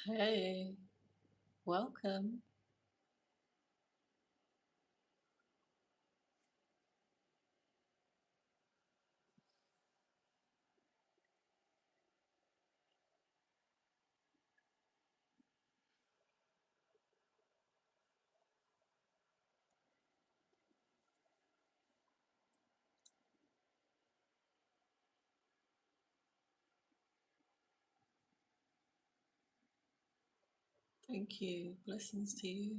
Hey, welcome. Thank you. Blessings to you.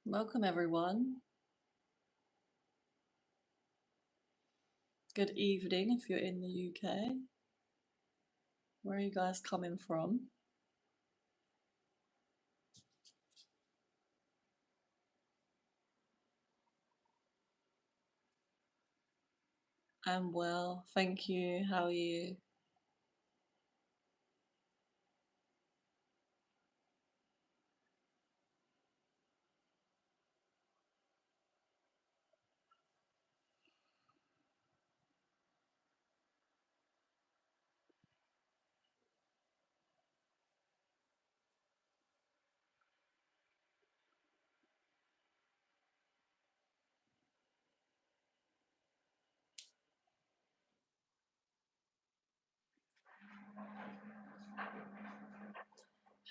Welcome, everyone. Good evening if you're in the UK. Where are you guys coming from? I'm well, thank you. How are you?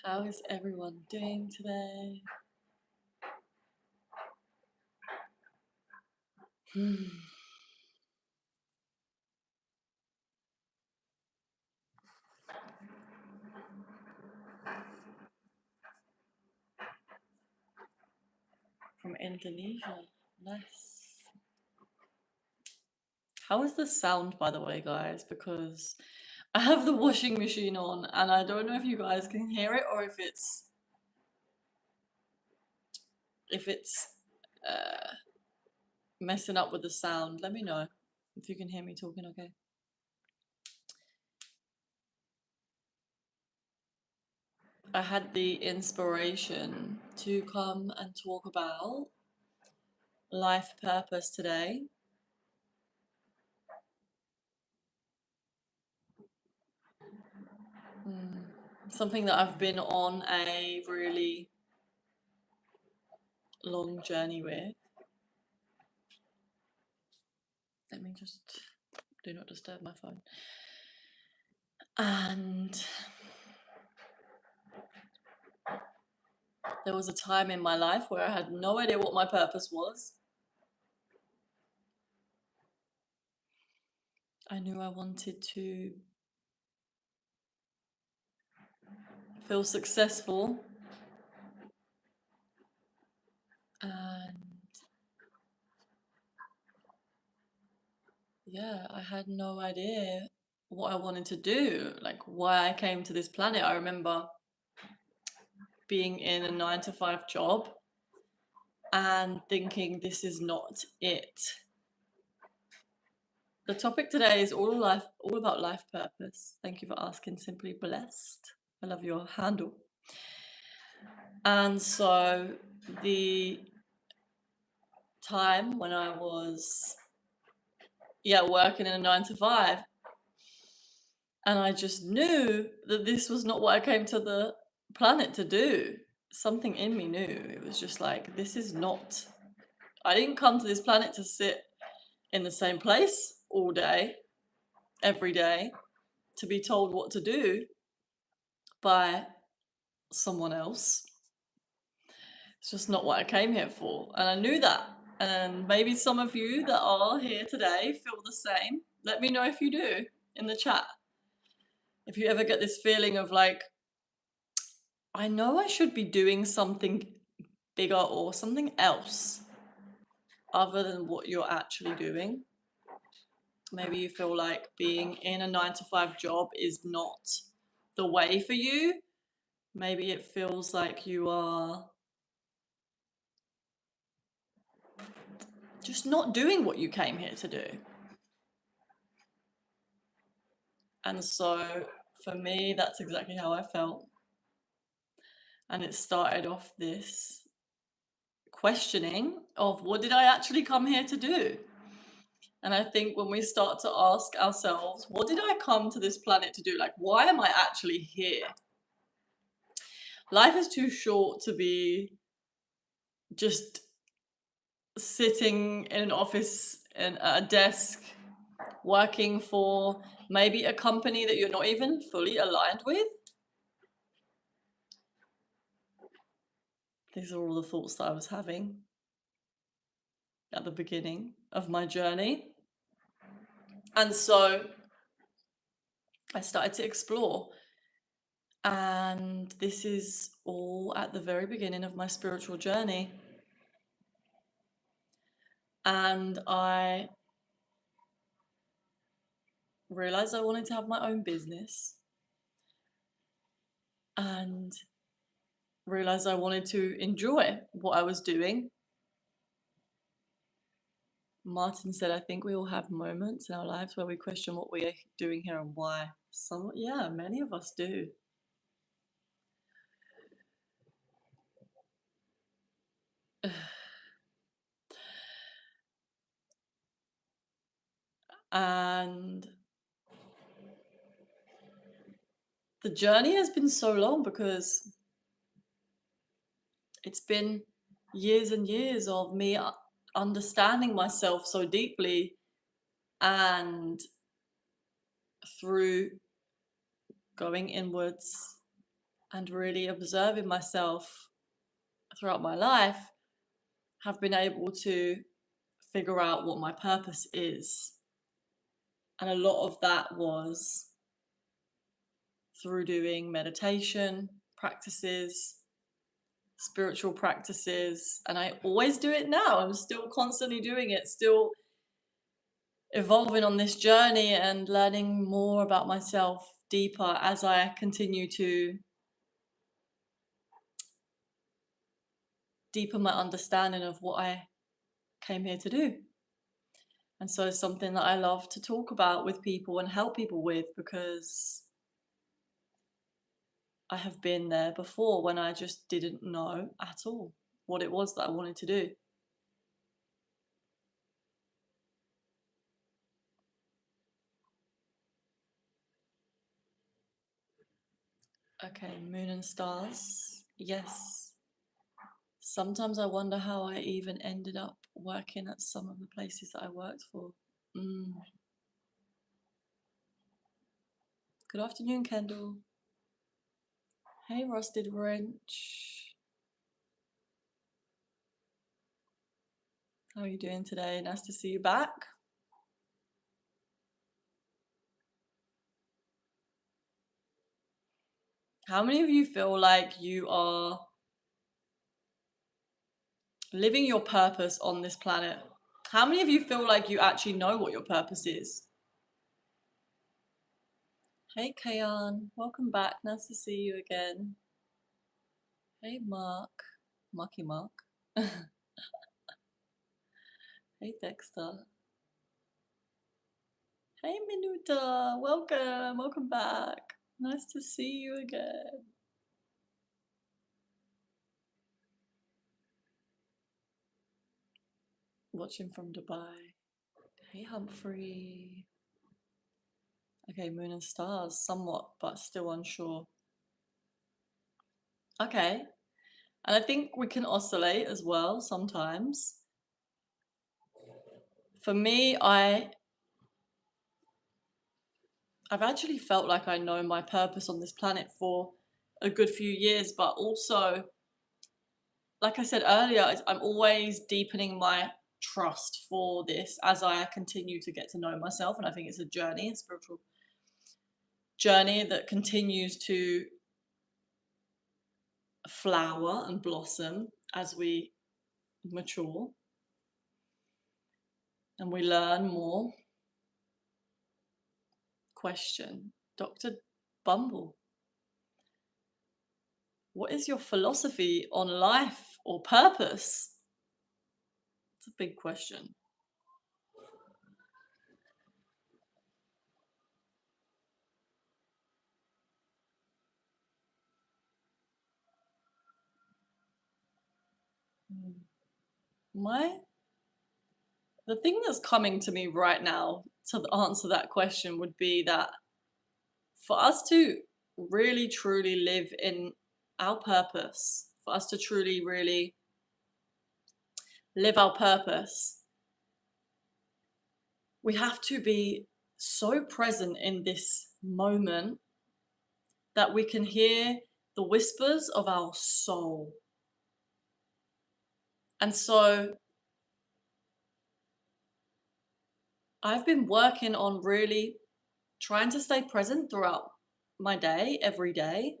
How is everyone doing today? From Indonesia. Nice. How is the sound, by the way, guys? Because I have the washing machine on and I don't know if you guys can hear it or if it's uh, messing up with the sound. Let me know if you can hear me talking okay. I had the inspiration to come and talk about life purpose today. Mm. Something that I've been on a really long journey with. Let me just do not disturb my phone. And there was a time in my life where I had no idea what my purpose was. I knew I wanted to feel successful, and yeah, I had no idea what I wanted to do, like why I came to this planet. I remember being in a 9 to 5 job and thinking this is not it. The topic today is all about life purpose. Thank you for asking. Simply blessed. I love your handle. And so the time when I was working in a 9 to 5, and I just knew that this was not what I came to the planet to do. Something in me knew. It was just like, this is not, I didn't come to this planet to sit in the same place all day, every day, to be told what to do by someone else. It's just not what I came here for. And I knew that. And maybe some of you that are here today feel the same. Let me know if you do in the chat. If you ever get this feeling of like, I know I should be doing something bigger or something else other than what you're actually doing. Maybe you feel like being in a 9 to 5 job is not the way for you. Maybe it feels like you are just not doing what you came here to do. And so for me, that's exactly how I felt. And it started off this questioning of what did I actually come here to do? And I think when we start to ask ourselves, what did I come to this planet to do? Like, why am I actually here? Life is too short to be just sitting in an office and at a desk working for maybe a company that you're not even fully aligned with. These are all the thoughts that I was having at the beginning of my journey. And so I started to explore. And this is all at the very beginning of my spiritual journey. And I realized I wanted to have my own business and realized I wanted to enjoy what I was doing. Martin said, I think we all have moments in our lives where we question what we are doing here and why. Yeah, many of us do. And the journey has been so long because it's been years and years of me understanding myself so deeply, and through going inwards and really observing myself throughout my life, have been able to figure out what my purpose is. And a lot of that was through doing meditation practices, spiritual practices, and I always do it now. I'm still constantly doing it, still evolving on this journey and learning more about myself deeper as I continue to deepen my understanding of what I came here to do. And so it's something that I love to talk about with people and help people with, because I have been there before when I just didn't know at all what it was that I wanted to do. Okay, moon and stars. Yes. Sometimes I wonder how I even ended up working at some of the places that I worked for. Good afternoon, Kendall. Hey, Rusted Wrench. How are you doing today? Nice to see you back. How many of you feel like you are living your purpose on this planet? How many of you feel like you actually know what your purpose is? Hey, Kayan. Welcome back. Nice to see you again. Hey, Mark. Marky Mark. Hey, Dexter. Hey, Minuta. Welcome. Welcome back. Nice to see you again. Watching from Dubai. Hey, Humphrey. Okay, moon and stars, somewhat, but still unsure. Okay. And I think we can oscillate as well sometimes. For me, I've actually felt like I know my purpose on this planet for a good few years, but also, like I said earlier, I'm always deepening my trust for this as I continue to get to know myself. And I think it's a journey, a spiritual journey that continues to flower and blossom as we mature and we learn more. Question, Dr. Bumble, what is your philosophy on life or purpose? It's a big question. Hmm. My The thing that's coming to me right now to answer that question would be that for us to really truly live in our purpose, for us to truly really live our purpose, we have to be so present in this moment that we can hear the whispers of our soul. And so I've been working on really trying to stay present throughout my day, every day,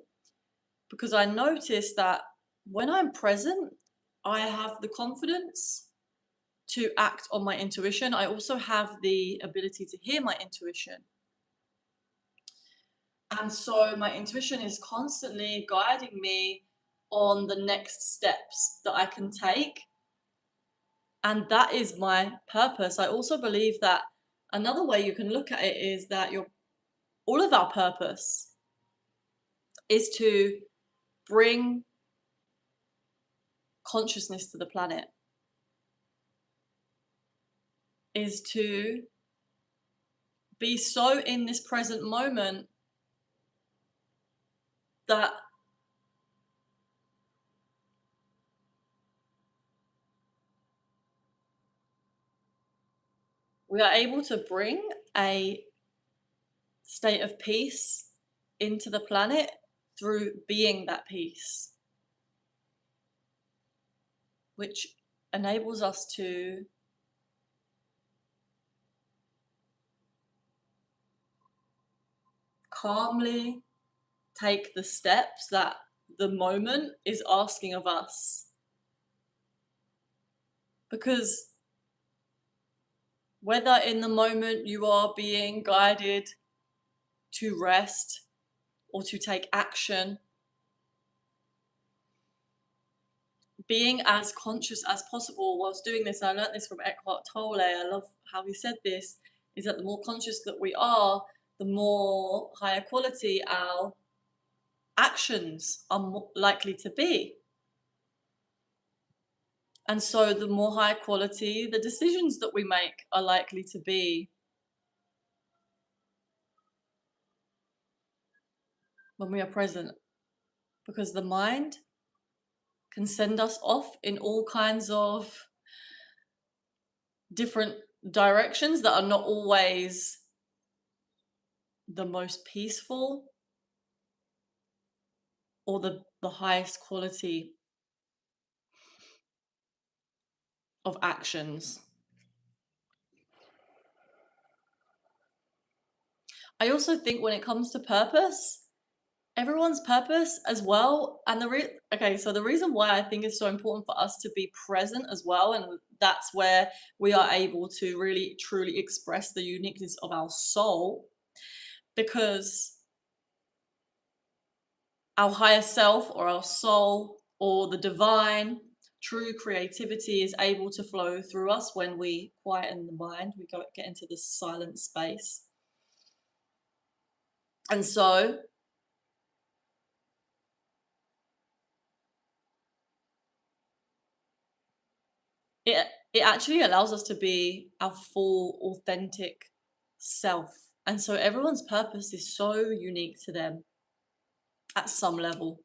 because I noticed that when I'm present, I have the confidence to act on my intuition. I also have the ability to hear my intuition. And so my intuition is constantly guiding me on the next steps that I can take. And that is my purpose. I also believe that another way you can look at it is that all of our purpose is to bring consciousness to the planet, is to be so in this present moment that we are able to bring a state of peace into the planet through being that peace, which enables us to calmly take the steps that the moment is asking of us. Because whether in the moment you are being guided to rest or to take action, being as conscious as possible whilst doing this, I learned this from Eckhart Tolle, I love how he said this, is that the more conscious that we are, the more higher quality our actions are more likely to be. And so the more high quality the decisions that we make are likely to be when we are present. Because the mind can send us off in all kinds of different directions that are not always the most peaceful or the highest quality of actions. I also think when it comes to purpose, everyone's purpose as well, and the reason why I think it's so important for us to be present as well, and that's where we are able to really truly express the uniqueness of our soul, because our higher self or our soul or the divine true creativity is able to flow through us when we quieten the mind, we get into this silent space. And so it it actually allows us to be our full authentic self. And so everyone's purpose is so unique to them at some level.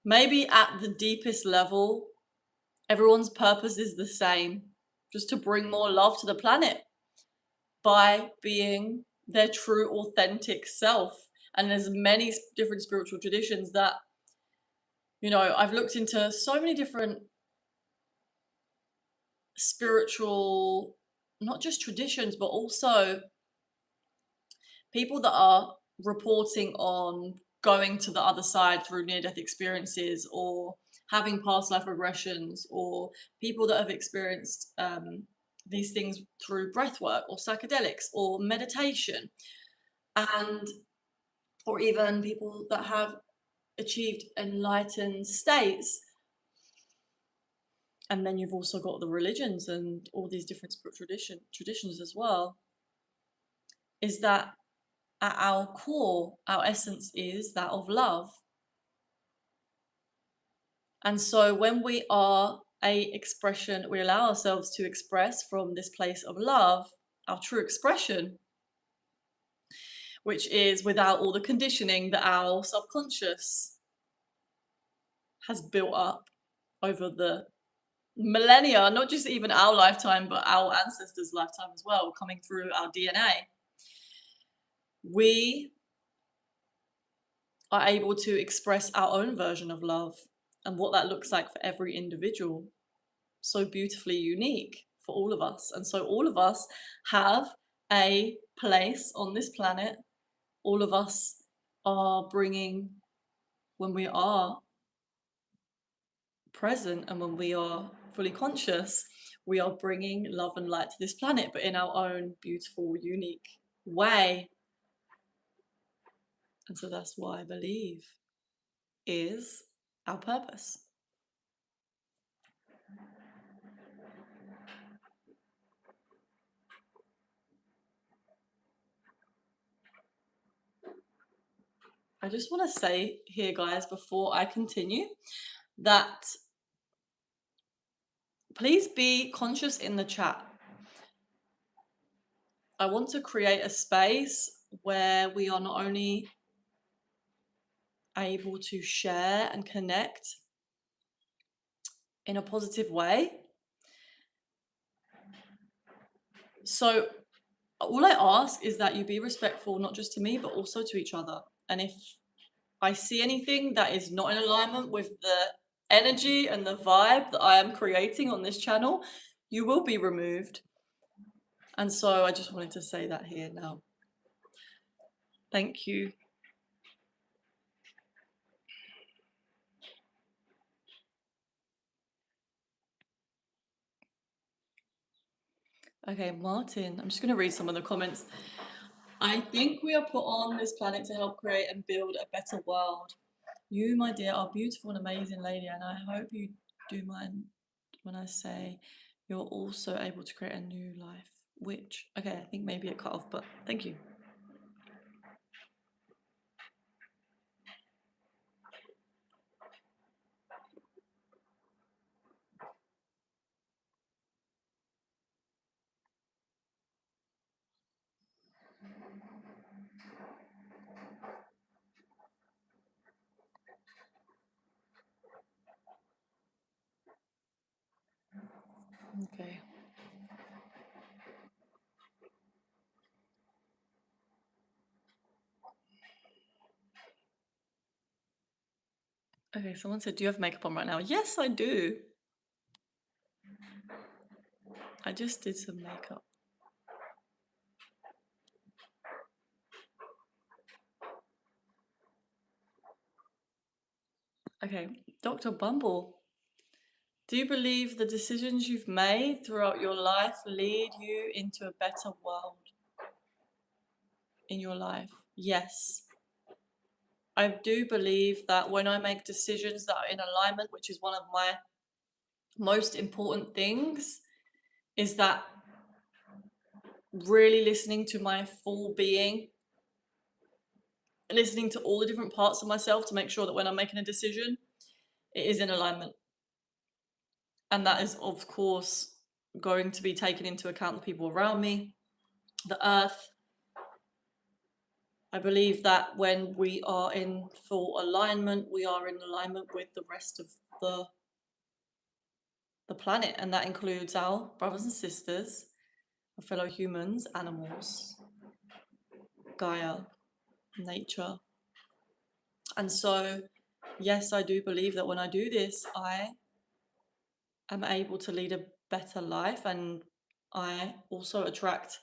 Maybe at the deepest level, everyone's purpose is the same. just to bring more love to the planet by being their true authentic self. And there's many different spiritual traditions that, I've looked into so many different spiritual, not just traditions, but also people that are reporting on going to the other side through near death experiences, or having past life regressions, or people that have experienced these things through breath work or psychedelics or meditation, and or even people that have achieved enlightened states. And then you've also got the religions and all these different spiritual traditions as well, is that at our core, our essence is that of love. And so when we are we allow ourselves to express from this place of love, our true expression, which is without all the conditioning that our subconscious has built up over the millennia, not just even our lifetime, but our ancestors' lifetime as well, coming through our DNA, we are able to express our own version of love and what that looks like for every individual. So beautifully unique for all of us. And so all of us have a place on this planet. All of us are bringing, when we are present and when we are fully conscious, we are bringing love and light to this planet, but in our own beautiful, unique way. And so that's why I believe is our purpose. I just want to say here, guys, before I continue, that please be conscious in the chat. I want to create a space where we are not only able to share and connect in a positive way. So all I ask is that you be respectful, not just to me, but also to each other. And if I see anything that is not in alignment with the energy and the vibe that I am creating on this channel, you will be removed. And so I just wanted to say that here now. Thank you. Okay, Martin, I'm just going to read some of the comments. I think we are put on this planet to help create and build a better world. You, my dear, are beautiful and amazing lady, and I hope you do mind when I say you're also able to create a new life. Which, okay, I think maybe it cut off, but thank you. Okay. Okay, someone said, do you have makeup on right now? Yes, I do. I just did some makeup. Okay, Dr. Bumble, do you believe the decisions you've made throughout your life lead you into a better world in your life? Yes. I do believe that when I make decisions that are in alignment, which is one of my most important things, is that really listening to my full being, listening to all the different parts of myself to make sure that when I'm making a decision, it is in alignment. And that is, of course, going to be taken into account the people around me, the earth. I believe that when we are in full alignment, we are in alignment with the rest of the the planet, and that includes our brothers and sisters, our fellow humans, animals, Gaia, nature. And so, yes, I do believe that when I do this, I am able to lead a better life, and I also attract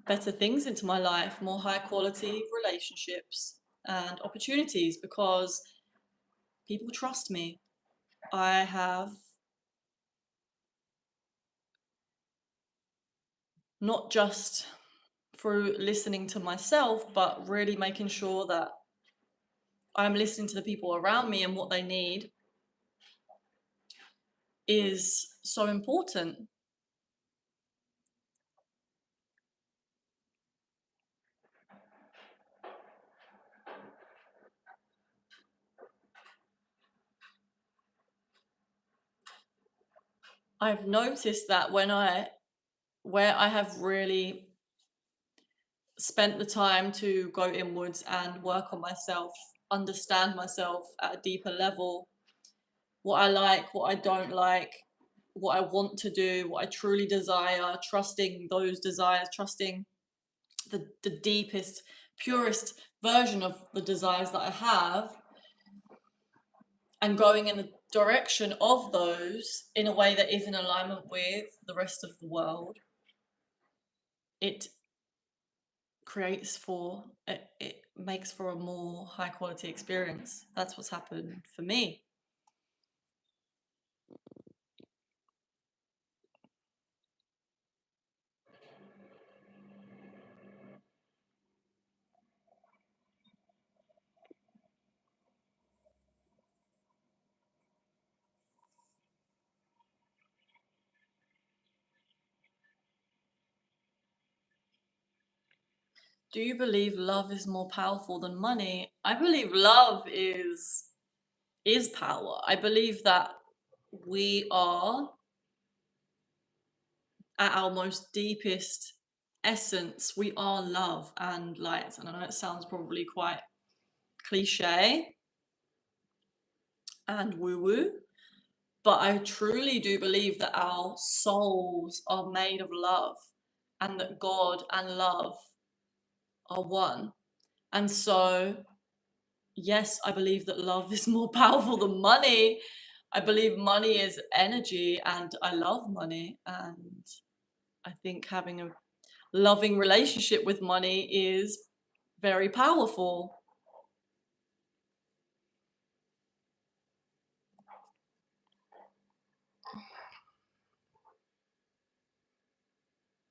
better things into my life, more high quality relationships and opportunities, because people trust me. I have not just through listening to myself, but really making sure that I'm listening to the people around me and what they need is so important. I've noticed that where I have really spent the time to go inwards and work on myself, understand myself at a deeper level, what I like, what I don't like, what I want to do, what I truly desire, trusting those desires, trusting the deepest, purest version of the desires that I have, and going in the direction of those in a way that is in alignment with the rest of the world. It it makes for a more high quality experience. That's what's happened for me. Do you believe love is more powerful than money? I believe love is power. I believe that we are at our most deepest essence, we are love and light. And I know it sounds probably quite cliche and woo woo, but I truly do believe that our souls are made of love, and that God and love are one. And so, yes, I believe that love is more powerful than money. I believe money is energy, and I love money. And I think having a loving relationship with money is very powerful.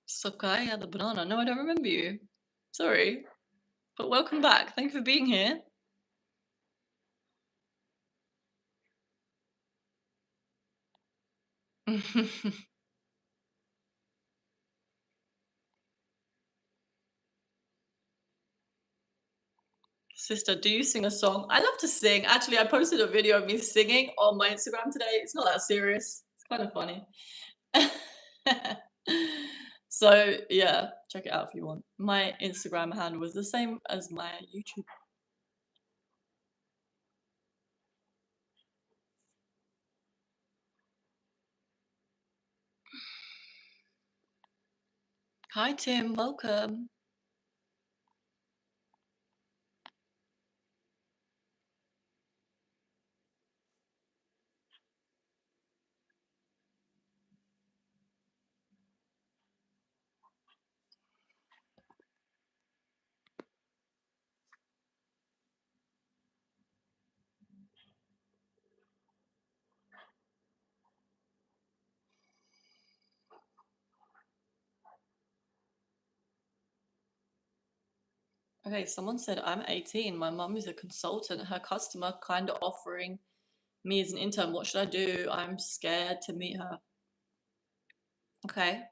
Sokaya the banana. No, I don't remember you. Sorry. But welcome back. Thank you for being here. Sister, do you sing a song? I love to sing. Actually, I posted a video of me singing on my Instagram today. It's not that serious. It's kind of funny. So yeah, check it out if you want. My Instagram handle was the same as my YouTube. Hi Tim, welcome. Okay, someone said I'm 18. My mum is a consultant. Her customer kind of offering me as an intern. What should I do? I'm scared to meet her. Okay.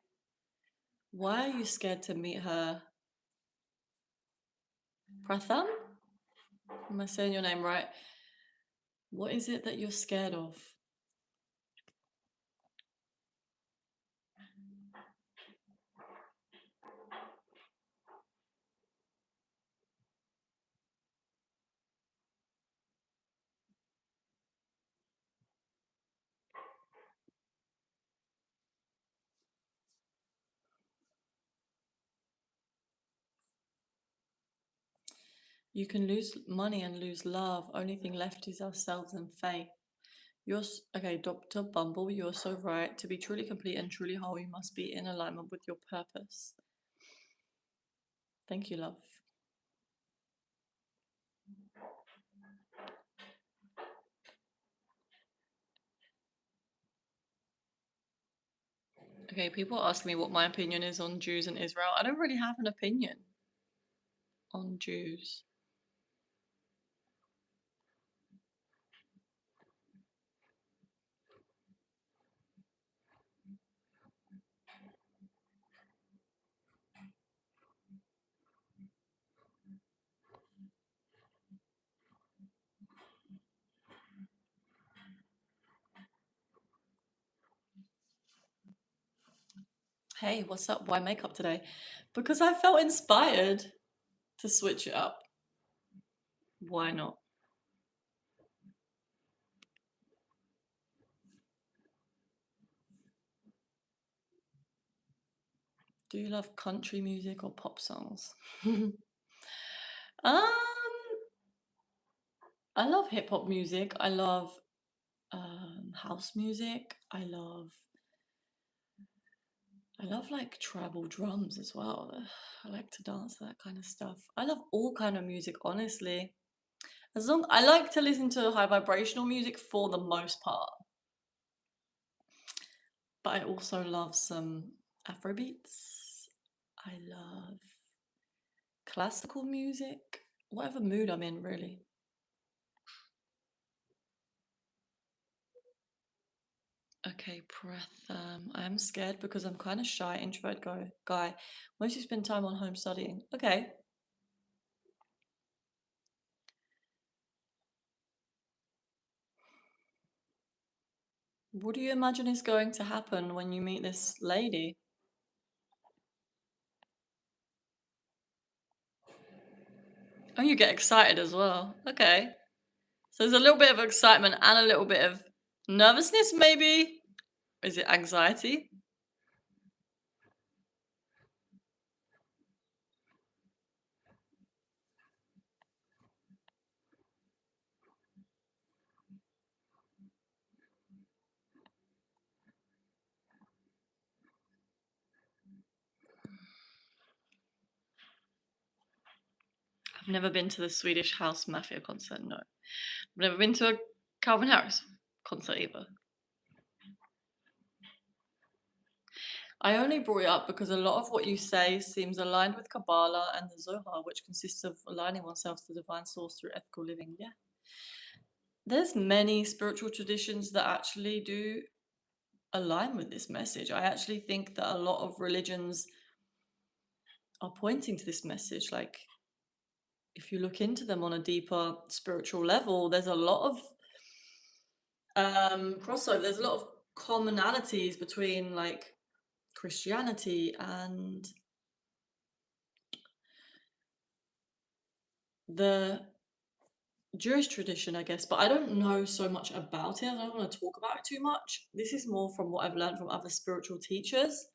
Why are you scared to meet her? Pratham? Am I saying your name right? What is it that you're scared of? You can lose money and lose love. Only thing left is ourselves and faith. Okay, Dr. Bumble, you're so right. To be truly complete and truly whole, you must be in alignment with your purpose. Thank you, love. Okay, people ask me what my opinion is on Jews and Israel. I don't really have an opinion on Jews. Hey, what's up? Why makeup today? Because I felt inspired to switch it up. Why not? Do you love country music or pop songs? um, I love hip hop music. I love house music. I love like tribal drums as well. I like to dance to that kind of stuff. I love all kind of music, honestly. As long I like to listen to high vibrational music for the most part, but I also love some Afrobeats. I love classical music, whatever mood I'm in, really. Okay, breath. I'm scared because I'm kind of shy, introvert guy. Mostly spend time on home studying. Okay. What do you imagine is going to happen when you meet this lady? Oh, you get excited as well. Okay. So there's a little bit of excitement and a little bit of nervousness, maybe? Is it anxiety? I've never been to the Swedish House Mafia concert, no. I've never been to a Calvin Harris concert either. I only brought it up because a lot of what you say seems aligned with Kabbalah and the Zohar, which consists of aligning oneself to the divine source through ethical living. Yeah. There's many spiritual traditions that actually do align with this message. I actually think that a lot of religions are pointing to this message. Like, if you look into them on a deeper spiritual level, there's a lot of crossover. There's a lot of commonalities between like Christianity and the Jewish tradition, I guess, but I don't know so much about it. I don't want to talk about it too much. This is more from what I've learned from other spiritual teachers.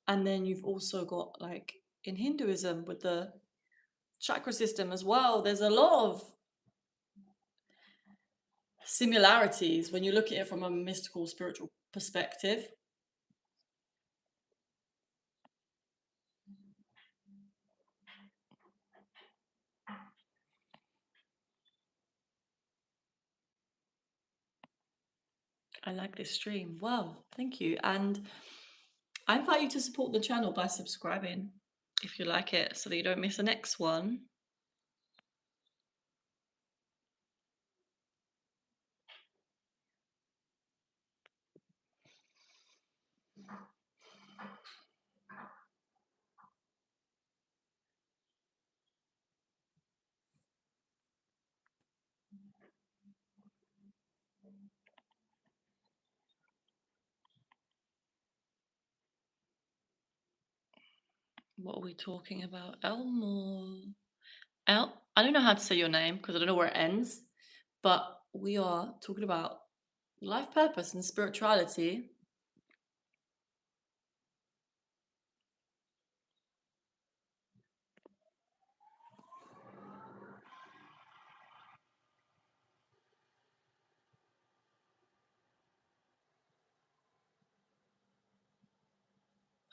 And then you've also got like in Hinduism with the chakra system as well. There's a lot of similarities when you look at it from a mystical, spiritual perspective. I like this stream. Wow, thank you. And I invite you to support the channel by subscribing if you like it so that you don't miss the next one. What are we talking about? Elmore. I don't know how to say your name because I don't know where it ends, but we are talking about life purpose and spirituality.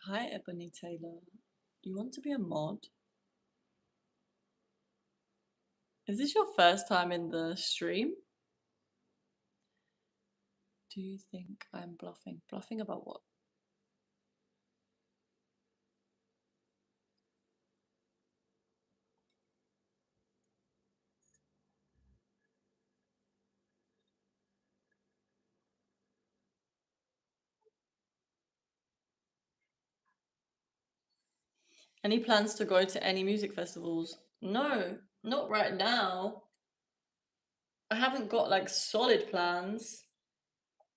Hi, Ebony Taylor. You want to be a mod? Is this your first time in the stream? Do you think I'm bluffing? Bluffing about what? Any plans to go to any music festivals? No, not right now. I haven't got like solid plans,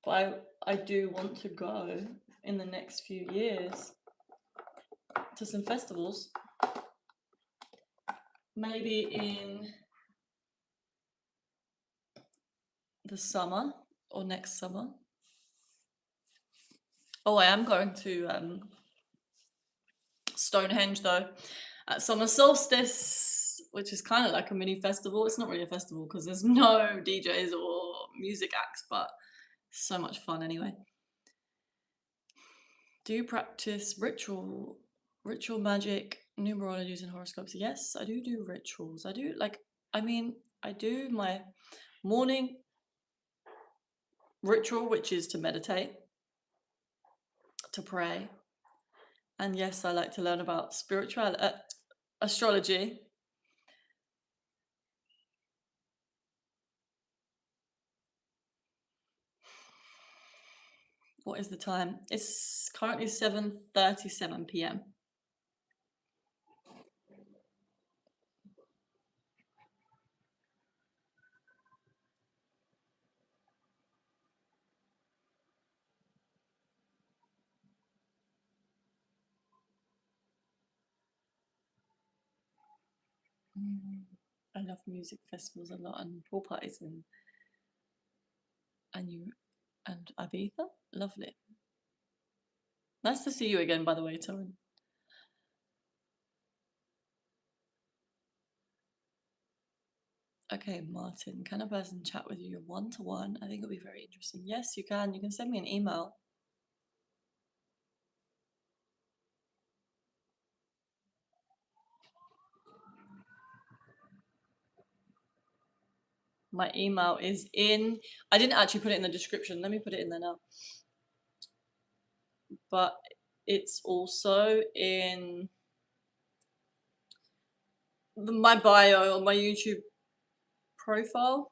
but I do want to go in the next few years to some festivals. Maybe in the summer or next summer. Oh, I am going to Stonehenge though at summer solstice, which is kind of like a mini festival. It's not really a festival because there's no DJs or music acts, but so much fun anyway. Do you practice ritual magic, numerologies, and horoscopes? Yes, I do rituals. I do I do my morning ritual, which is to meditate, to pray, and yes, I like to learn about astrology. What is the time? It's currently 7:37 p.m. I love music festivals a lot and pool parties and you and Ibiza. Lovely. Nice to see you again, by the way, Torrin. Okay, Martin, can a person chat with you one-to-one? I think it'll be very interesting. Yes, you can. You can send me an email. My email is in. I didn't actually put it in the description. Let me put it in there now. But it's also in my bio on my YouTube profile.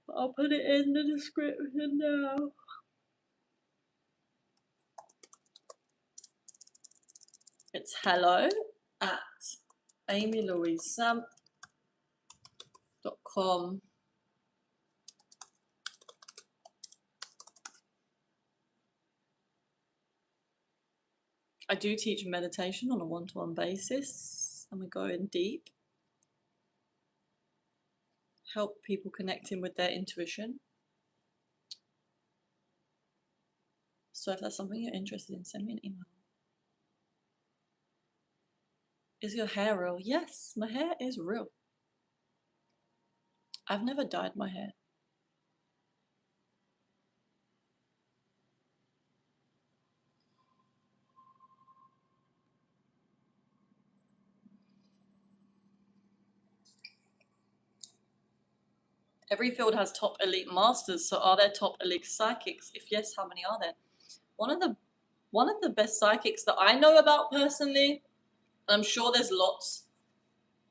I'll put it in the description now. It's hello at amylouisesam.com. I do teach meditation on a one-to-one basis, and we go in deep. Help people connect in with their intuition. So if that's something you're interested in, send me an email. Is your hair real? Yes, my hair is real. I've never dyed my hair. Every field has top elite masters, so are there top elite psychics? If yes, how many are there? One of the best psychics that I know about personally, and I'm sure there's lots,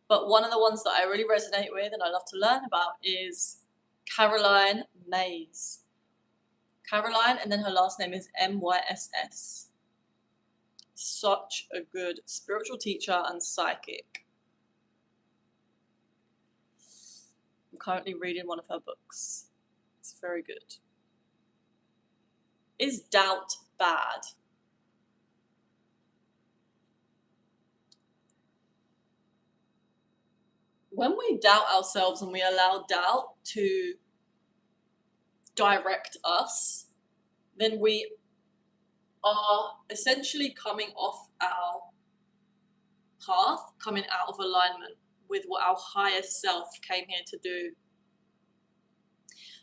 but one of the ones that I really resonate with and I love to learn about is Caroline Mays. Caroline, and then her last name is Myss. Such a good spiritual teacher and psychic. I'm currently reading one of her books. It's very good. Is doubt bad? When we doubt ourselves and we allow doubt to direct us, then we are essentially coming off our path, coming out of alignment with what our higher self came here to do.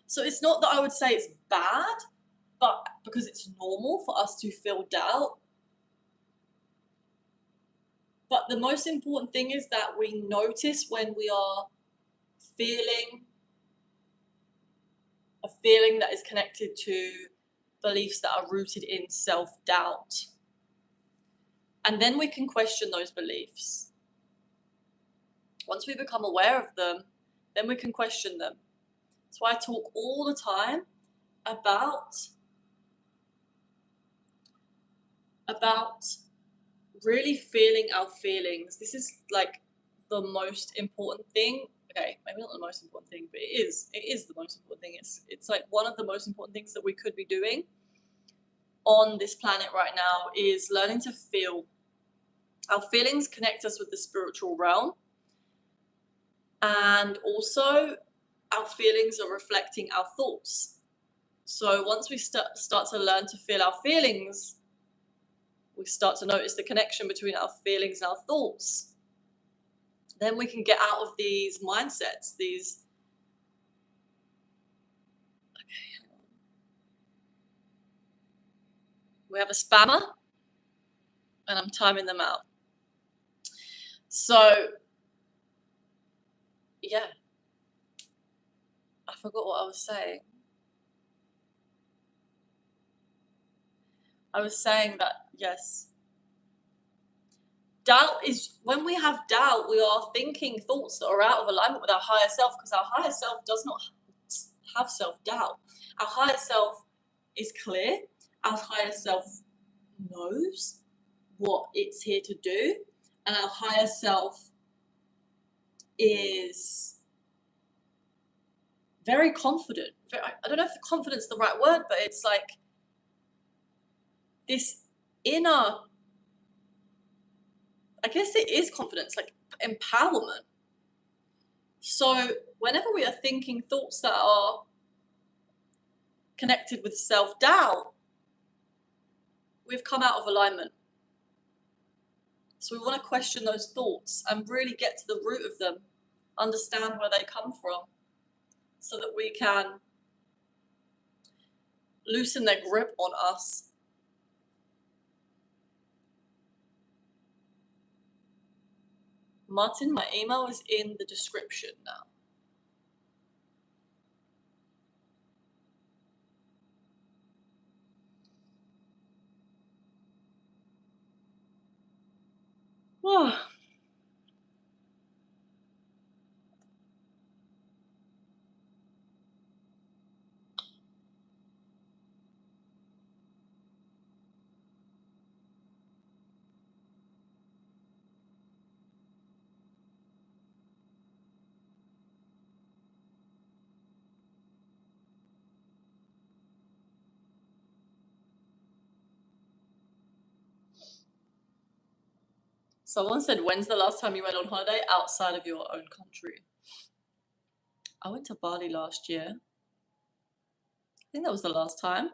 So it's not that I would say it's bad, but because it's normal for us to feel doubt. But the most important thing is that we notice when we are feeling a feeling that is connected to beliefs that are rooted in self-doubt. And then we can question those beliefs. Once we become aware of them, then we can question them. So I talk all the time about really feeling our feelings. This is like the most important thing. Okay, maybe not the most important thing, but it is the most important thing. It's like one of the most important things that we could be doing on this planet right now is learning to feel. Our feelings connect us with the spiritual realm, and also our feelings are reflecting our thoughts. So once we start to learn to feel our feelings, we start to notice the connection between our feelings and our thoughts. Then we can get out of these mindsets, these. Okay, we have a spammer, and I'm timing them out. So, yeah, I forgot what I was saying. I was saying that, yes, doubt is when we have doubt, we are thinking thoughts that are out of alignment with our higher self, because our higher self does not have self doubt. Our higher self is clear, our higher self knows what it's here to do, and our higher self is very confident. I don't know if confidence is the right word, but it's like this inner, I guess it is confidence, like empowerment. So whenever we are thinking thoughts that are connected with self-doubt, we've come out of alignment. So we want to question those thoughts and really get to the root of them, understand where they come from, so that we can loosen their grip on us. Martin, my email is in the description now. Someone said, when's the last time you went on holiday outside of your own country? I went to Bali last year. I think that was the last time.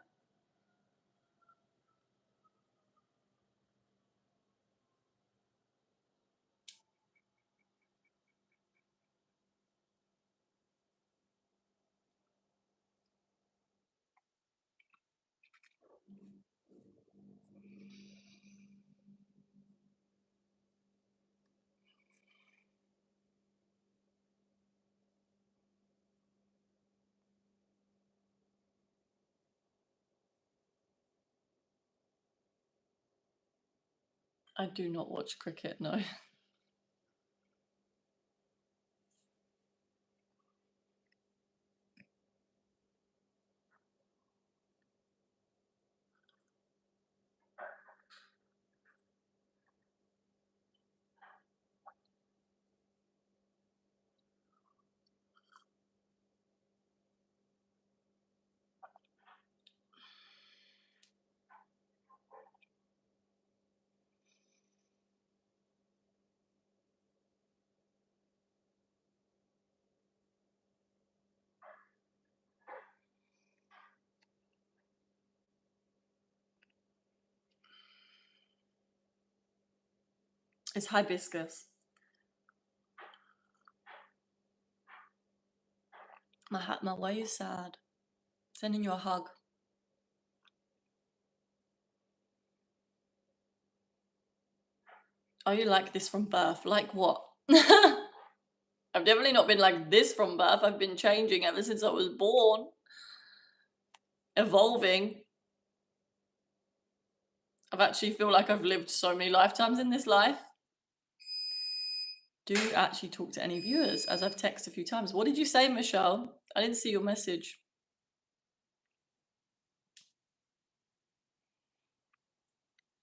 I do not watch cricket, no. It's hibiscus. My why are you sad? Sending you a hug. Are you like this from birth? Like what? I've definitely not been like this from birth. I've been changing ever since I was born, evolving. I've actually feel like I've lived so many lifetimes in this life. Do you actually talk to any viewers? As I've texted a few times. What did you say, Michelle? I didn't see your message.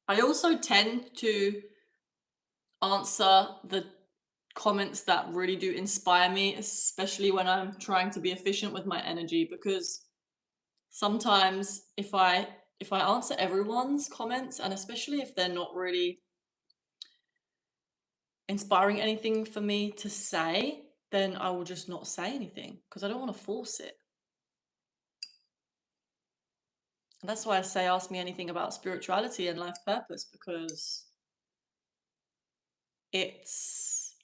I also tend to answer the comments that really do inspire me, especially when I'm trying to be efficient with my energy, because sometimes if I answer everyone's comments, and especially if they're not really inspiring anything for me to say, then I will just not say anything because I don't want to force it. And that's why I say ask me anything about spirituality and life purpose, because it's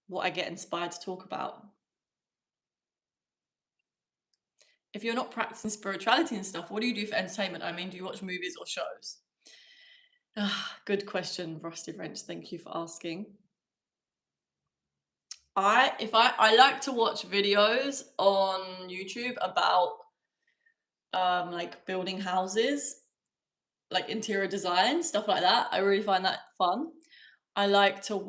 what I get inspired to talk about. If you're not practicing spirituality and stuff, what do you do for entertainment? I mean, do you watch movies or shows? Good question, Rusty Wrench. Thank you for asking. I like to watch videos on YouTube about like building houses, like interior design, stuff like that. I really find that fun. I like to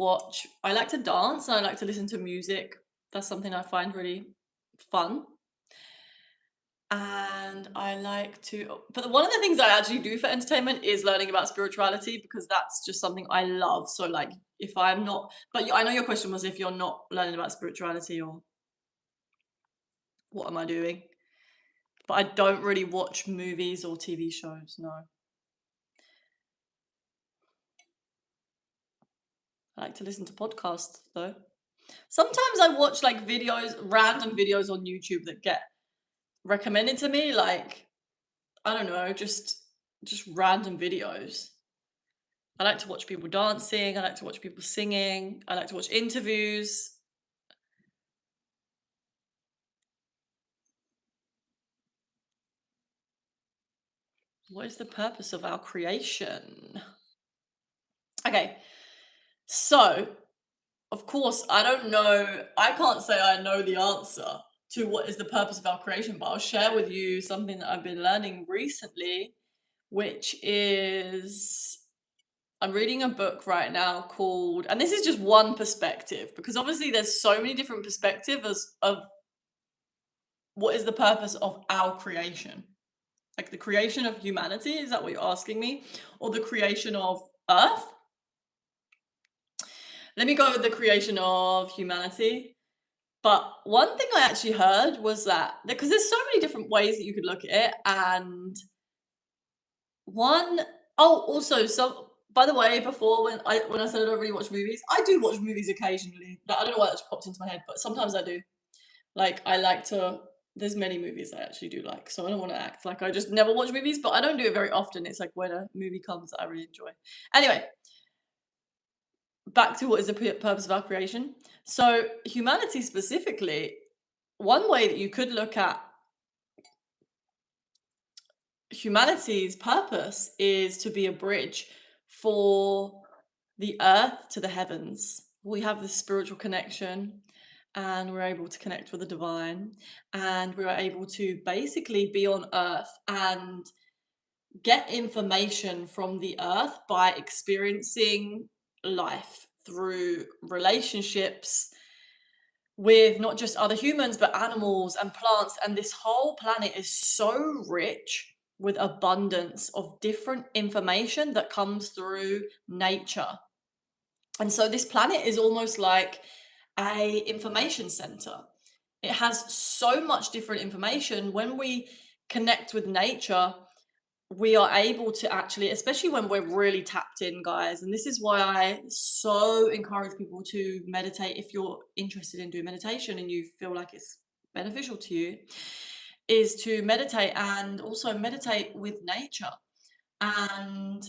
dance, and I like to listen to music. That's something I find really fun. And I like to, but one of the things I actually do for entertainment is learning about spirituality, because that's just something I love. So like if I'm not, but I know your question was if you're not learning about spirituality, or what am I doing? But I don't really watch movies or TV shows, no. I like to listen to podcasts though. Sometimes I watch like videos, random videos on YouTube that get recommended to me, like I don't know, just random videos. I like to watch people dancing, I like to watch people singing, I like to watch interviews. What is the purpose of our creation? Okay, so of course, I don't know, I can't say I know the answer to what is the purpose of our creation, but I'll share with you something that I've been learning recently, which is I'm reading a book right now called, and this is just one perspective, because obviously there's so many different perspectives of what is the purpose of our creation. Like the creation of humanity, is that what you're asking me? Or the creation of Earth? Let me go with the creation of humanity. But one thing I actually heard was that, because there's so many different ways that you could look at it, and one oh, also, so by the way, before when I said I don't really watch movies, I do watch movies occasionally. Like, I don't know why that just popped into my head, but sometimes I do. Like I like to. There's many movies I actually do like, so I don't want to act like I just never watch movies, but I don't do it very often. It's like when a movie comes that I really enjoy. Anyway, back to what is the purpose of our creation. So humanity specifically, one way that you could look at humanity's purpose is to be a bridge for the earth to the heavens. We have this spiritual connection, and we're able to connect with the divine, and we're able to basically be on earth and get information from the earth by experiencing life through relationships with not just other humans, but animals and plants. And this whole planet is so rich with abundance of different information that comes through nature. And so this planet is almost like a information center. It has so much different information. When we connect with nature, we are able to actually, especially when we're really tapped in, guys, and this is why I so encourage people to meditate. If you're interested in doing meditation and you feel like it's beneficial to you, is to meditate, and also meditate with nature, and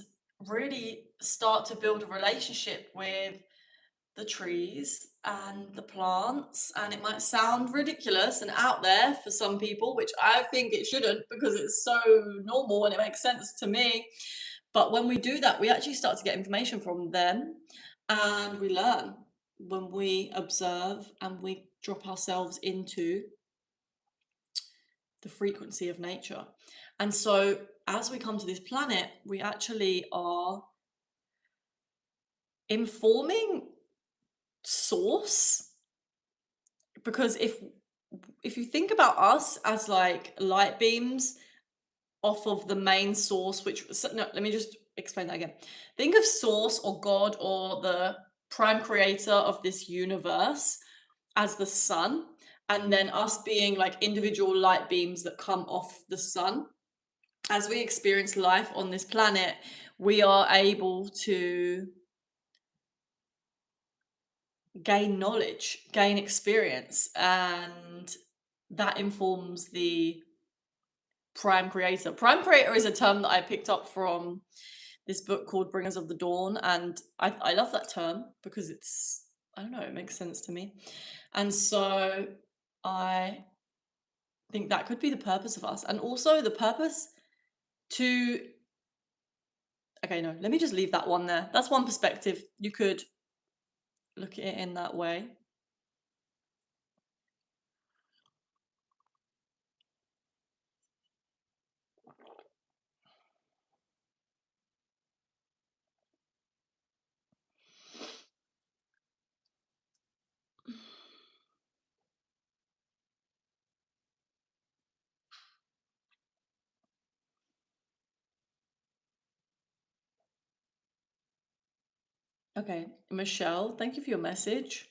really start to build a relationship with the trees and the plants. And it might sound ridiculous and out there for some people, which I think it shouldn't, because it's so normal and it makes sense to me. But when we do that, we actually start to get information from them, and we learn when we observe and we drop ourselves into the frequency of nature. And so as we come to this planet, we actually are informing source, because if you think about us as like light beams off of the main source, which no, let me just explain that again. Think of source or God or the prime creator of this universe as the sun, and then us being like individual light beams that come off the sun. As we experience life on this planet, we are able to gain knowledge, gain experience, and that informs the prime creator. Prime creator is a term that I picked up from this book called Bringers of the Dawn, and I love that term because it's, I don't know, it makes sense to me. And so I think that could be the purpose of us, and also the purpose to, okay, no, let me just leave that one there. That's one perspective. You could look at it in that way. Okay, Michelle, thank you for your message.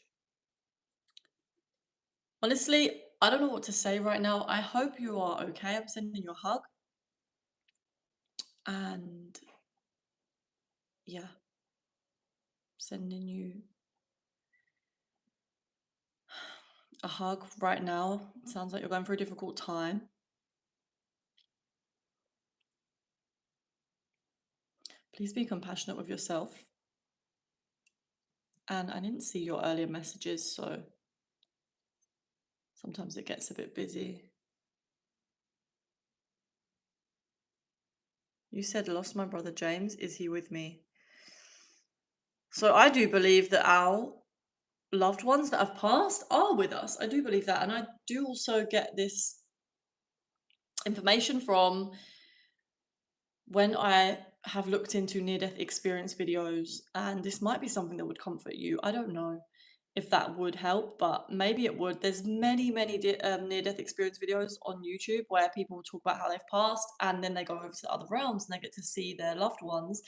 Honestly, I don't know what to say right now. I hope you are okay. I'm sending you a hug. And yeah, sending you a hug right now. Sounds like you're going through a difficult time. Please be compassionate with yourself. And I didn't see your earlier messages, so sometimes it gets a bit busy. You said, lost my brother James. Is he with me? So I do believe that our loved ones that have passed are with us. I do believe that. And I do also get this information from when I have looked into near-death experience videos, and this might be something that would comfort you. I don't know if that would help, but maybe it would. There's many near-death experience videos on YouTube where people talk about how they've passed, and then they go over to other realms and they get to see their loved ones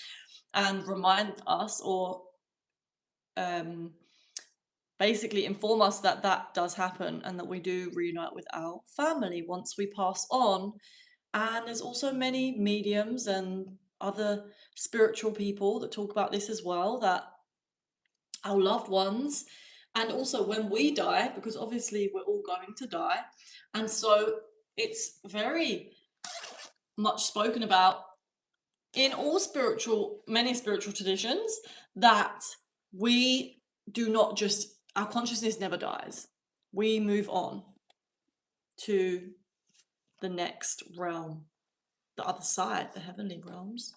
and remind us, or basically inform us that that does happen and that we do reunite with our family once we pass on. And there's also many mediums and other spiritual people that talk about this as well, that our loved ones, and also when we die, because obviously we're all going to die. And so it's very much spoken about in many spiritual traditions, that we do not just, our consciousness never dies. We move on to the next realm, the other side, the heavenly realms.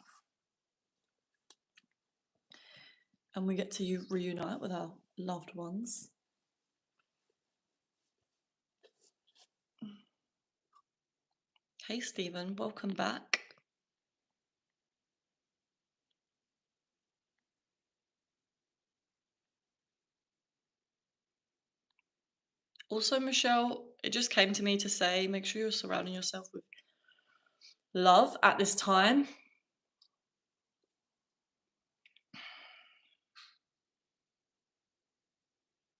And we get to reunite with our loved ones. Hey, Stephen, welcome back. Also, Michelle, it just came to me to say, make sure you're surrounding yourself with love at this time.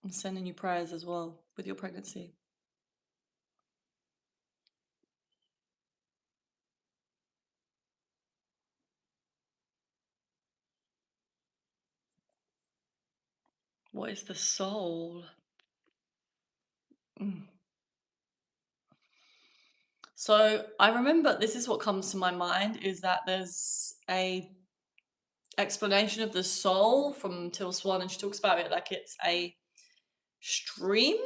I'm sending you prayers as well with your pregnancy. What is the soul? So I remember, this is what comes to my mind, is that there's a explanation of the soul from Till Swan, and she talks about it like it's a stream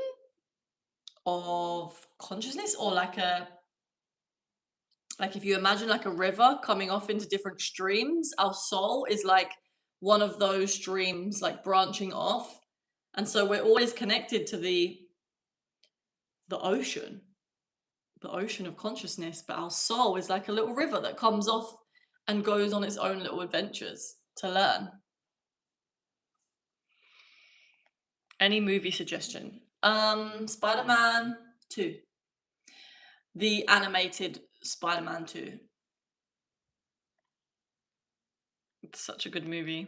of consciousness, or like Like if you imagine like a river coming off into different streams, our soul is like one of those streams, like branching off. And so we're always connected to the ocean, the ocean of consciousness, but our soul is like a little river that comes off and goes on its own little adventures to learn. Any movie suggestion? Spider-Man 2. The animated Spider-Man 2. It's such a good movie.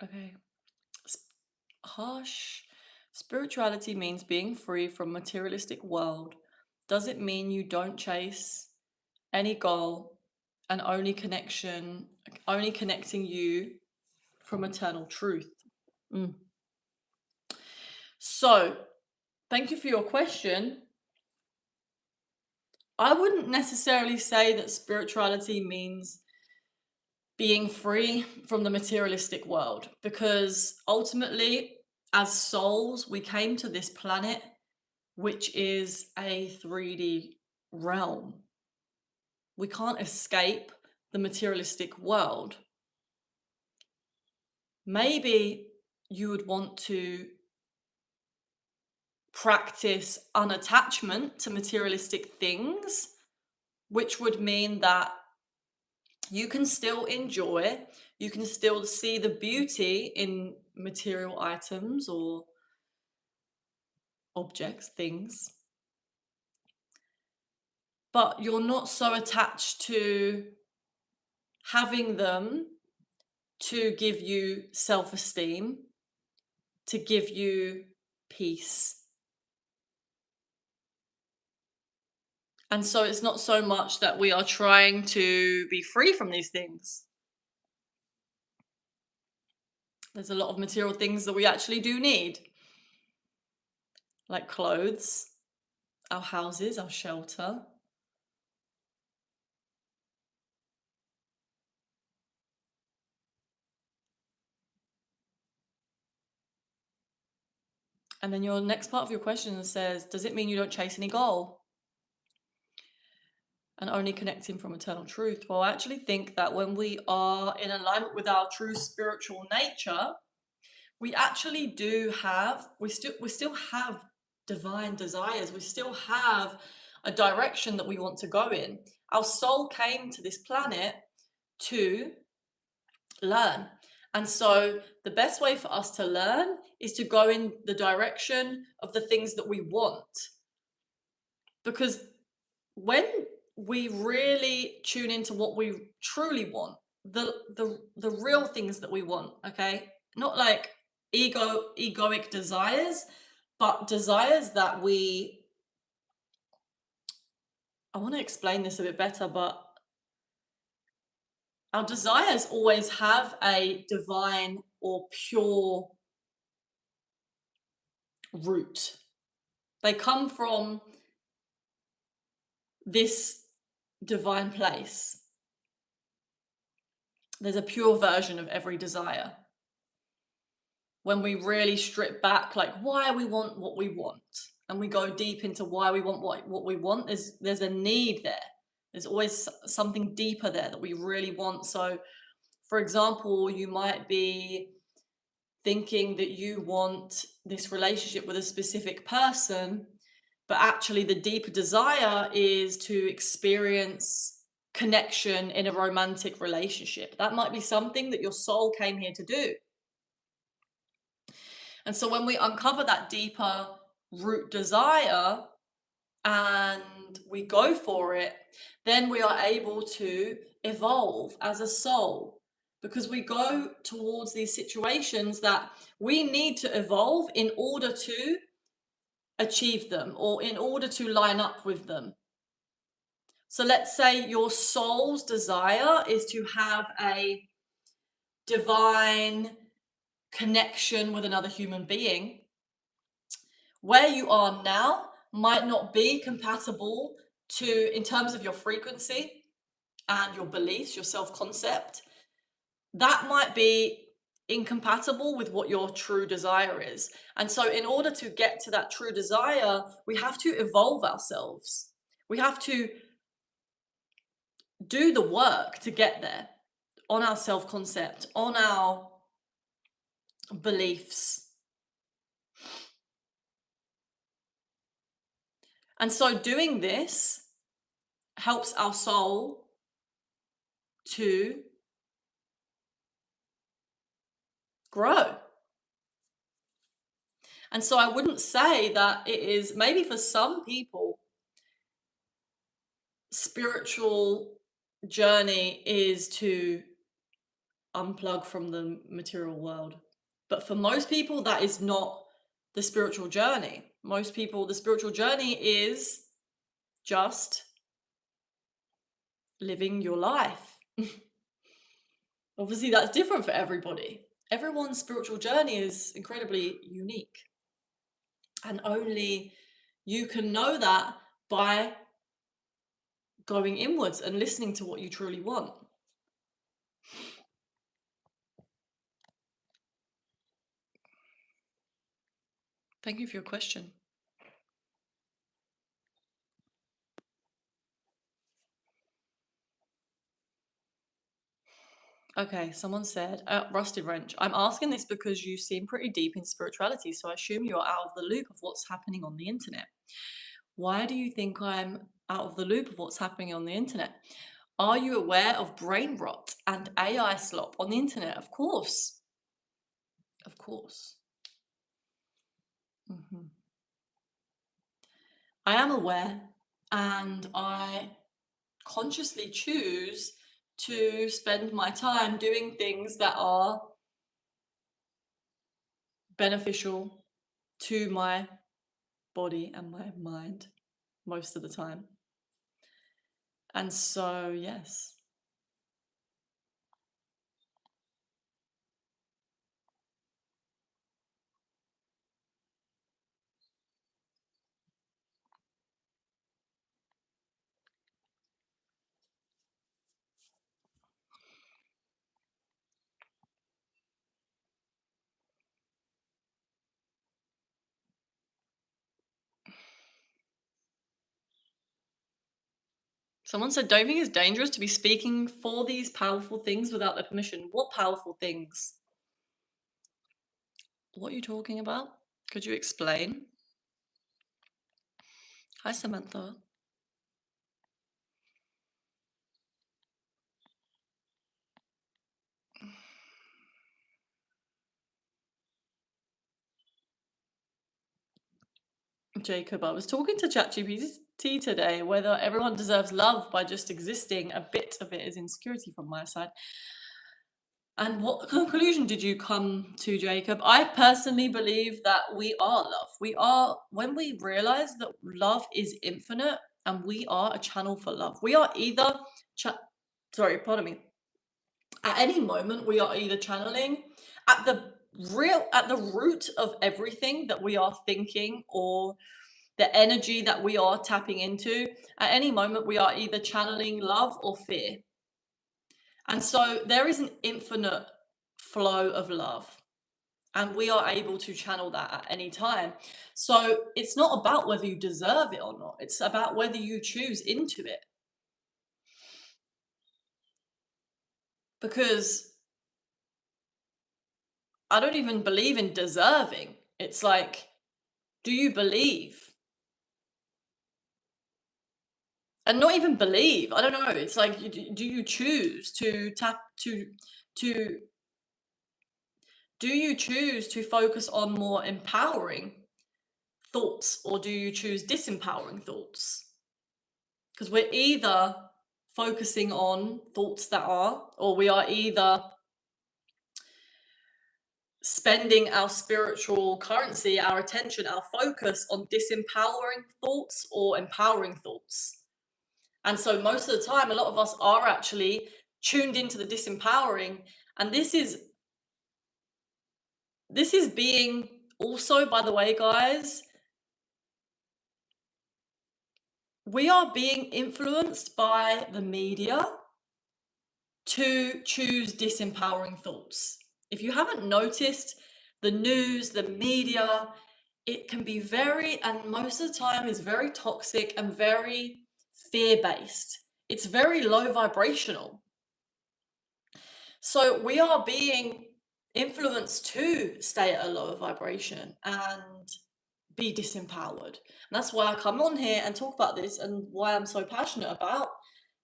Okay. Harsh. Spirituality means being free from materialistic world. Does it mean you don't chase any goal and only connecting you from eternal truth? Mm. So, thank you for your question. I wouldn't necessarily say that spirituality means being free from the materialistic world, because ultimately, as souls, we came to this planet, which is a 3D realm. We can't escape the materialistic world. Maybe you would want to practice unattachment to materialistic things, which would mean that you can still enjoy, you can still see the beauty in material items or objects, things, but you're not so attached to having them to give you self-esteem, to give you peace. And so it's not so much that we are trying to be free from these things. There's a lot of material things that we actually do need, like clothes, our houses, our shelter. And then your next part of your question says, does it mean you don't chase any goal and only connecting from eternal truth? Well, I actually think that when we are in alignment with our true spiritual nature, we actually do have, we still have divine desires. We still have a direction that we want to go in. Our soul came to this planet to learn. And so the best way for us to learn is to go in the direction of the things that we want. Because when we really tune into what we truly want, the real things that we want, okay? Not like egoic desires, but desires that I want to explain this a bit better, but our desires always have a divine or pure root. They come from this divine place. There's a pure version of every desire. When we really strip back, like why we want what we want, and we go deep into why we want what we want, there's a need there. There's always something deeper there that we really want. So, for example, you might be thinking that you want this relationship with a specific person, but actually the deeper desire is to experience connection in a romantic relationship. That might be something that your soul came here to do. And so when we uncover that deeper root desire and we go for it, then we are able to evolve as a soul, because we go towards these situations that we need to evolve in order to achieve them or in order to line up with them. So let's say your soul's desire is to have a divine connection with another human being. Where you are now might not be compatible to, in terms of your frequency and your beliefs, your self-concept. that might be incompatible with what your true desire is. And so, in order to get to that true desire, we have to evolve ourselves. We have to do the work to get there on our self concept, on our beliefs. And so, doing this helps our soul to grow. And so, I wouldn't say that it is, maybe for some people, spiritual journey is to unplug from the material world. But for most people, that is not the spiritual journey. Most people, the spiritual journey is just living your life. Obviously, that's different for everybody. Everyone's spiritual journey is incredibly unique. And only you can know that by going inwards and listening to what you truly want. Thank you for your question. Okay, someone said, Rusty Wrench, I'm asking this because you seem pretty deep in spirituality, so I assume you're out of the loop of what's happening on the internet. Why do you think I'm out of the loop of what's happening on the internet? Are you aware of brain rot and AI slop on the internet? Of course. Of course. I am aware, and I consciously choose to spend my time doing things that are beneficial to my body and my mind most of the time. And so, yes. Someone said, don't you think it's dangerous to be speaking for these powerful things without their permission? What powerful things? What are you talking about? Could you explain? Hi, Samantha. Jacob, I was talking to ChatGPT today whether everyone deserves love by just existing. A bit of it is insecurity from my side. And what conclusion did you come to, Jacob? I personally believe that we are love. We are, when we realize that love is infinite and we are a channel for love, we are either, sorry, pardon me. At any moment, we are either channeling at the root of everything that we are thinking, or the energy that we are tapping into. At any moment, we are either channeling love or fear. And so there is an infinite flow of love, and we are able to channel that at any time. So it's not about whether you deserve it or not. It's about whether you choose into it. Because I don't even believe in deserving. It's like, do you believe? And not even believe. I don't know. It's like, do you choose to do you choose to focus on more empowering thoughts, or do you choose disempowering thoughts? Because we're either focusing on thoughts that are, or we are either spending our spiritual currency, our attention, our focus on disempowering thoughts or empowering thoughts. And so most of the time, a lot of us are actually tuned into the disempowering. And this is being also, by the way, guys, we are being influenced by the media, to choose disempowering thoughts. If you haven't noticed, the news, the media, it can be very, and most of the time is very toxic and very fear-based. It's very low vibrational. So we are being influenced to stay at a lower vibration and be disempowered. And that's why I come on here and talk about this, and why I'm so passionate about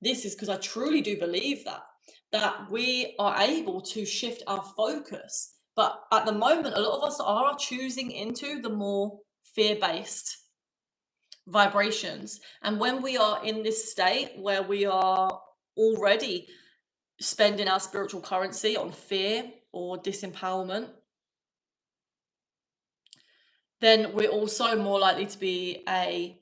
this is because I truly do believe that we are able to shift our focus. But at the moment, a lot of us are choosing into the more fear-based vibrations. And when we are in this state where we are already spending our spiritual currency on fear or disempowerment, then we're also more likely to be a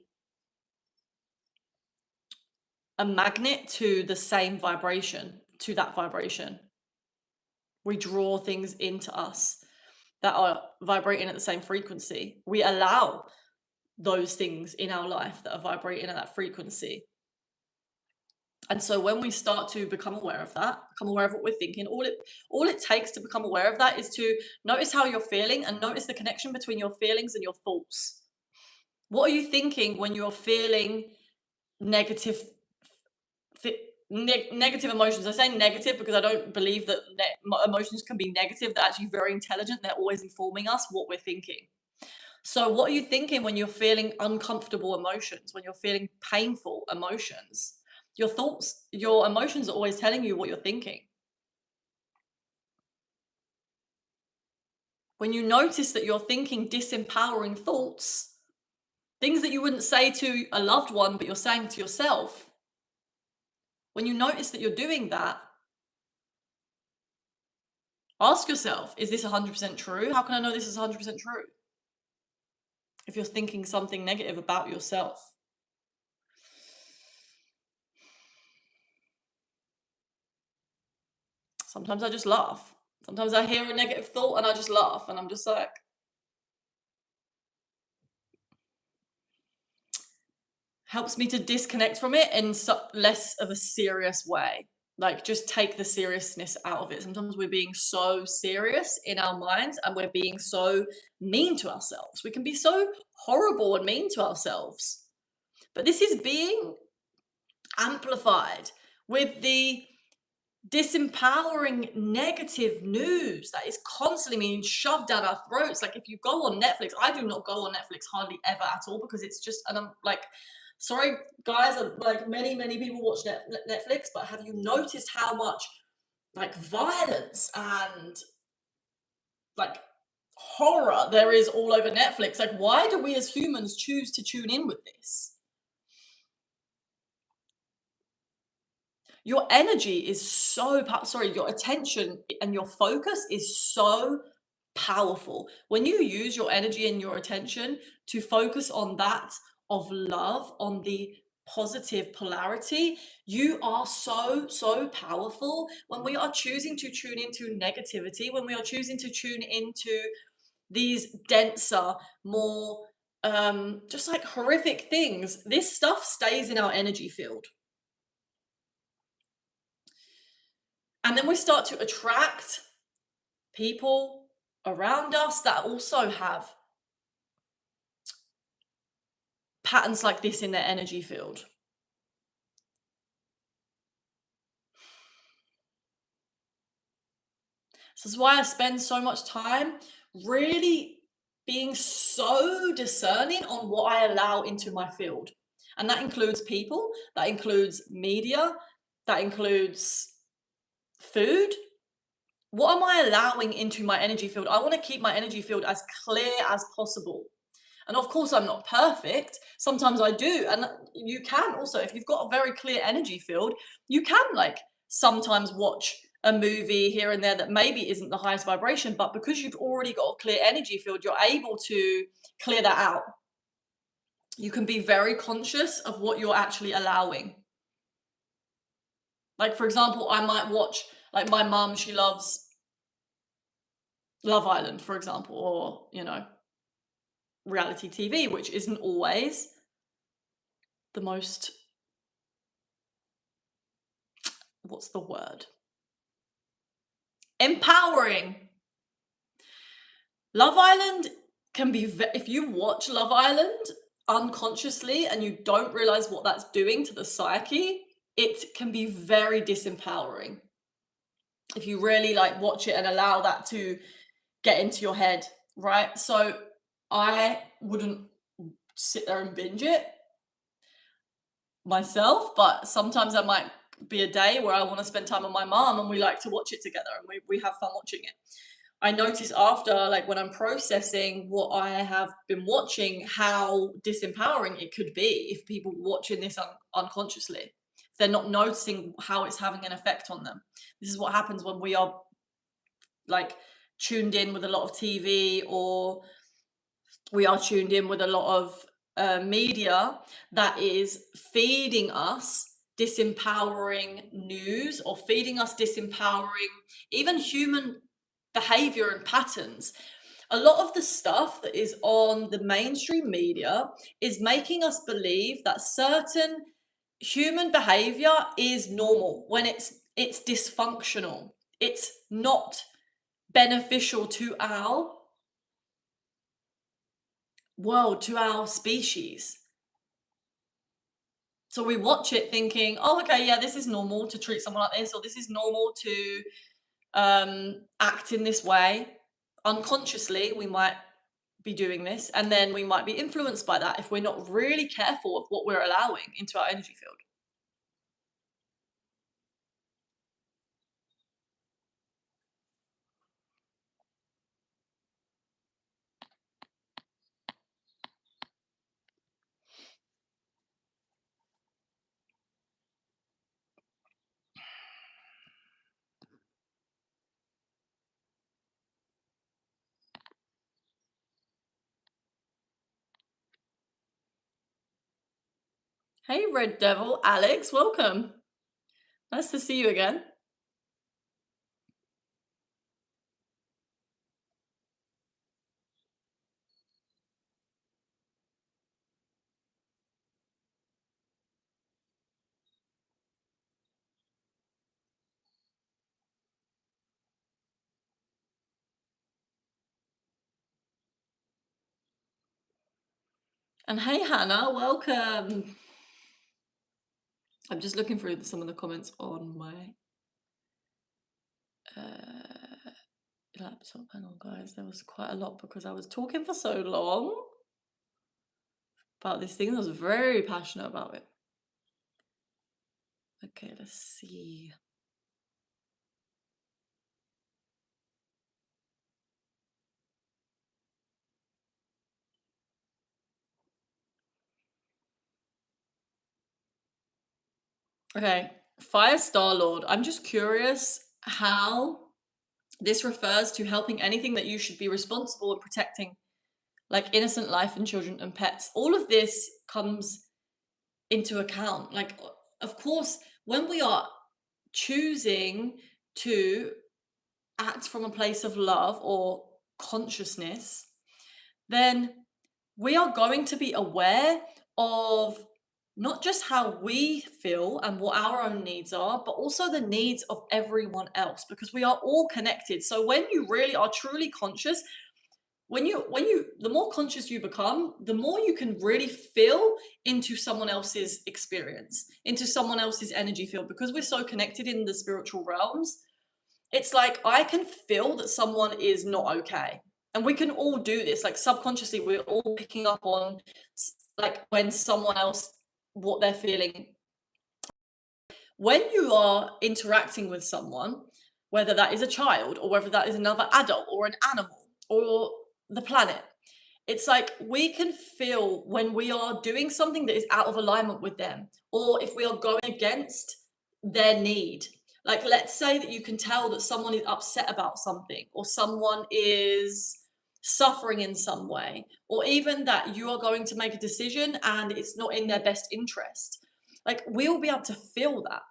magnet to the same vibration, to that vibration. We draw things into us that are vibrating at the same frequency. We allow those things in our life that are vibrating at that frequency. And so when we start to become aware of that, become aware of what we're thinking, all it takes to become aware of that is to notice how you're feeling and notice the connection between your feelings and your thoughts. What are you thinking when you're feeling negative negative emotions? I say negative because I don't believe that emotions can be negative. They're actually very intelligent. They're always informing us what we're thinking. So what are you thinking when you're feeling uncomfortable emotions, when you're feeling painful emotions? Your thoughts, your emotions are always telling you what you're thinking. When you notice that you're thinking disempowering thoughts, things that you wouldn't say to a loved one, but you're saying to yourself, when you notice that you're doing that, ask yourself, is this 100% true? How can I know this is 100% true? If you're thinking something negative about yourself. Sometimes I just laugh. Sometimes I hear a negative thought and I just laugh, and I'm just like, helps me to disconnect from it in less of a serious way. Like, just take the seriousness out of it. Sometimes we're being so serious in our minds and we're being so mean to ourselves. We can be so horrible and mean to ourselves. But this is being amplified with the disempowering negative news that is constantly being shoved down our throats. Like, if you go on Netflix, I do not go on Netflix hardly ever at all, because it's just, and I'm like, sorry guys, like many people watch Netflix, but have you noticed how much like violence and like horror there is all over Netflix? Like, why do we as humans choose to tune in with this? Your energy is so sorry, your attention and your focus is so powerful. When you use your energy and your attention to focus on that of love, on the positive polarity, you are so powerful. When we are choosing to tune into negativity, when we are choosing to tune into these denser, more just like horrific things, this stuff stays in our energy field. And then we start to attract people around us that also have patterns like this in their energy field. This is why I spend so much time really being so discerning on what I allow into my field. And that includes people, that includes media, that includes food. What am I allowing into my energy field? I want to keep my energy field as clear as possible. And of course, I'm not perfect. Sometimes I do. And you can also, if you've got a very clear energy field, you can like sometimes watch a movie here and there that maybe isn't the highest vibration, but because you've already got a clear energy field, you're able to clear that out. You can be very conscious of what you're actually allowing. Like, for example, I might watch, like my mum, she loves Love Island, for example, or, you know, reality TV, which isn't always the most, what's the word? Empowering. Love Island can be, if you watch Love Island unconsciously and you don't realize what that's doing to the psyche, it can be very disempowering. If you really like watch it and allow that to get into your head, right? So I wouldn't sit there and binge it myself, but sometimes I might be a day where I want to spend time with my mom and we like to watch it together and we have fun watching it. I notice after, like when I'm processing what I have been watching, how disempowering it could be if people watching this unconsciously. If they're not noticing how it's having an effect on them. This is what happens when we are like tuned in with a lot of TV, or we are tuned in with a lot of media that is feeding us disempowering news, or feeding us disempowering even human behavior and patterns. A lot of the stuff that is on the mainstream media is making us believe that certain human behavior is normal when it's dysfunctional. It's not beneficial to our world, to our species. So we watch it thinking, oh, okay, yeah, this is normal to treat someone like this, or this is normal to act in this way. Unconsciously, we might be doing this, and then we might be influenced by that if we're not really careful of what we're allowing into our energy field. Hey, Red Devil, Alex, welcome. Nice to see you again. And hey, Hannah, welcome. I'm just looking through some of the comments on my laptop. Hang on, guys. There was quite a lot because I was talking for so long about this thing. I was very passionate about it. Okay, let's see. Okay, Fire Star Lord. I'm just curious how this refers to helping anything that you should be responsible in protecting, like innocent life and children and pets. All of this comes into account. Like, of course, when we are choosing to act from a place of love or consciousness, then we are going to be aware of not just how we feel and what our own needs are, but also the needs of everyone else, because we are all connected. So when you really are truly conscious, the more conscious you become, the more you can really feel into someone else's experience, into someone else's energy field, because we're so connected in the spiritual realms. It's like I can feel that someone is not okay. And we can all do this. Like subconsciously, we're all picking up on like when someone else, what they're feeling. When you are interacting with someone, whether that is a child or whether that is another adult or an animal or the planet, it's like we can feel when we are doing something that is out of alignment with them, or if we are going against their need. Like, let's say that you can tell that someone is upset about something, or someone is suffering in some way, or even that you are going to make a decision and it's not in their best interest. Like, we will be able to feel that.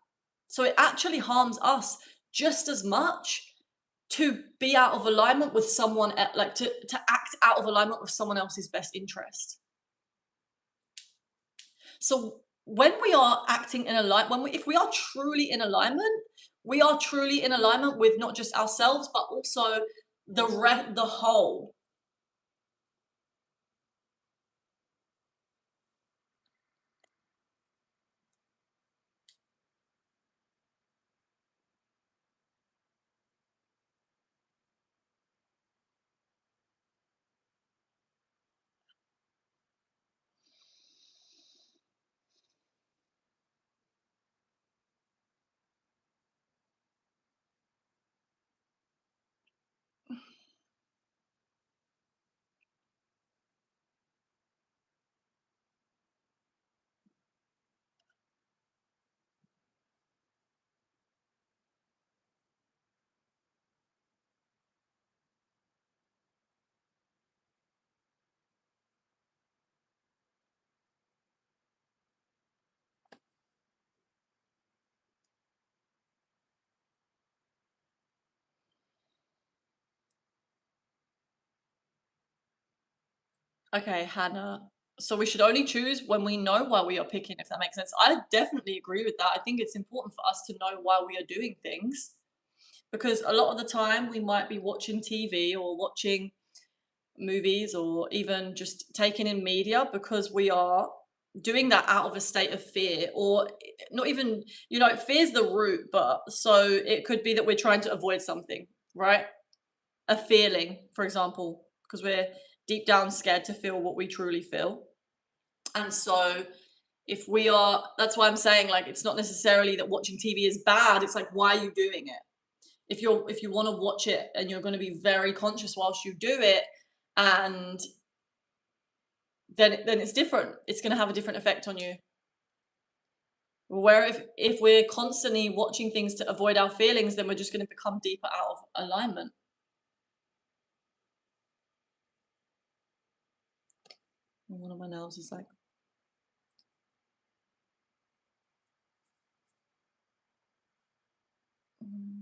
So it actually harms us just as much to be out of alignment with someone, like to act out of alignment with someone else's best interest. So when we are acting in alignment, if we are truly in alignment, we are truly in alignment with not just ourselves, but also the whole. Okay, Hannah. So we should only choose when we know why we are picking, if that makes sense. I definitely agree with that. I think it's important for us to know why we are doing things, because a lot of the time we might be watching TV or watching movies or even just taking in media because we are doing that out of a state of fear, or not even, fear's the root, but so it could be that we're trying to avoid something, right? A feeling, for example, because we're deep down scared to feel what we truly feel. And so if we are, that's why I'm saying, like, it's not necessarily that watching TV is bad. It's like, why are you doing it? If you want to watch it and you're going to be very conscious whilst you do it, and then it's different. It's going to have a different effect on you. Where if we're constantly watching things to avoid our feelings, then we're just going to become deeper out of alignment. One of my nails is like, mm.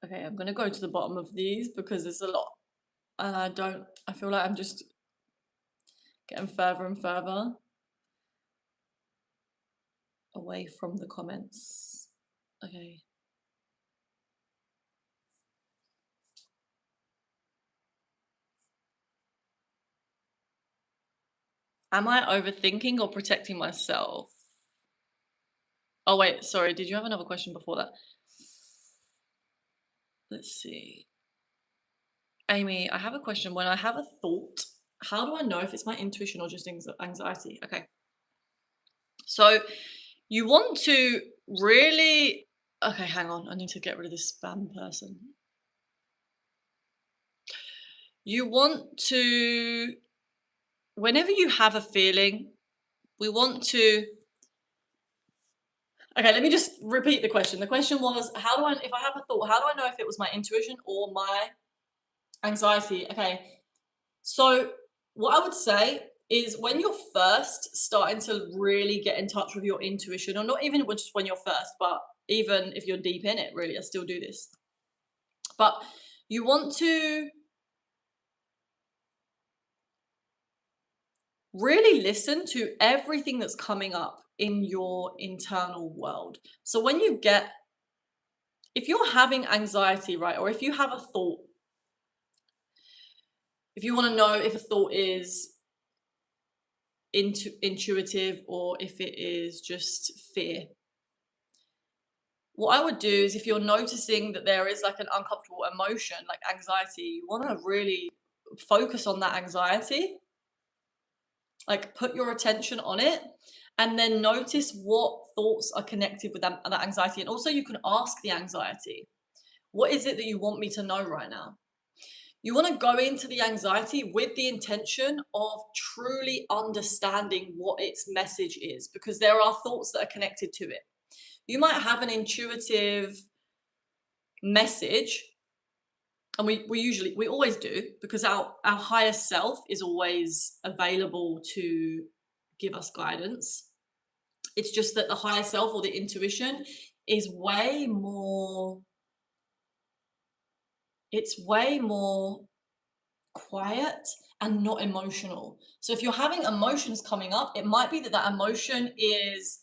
Okay, I'm gonna go to the bottom of these because there's a lot, and I feel like I'm just getting further and further away from the comments. Okay. Am I overthinking or protecting myself? Oh wait, sorry, did you have another question before that? Let's see. Amy, I have a question. When I have a thought, how do I know if it's my intuition or just anxiety? Okay. So you want to really. Okay, hang on. I need to get rid of this spam person. You want to, whenever you have a feeling, we want to. Okay, let me just repeat the question. The question was, if I have a thought, how do I know if it was my intuition or my anxiety? Okay, so what I would say is when you're first starting to really get in touch with your intuition, or not even just when you're first, but even if you're deep in it, really, I still do this. But you want to really listen to everything that's coming up in your internal world. So when you get, if you're having anxiety, right, or if you have a thought, if you want to know if a thought is intuitive or if it is just fear, what I would do is, if you're noticing that there is like an uncomfortable emotion, like anxiety, you want to really focus on that anxiety, like put your attention on it, and then notice what thoughts are connected with that anxiety. And also, you can ask the anxiety, what is it that you want me to know right now? You want to go into the anxiety with the intention of truly understanding what its message is, because there are thoughts that are connected to it. You might have an intuitive message, and we always do, because our higher self is always available to give us guidance. It's just that the higher self or the intuition is way more quiet and not emotional. So if you're having emotions coming up, it might be that that emotion is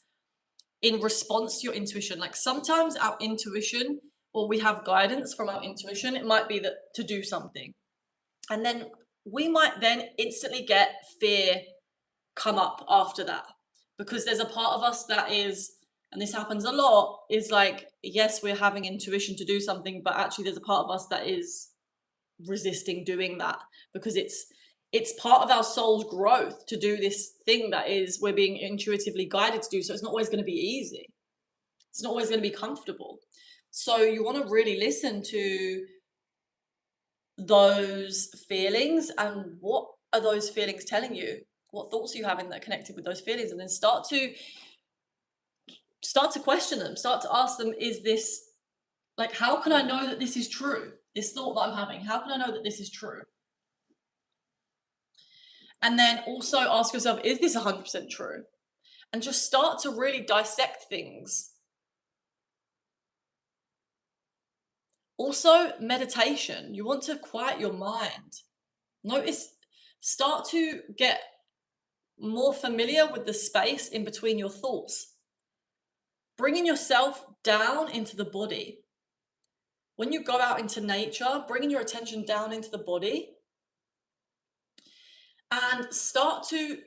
in response to your intuition. Like sometimes our intuition, or we have guidance from our intuition, it might be that to do something. And then we might then instantly get fear come up after that, because there's a part of us that is, and this happens a lot, is like, yes, we're having intuition to do something, but actually there's a part of us that is resisting doing that, because it's part of our soul's growth to do this thing that is we're being intuitively guided to do. So it's not always going to be easy, it's not always going to be comfortable. So you want to really listen to those feelings, and what are those feelings telling you, what thoughts are you having that are connected with those feelings, and then start to question them, start to ask them, is this, like, how can I know that this is true, this thought that I'm having, how can I know that this is true? And then also ask yourself, is this 100% true? And just start to really dissect things. Also, meditation. You want to quiet your mind. Start to get more familiar with the space in between your thoughts. Bringing yourself down into the body. When you go out into nature, bringing your attention down into the body, and start to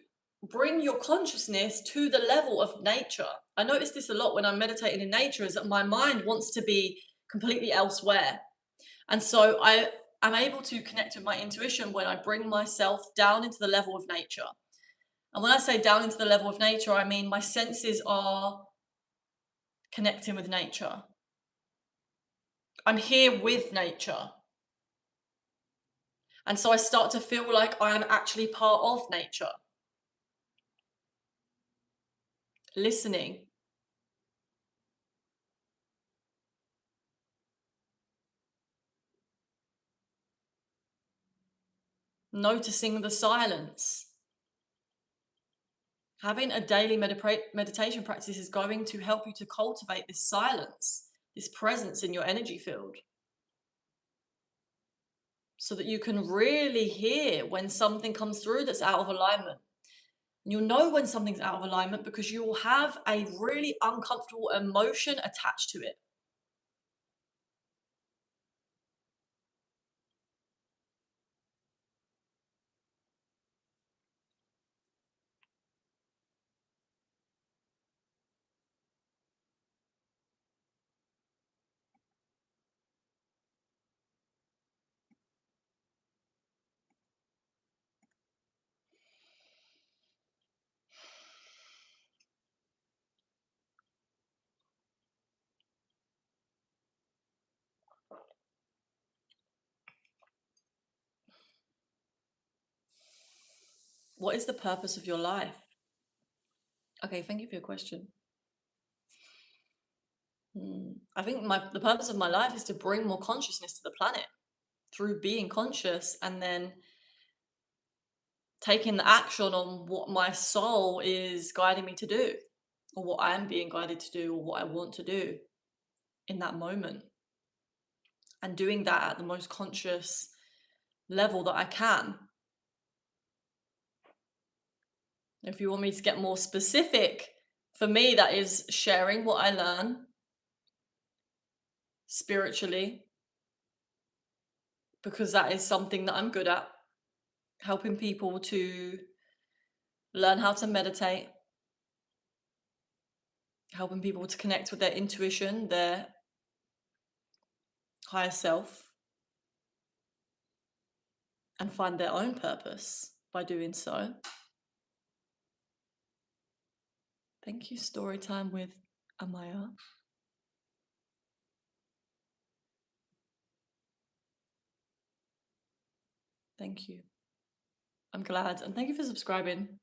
bring your consciousness to the level of nature. I notice this a lot when I'm meditating in nature, is that my mind wants to be completely elsewhere. And so I am able to connect with my intuition when I bring myself down into the level of nature. And when I say down into the level of nature, I mean my senses are connecting with nature. I'm here with nature. And so I start to feel like I am actually part of nature. Listening. Noticing the silence. Having a daily meditation practice is going to help you to cultivate this silence, this presence in your energy field, so that you can really hear when something comes through that's out of alignment. And you'll know when something's out of alignment because you will have a really uncomfortable emotion attached to it. What is the purpose of your life? Okay, thank you for your question. I think the purpose of my life is to bring more consciousness to the planet through being conscious, and then taking the action on what my soul is guiding me to do, or what I am being guided to do, or what I want to do in that moment, and doing that at the most conscious level that I can. If you want me to get more specific, for me, that is sharing what I learn spiritually, because that is something that I'm good at, helping people to learn how to meditate, helping people to connect with their intuition, their higher self, and find their own purpose by doing so. Thank you, Storytime with Amaya. Thank you. I'm glad, and thank you for subscribing.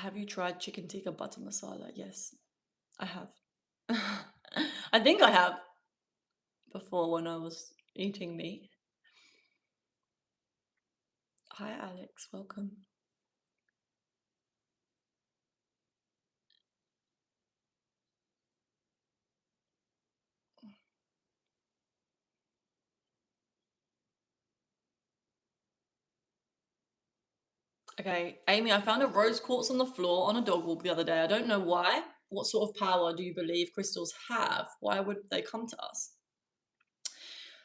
Have you tried chicken tikka butter masala? Yes, I have. I think I have before when I was eating meat. Hi, Alex. Welcome. Okay, Amy, I found a rose quartz on the floor on a dog walk the other day. I don't know why. What sort of power do you believe crystals have? Why would they come to us?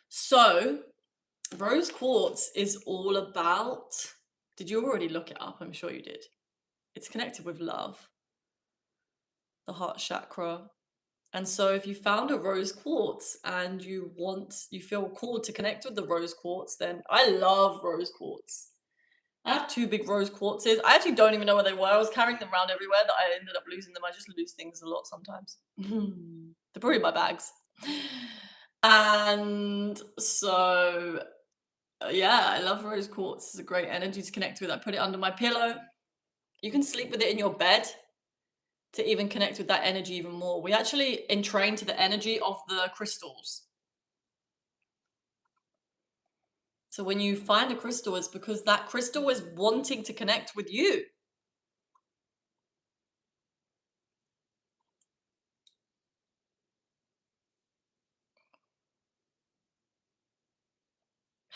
So, rose quartz is all about. Did you already look it up? I'm sure you did. It's connected with love, the heart chakra. And so, if you found a rose quartz and you feel called to connect with the rose quartz, then I love rose quartz. I have two big rose quartzes. I actually don't even know where they were. I was carrying them around everywhere that I ended up losing them. I just lose things a lot sometimes. They're probably in my bags. And so, yeah, I love rose quartz. It's a great energy to connect with. I put it under my pillow. You can sleep with it in your bed to even connect with that energy even more. We actually entrain to the energy of the crystals. So when you find a crystal, it's because that crystal is wanting to connect with you.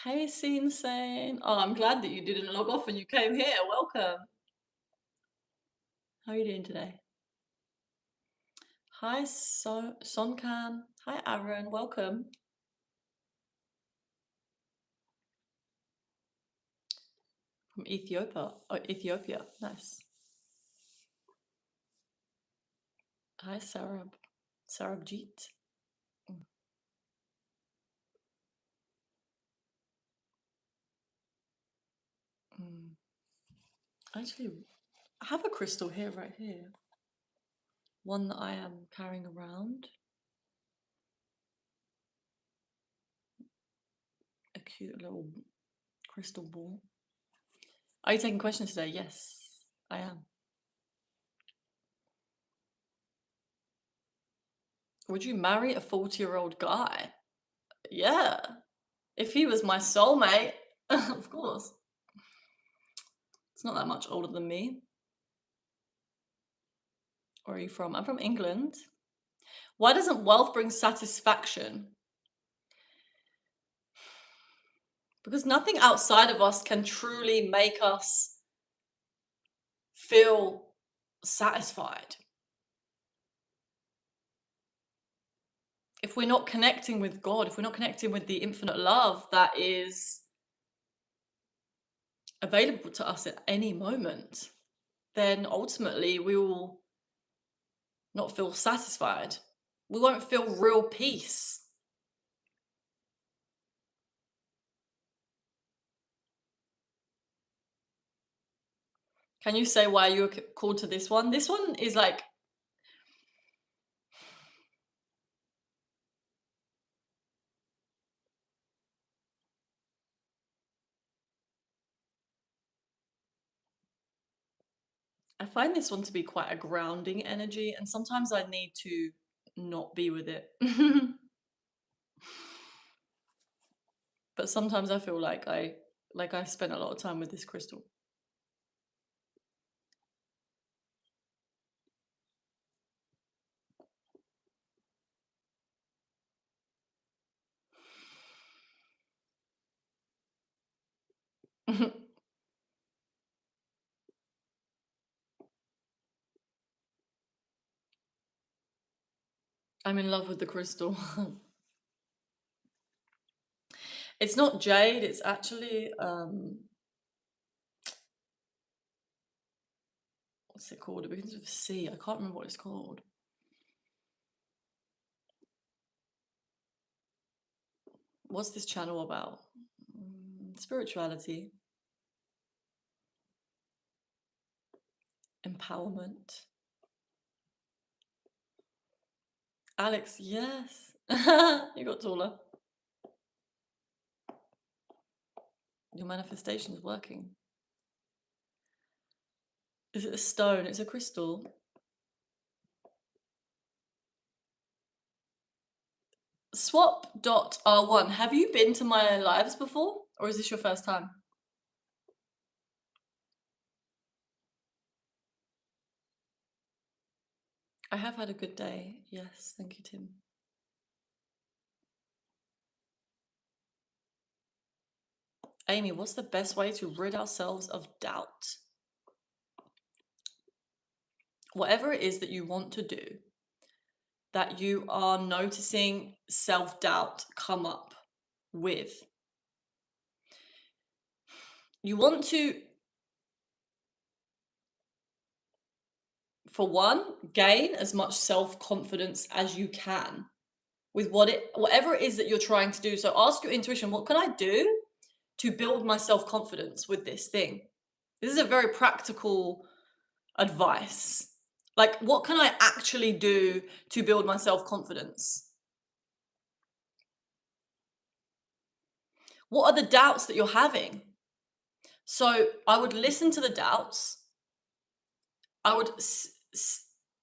Hey, Scene Sane. Oh, I'm glad that you didn't log off and you came here. Welcome. How are you doing today? Hi, Sonkan. Hi, Aaron. Welcome. From Ethiopia. Oh, Ethiopia. Nice. Hi, Sarab. Sarabjeet. Mm, mm. Actually, I have a crystal here, right here. One that I am carrying around. A cute little crystal ball. Are you taking questions today? Yes, I am. Would you marry a 40-year-old guy? Yeah. If he was my soulmate, of course. It's not that much older than me. Where are you from? I'm from England. Why doesn't wealth bring satisfaction? Because nothing outside of us can truly make us feel satisfied. If we're not connecting with God, if we're not connecting with the infinite love that is available to us at any moment, then ultimately we will not feel satisfied. We won't feel real peace. Can you say why you were called to this one? This one is like, I find this one to be quite a grounding energy, and sometimes I need to not be with it. But sometimes I feel like I spent a lot of time with this crystal. I'm in love with the crystal. It's not jade, it's actually what's it called? It begins with C. I can't remember what it's called. What's this channel about? Spirituality, empowerment. Alex, yes. You got taller. Your manifestation is working. Is it a stone? It's a crystal. Swap.r1. Have you been to my lives before? Or is this your first time? I have had a good day. Yes, thank you, Tim. Amy, what's the best way to rid ourselves of doubt? Whatever it is that you want to do, that you are noticing self-doubt come up with, you want to, for one, gain as much self-confidence as you can with whatever it is that you're trying to do. So ask your intuition, what can I do to build my self-confidence with this thing? This is a very practical advice. Like, what can I actually do to build my self-confidence? What are the doubts that you're having? So I would listen to the doubts. I would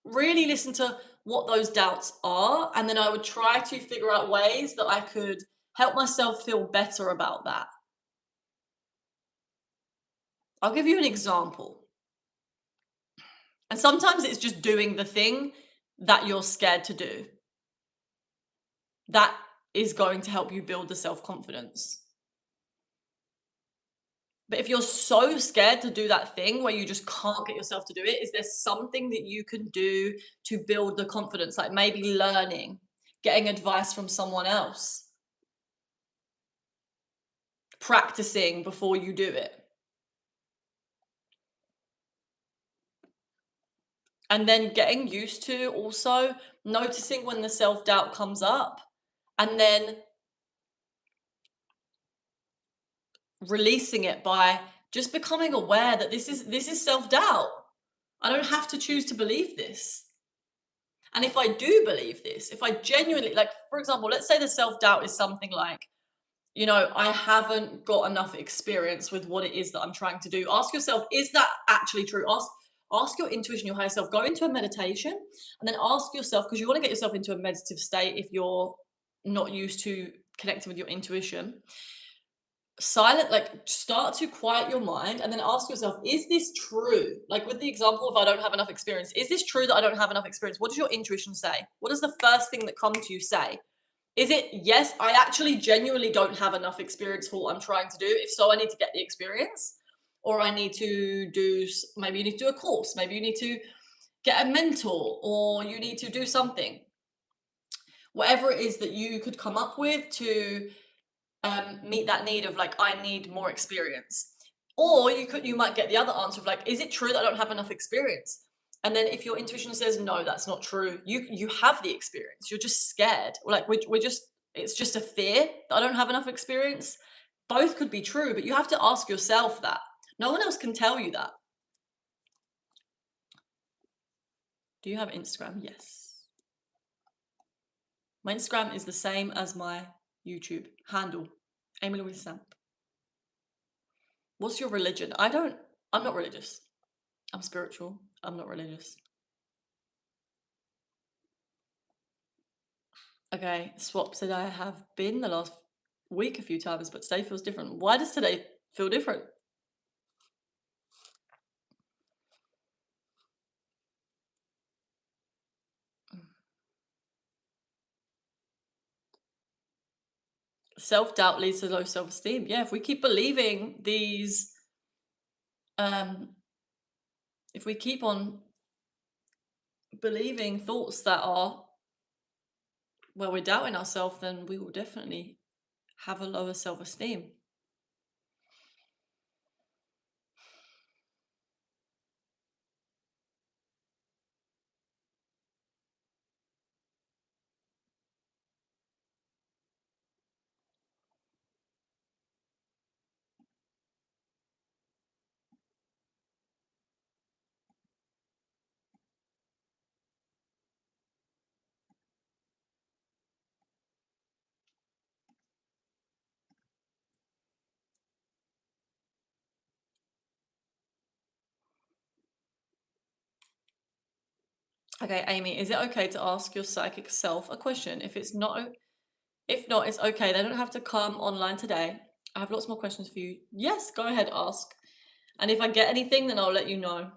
really listen to what those doubts are, and then I would try to figure out ways that I could help myself feel better about that. I'll give you an example. And sometimes it's just doing the thing that you're scared to do. That is going to help you build the self-confidence. But if you're so scared to do that thing where you just can't get yourself to do it, is there something that you can do to build the confidence? Like maybe learning, getting advice from someone else, practicing before you do it. And then getting used to also noticing when the self-doubt comes up and then releasing it by just becoming aware that this is self-doubt. I don't have to choose to believe this. And if I do believe this, if I genuinely, like, for example, let's say the self-doubt is something like, I haven't got enough experience with what it is that I'm trying to do. Ask yourself, is that actually true? Ask your intuition, your higher self. Go into a meditation and then ask yourself, because you want to get yourself into a meditative state if you're not used to connecting with your intuition. Like start to quiet your mind and then ask yourself, is this true? Like with the example of I don't have enough experience, is this true that I don't have enough experience? What does your intuition say? What does the first thing that comes to you say? Is it, yes, I actually genuinely don't have enough experience for what I'm trying to do? If so, I need to get the experience, or I need to do, maybe you need to do a course, maybe you need to get a mentor, or you need to do something. Whatever it is that you could come up with to meet that need of like, I need more experience. Or you might get the other answer of like, is it true that I don't have enough experience? And then if your intuition says no, that's not true, you have the experience. You're just scared. Or like we're just, it's just a fear that I don't have enough experience. Both could be true, but you have to ask yourself that. No one else can tell you that. Do you have Instagram? Yes. My Instagram is the same as my YouTube handle, Amy Louise Samp. What's your religion? I'm not religious. I'm spiritual. I'm not religious. Okay, swap said I have been the last week a few times, but today feels different. Why does today feel different? Self-doubt leads to low self-esteem. Yeah, if we keep believing these, if we keep on believing thoughts that are, well, we're doubting ourselves, then we will definitely have a lower self-esteem. Okay, Amy, is it okay to ask your psychic self a question? If not, it's okay. They don't have to come online today. I have lots more questions for you. Yes, go ahead, ask. And if I get anything, then I'll let you know.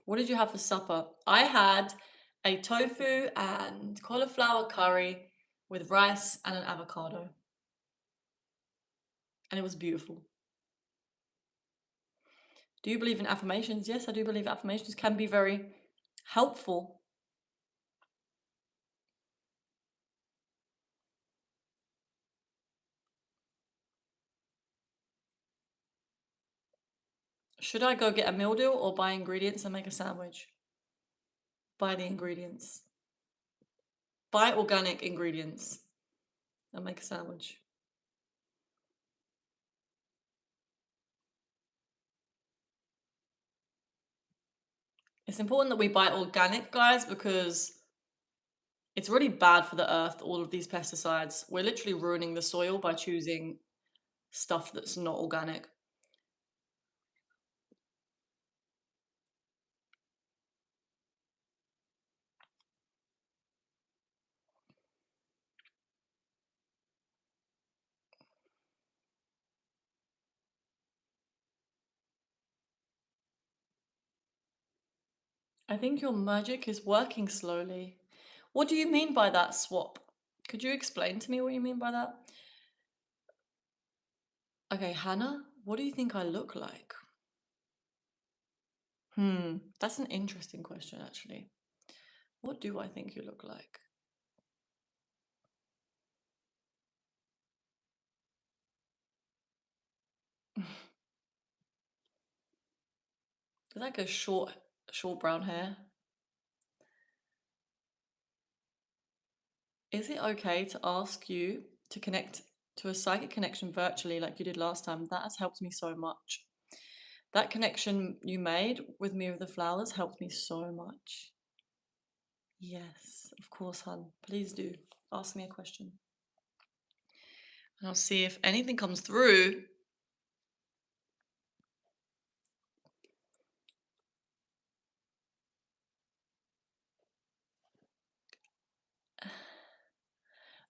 What did you have for supper? I had a tofu and cauliflower curry with rice and an avocado. And it was beautiful. Do you believe in affirmations? Yes, I do believe affirmations can be very helpful. Should I go get a meal deal or buy ingredients and make a sandwich? Buy the ingredients. Buy organic ingredients and make a sandwich. It's important that we buy organic, guys, because it's really bad for the earth, all of these pesticides. We're literally ruining the soil by choosing stuff that's not organic. I think your magic is working slowly. What do you mean by that, swap? Could you explain to me what you mean by that? Okay, Hannah, what do you think I look like? That's an interesting question, actually. What do I think you look like? It's like a short brown hair. Is it okay to ask you to connect to a psychic connection virtually like you did last time? That has helped me so much. That connection you made with me with the flowers helped me so much. Yes, of course, hun. Please do. Ask me a question. And I'll see if anything comes through.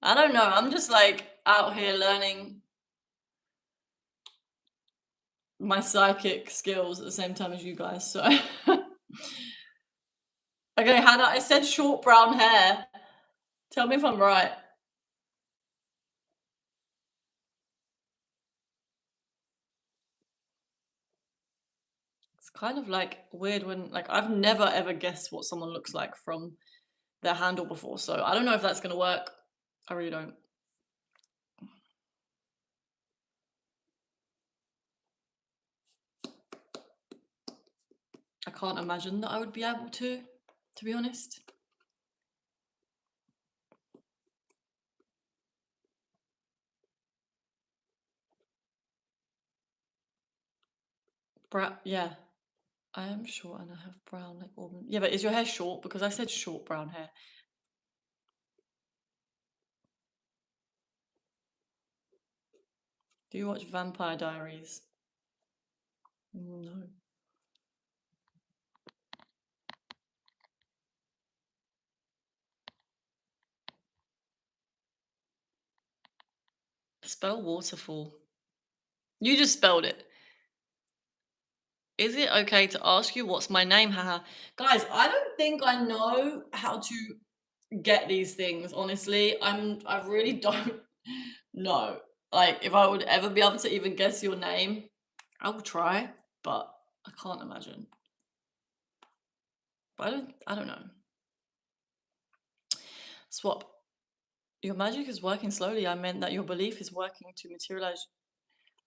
I don't know. I'm just like out here learning my psychic skills at the same time as you guys. So, okay, Hannah, I said short brown hair. Tell me if I'm right. It's kind of like weird when, like, I've never ever guessed what someone looks like from their handle before. So, I don't know if that's going to work. I really don't. I can't imagine that I would be able to be honest. Yeah, I am short and I have brown like auburn. Yeah, but is your hair short? Because I said short brown hair. Do you watch Vampire Diaries? No. Spell waterfall. You just spelled it. Is it okay to ask you what's my name? Haha. Guys, I don't think I know how to get these things, honestly. I really don't know. Like if I would ever be able to even guess your name, I will try, but I can't imagine. But I don't know. Swap. Your magic is working slowly. I meant that your belief is working to materialize.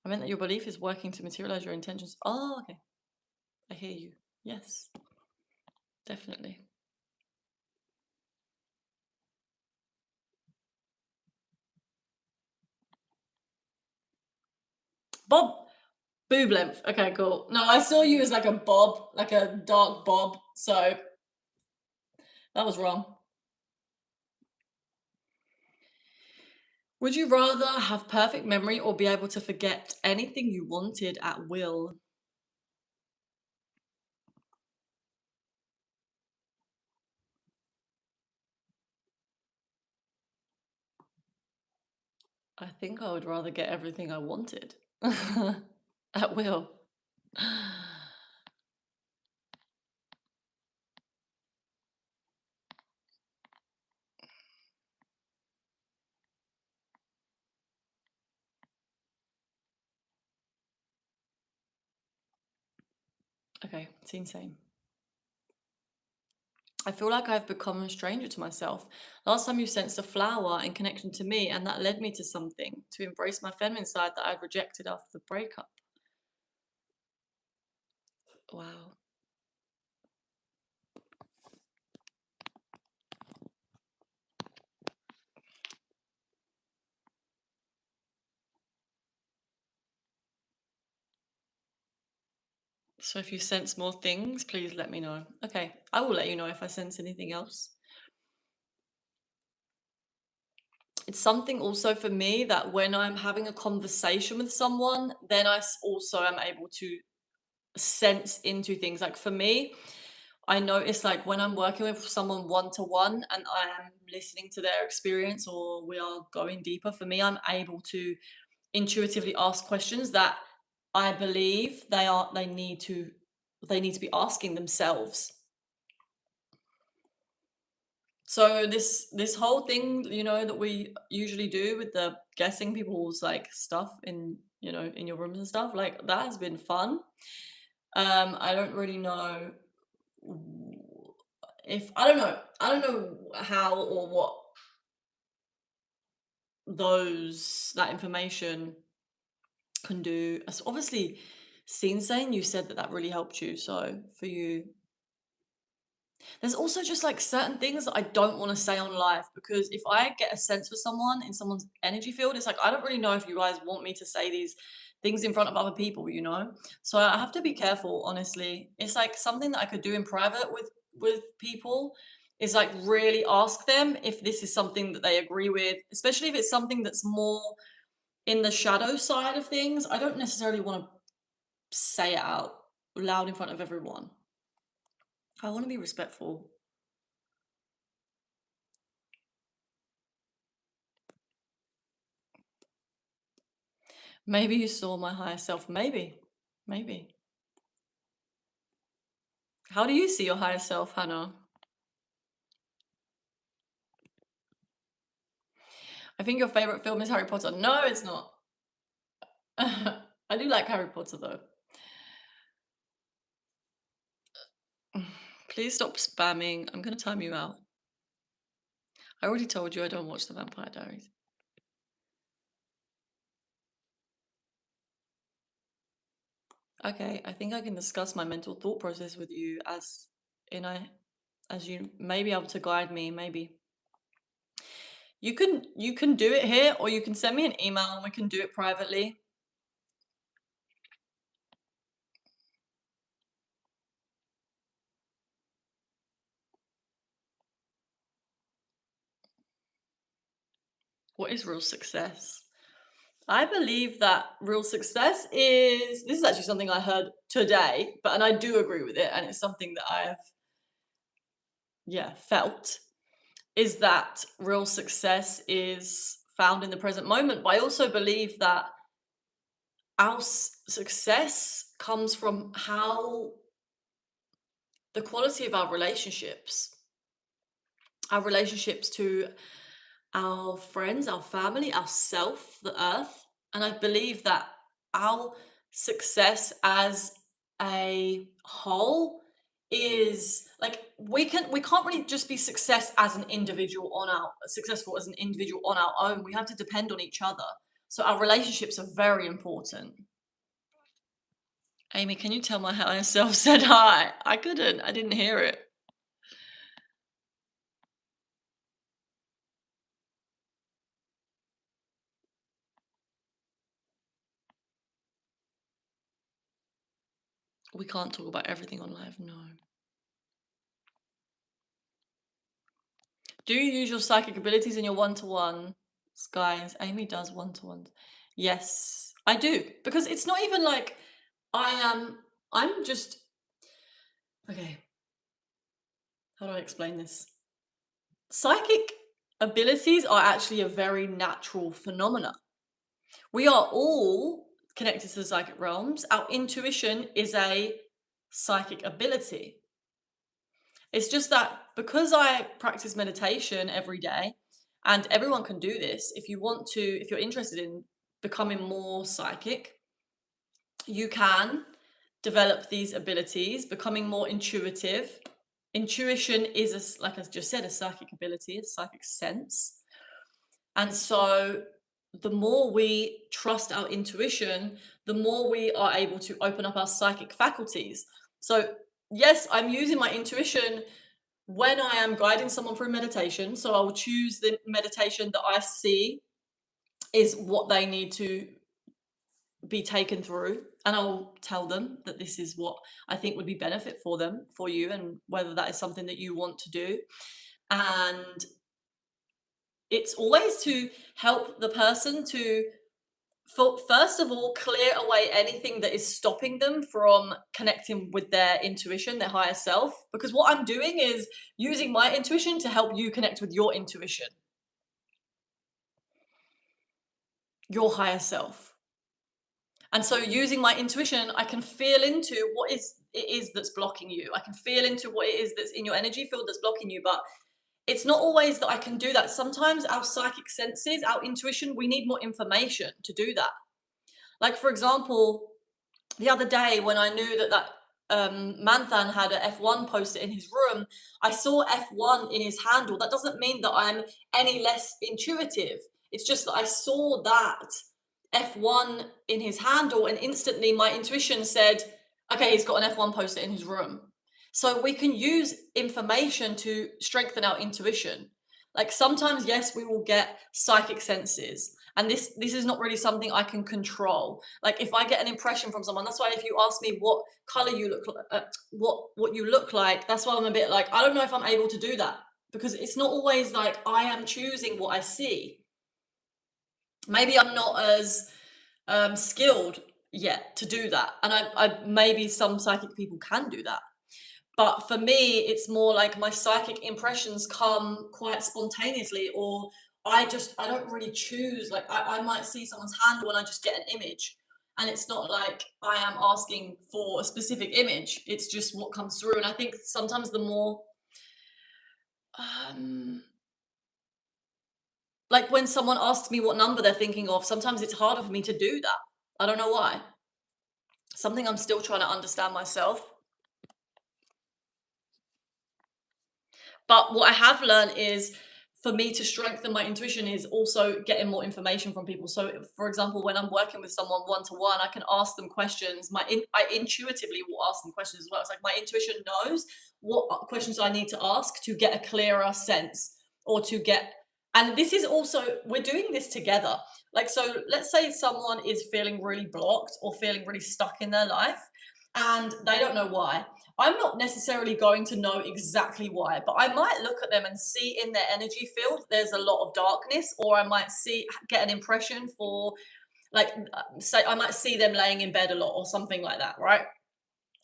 I meant that your belief is working to materialize your intentions. Oh, okay. I hear you. Yes, definitely. Bob, boob length. Okay, cool. No, I saw you as like a bob, like a dark bob. So that was wrong. Would you rather have perfect memory or be able to forget anything you wanted at will? I think I would rather get everything I wanted at will. Okay, it's insane. I feel like I've become a stranger to myself. Last time you sensed a flower in connection to me, and that led me to something, to embrace my feminine side that I'd rejected after the breakup. Wow. So if you sense more things, please let me know. Okay, I will let you know if I sense anything else. It's something also for me that when I'm having a conversation with someone, then also am able to sense into things. Like for me, I notice like when I'm working with someone one to one and I am listening to their experience or we are going deeper, for me, I'm able to intuitively ask questions that I believe they need to be asking themselves. So this whole thing, that we usually do with the guessing people's like stuff in, in your rooms and stuff, like that has been fun. I don't really know if I don't know how or what that information can do. As obviously, scene saying you said that that really helped you. So for you, there's also just like certain things that I don't want to say on live because if I get a sense for someone in someone's energy field, it's like I don't really know if you guys want me to say these things in front of other people. So I have to be careful, honestly. It's like something that I could do in private with people is like really ask them if this is something that they agree with, especially if it's something that's more in the shadow side of things. I don't necessarily want to say it out loud in front of everyone. I want to be respectful. Maybe you saw my higher self. Maybe. Maybe. How do you see your higher self, Hannah? I think your favorite film is Harry Potter. No, it's not. I do like Harry Potter though. Please stop spamming. I'm going to time you out. I already told you I don't watch the Vampire Diaries. Okay, I think I can discuss my mental thought process with you in I as you may be able to guide me, maybe. You can do it here or you can send me an email and we can do it privately. What is real success? I believe that real success is this is actually something I heard today, and I do agree with it, and it's something that I have, yeah, felt is that real success is found in the present moment. But I also believe that our success comes from how the quality of our relationships to our friends, our family, ourself, the earth. And I believe that our success as a whole is like we can't really just be successful as an individual on our own. We have to depend on each other. So our relationships are very important. Amy, can you tell my higher self said hi? I couldn't. I didn't hear it. We can't talk about everything on live. No. Do you use your psychic abilities in your one-to-one? Guys, Amy does one-to-ones. Yes, I do. Because it's not even like I am, I'm just, okay, how do I explain this? Psychic abilities are actually a very natural phenomena. We are all connected to the psychic realms. Our intuition is a psychic ability. It's just that because I practice meditation every day, and everyone can do this, if you want to, if you're interested in becoming more psychic, you can develop these abilities, becoming more intuitive. Intuition is, like I just said, a psychic ability, a psychic sense. And so the more we trust our intuition, the more we are able to open up our psychic faculties. So, yes, I'm using my intuition when I am guiding someone through meditation. So, I will choose the meditation that I see is what they need to be taken through. And I'll tell them that this is what I think would be benefit for them, for you, and whether that is something that you want to do. And it's always to help the person to, first of all, clear away anything that is stopping them from connecting with their intuition, their higher self. Because what I'm doing is using my intuition to help you connect with your intuition, your higher self. And so using my intuition, I can feel into what it is that's blocking you. I can feel into what it is that's in your energy field that's blocking you. But it's not always that I can do that. Sometimes our psychic senses, our intuition, we need more information to do that. Like, for example, the other day when I knew that Manthan had a F1 poster in his room, I saw F1 in his handle. That doesn't mean that I'm any less intuitive. It's just that I saw that F1 in his handle, and instantly my intuition said, okay, he's got an F1 poster in his room. So we can use information to strengthen our intuition. Like sometimes, yes, we will get psychic senses, and this is not really something I can control. Like if I get an impression from someone, that's why if you ask me what color you look what you look like, that's why I'm a bit like, I don't know if I'm able to do that, because it's not always like I am choosing what I see. Maybe I'm not as skilled yet to do that, and I maybe some psychic people can do that. But for me, it's more like my psychic impressions come quite spontaneously, or I don't really choose. Like I might see someone's handle and I just get an image. And it's not like I am asking for a specific image. It's just what comes through. And I think sometimes the more um like when someone asks me what number they're thinking of, sometimes it's harder for me to do that. I don't know why. Something I'm still trying to understand myself. But what I have learned is for me to strengthen my intuition is also getting more information from people. So, for example, when I'm working with someone one to one, I can ask them questions. I intuitively will ask them questions as well. It's like my intuition knows what questions I need to ask to get a clearer sense, or to get. And this is also, we're doing this together. Like, so let's say someone is feeling really blocked or feeling really stuck in their life and they don't know why. I'm not necessarily going to know exactly why, but I might look at them and see in their energy field there's a lot of darkness, or I might get an impression for, like, say I might see them laying in bed a lot or something like that, right?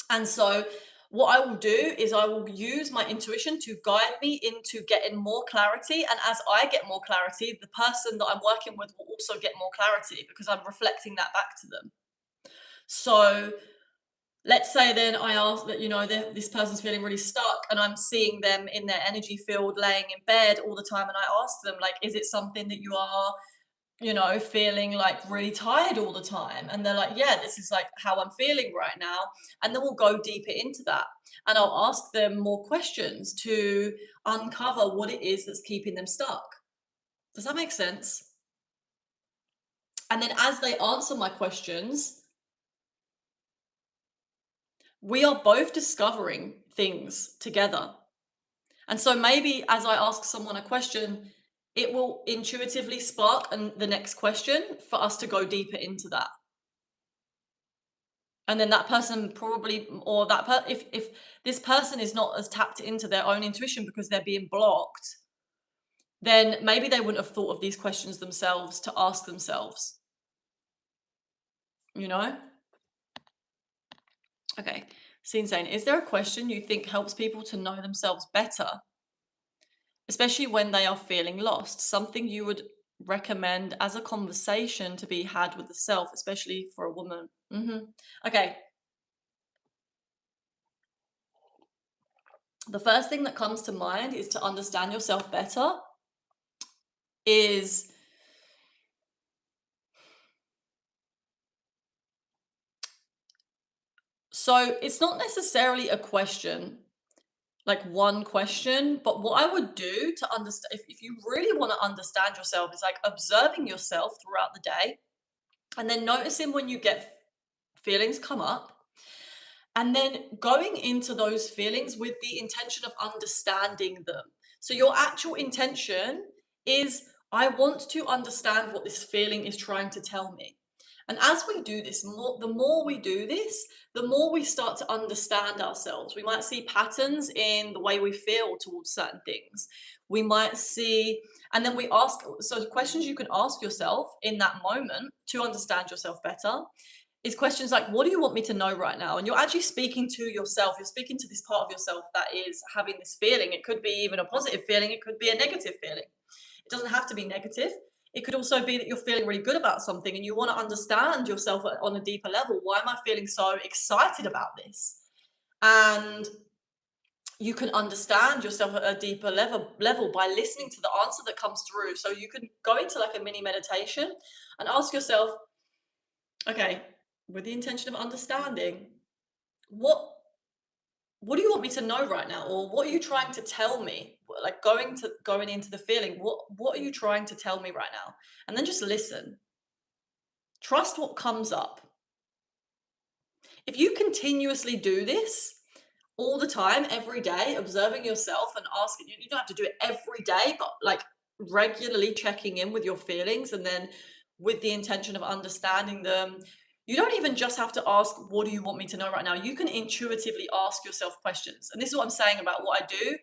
And so what I will do is I will use my intuition to guide me into getting more clarity, and as I get more clarity, the person that I'm working with will also get more clarity because I'm reflecting that back to them. So let's say then I ask that, this person's feeling really stuck and I'm seeing them in their energy field laying in bed all the time. And I ask them, like, is it something that you are, feeling like really tired all the time? And they're like, yeah, this is like how I'm feeling right now. And then we'll go deeper into that. And I'll ask them more questions to uncover what it is that's keeping them stuck. Does that make sense? And then as they answer my questions, we are both discovering things together. And so maybe as I ask someone a question, it will intuitively spark the next question for us to go deeper into that. And then that person probably, or if this person is not as tapped into their own intuition because they're being blocked, then maybe they wouldn't have thought of these questions themselves to ask themselves, you know? Okay. Scene saying, is there a question you think helps people to know themselves better, especially when they are feeling lost? Something you would recommend as a conversation to be had with the self, especially for a woman? Okay, the first thing that comes to mind is to understand yourself better is so it's not necessarily a question, like one question, but what I would do to understand if you really want to understand yourself is like observing yourself throughout the day and then noticing when you get feelings come up and then going into those feelings with the intention of understanding them. So your actual intention is I want to understand what this feeling is trying to tell me. And as we do this, the more we do this, the more we start to understand ourselves. We might see patterns in the way we feel towards certain things. We might see, and then we ask, so the questions you can ask yourself in that moment to understand yourself better is questions like, what do you want me to know right now? And you're actually speaking to yourself. You're speaking to this part of yourself that is having this feeling. It could be even a positive feeling, it could be a negative feeling. It doesn't have to be negative. It could also be that you're feeling really good about something and you want to understand yourself on a deeper level. Why am I feeling so excited about this? And you can understand yourself at a deeper level by listening to the answer that comes through. So you can go into like a mini meditation and ask yourself, okay, with the intention of understanding, what what do you want me to know right now? Or what are you trying to tell me? Like going into the feeling, what are you trying to tell me right now? And then just listen. Trust what comes up. If you continuously do this all the time, every day, observing yourself and asking, you don't have to do it every day, but like regularly checking in with your feelings and then with the intention of understanding them. You don't even just have to ask, what do you want me to know right now? You can intuitively ask yourself questions. And this is what I'm saying about what I do.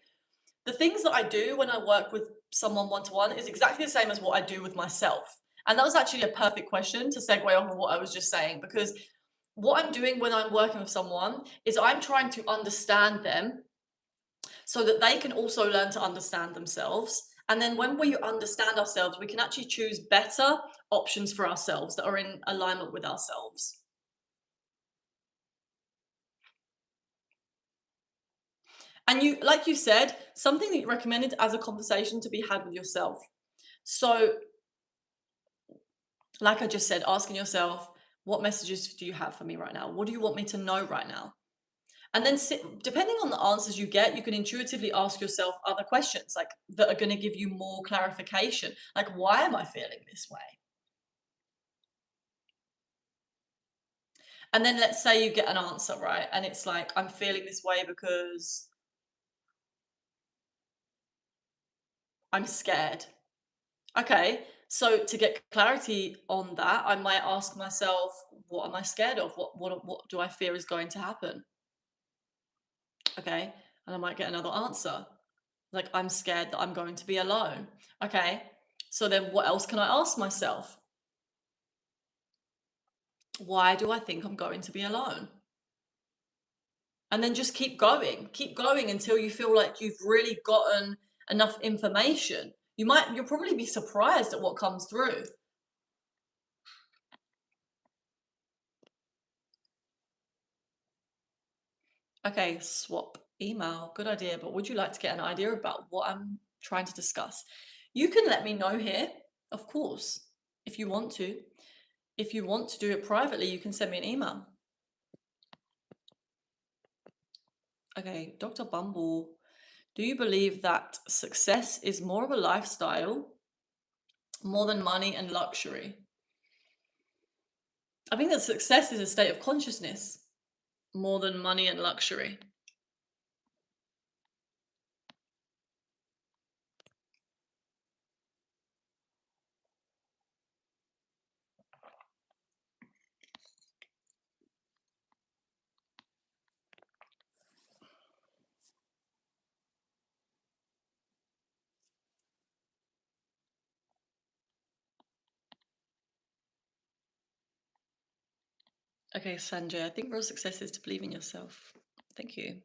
The things that I do when I work with someone one to one is exactly the same as what I do with myself. And that was actually a perfect question to segue off of what I was just saying, because what I'm doing when I'm working with someone is I'm trying to understand them so that they can also learn to understand themselves. And then when we understand ourselves, we can actually choose better options for ourselves that are in alignment with ourselves. And you, like you said, something that you recommended as a conversation to be had with yourself. So, like I just said, asking yourself, what messages do you have for me right now? What do you want me to know right now? And then depending on the answers you get, you can intuitively ask yourself other questions like that are going to give you more clarification. Like, why am I feeling this way? And then let's say you get an answer, right? And it's like, I'm feeling this way because I'm scared. Okay. So to get clarity on that, I might ask myself, what am I scared of? What do I fear is going to happen? Okay. And I might get another answer. Like, I'm scared that I'm going to be alone. Okay. So then what else can I ask myself? Why do I think I'm going to be alone? And then just keep going until you feel like you've really gotten enough information. You'll probably be surprised at what comes through. Okay, swap email. Good idea. But would you like to get an idea about what I'm trying to discuss? You can let me know here, of course, if you want to. If you want to do it privately, you can send me an email. Okay, Dr. Bumble, do you believe that success is more of a lifestyle more than money and luxury? I think that success is a state of consciousness more than money and luxury. Okay, Sanjay, I think real success is to believe in yourself. Thank you.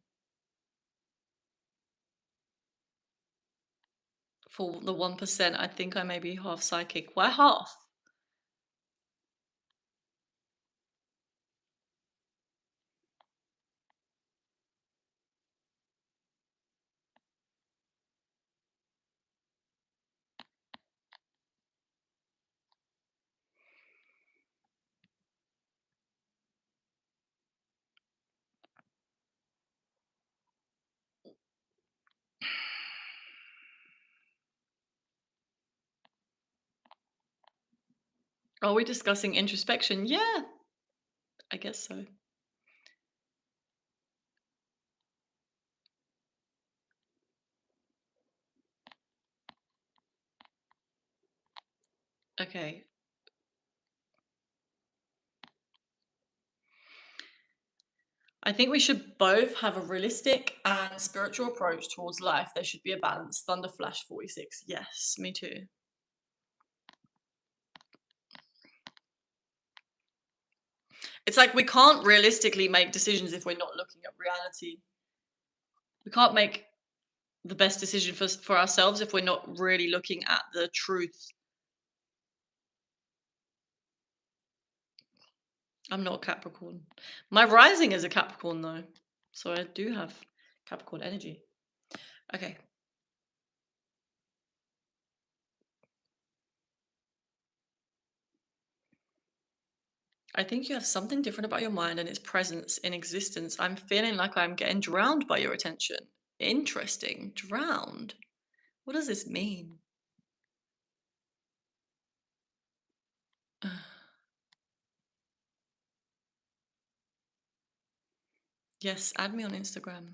For the 1%, I think I may be half psychic. Why half? Are we discussing introspection? Yeah, I guess so. Okay. I think we should both have a realistic and spiritual approach towards life. There should be a balance. Thunder Flash 46. Yes, me too. It's like we can't realistically make decisions if we're not looking at reality. We can't make the best decision for ourselves if we're not really looking at the truth. I'm not a Capricorn. My rising is a Capricorn though. So I do have Capricorn energy. Okay. I think you have something different about your mind and its presence in existence. I'm feeling like I'm getting drowned by your attention. Interesting. Drowned. What does this mean? Yes, add me on Instagram.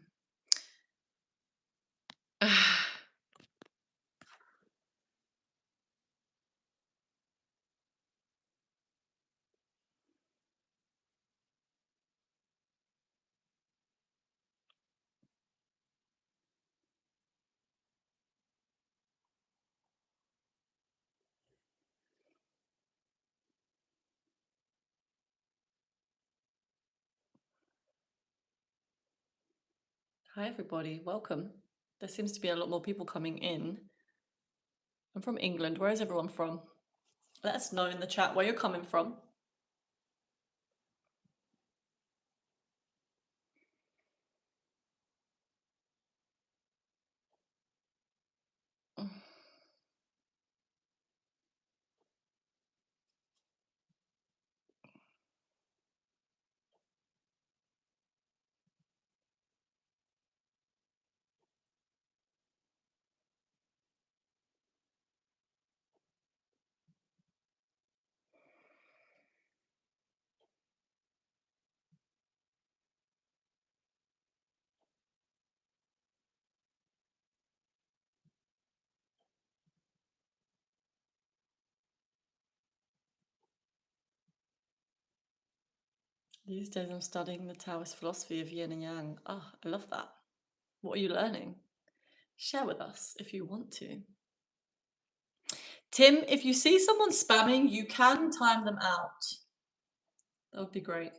Hi, everybody. Welcome. There seems to be a lot more people coming in. I'm from England. Where is everyone from? Let us know in the chat where you're coming from. These days I'm studying the Taoist philosophy of yin and yang. Ah, I love that. What are you learning? Share with us if you want to. Tim, if you see someone spamming, you can time them out. That would be great.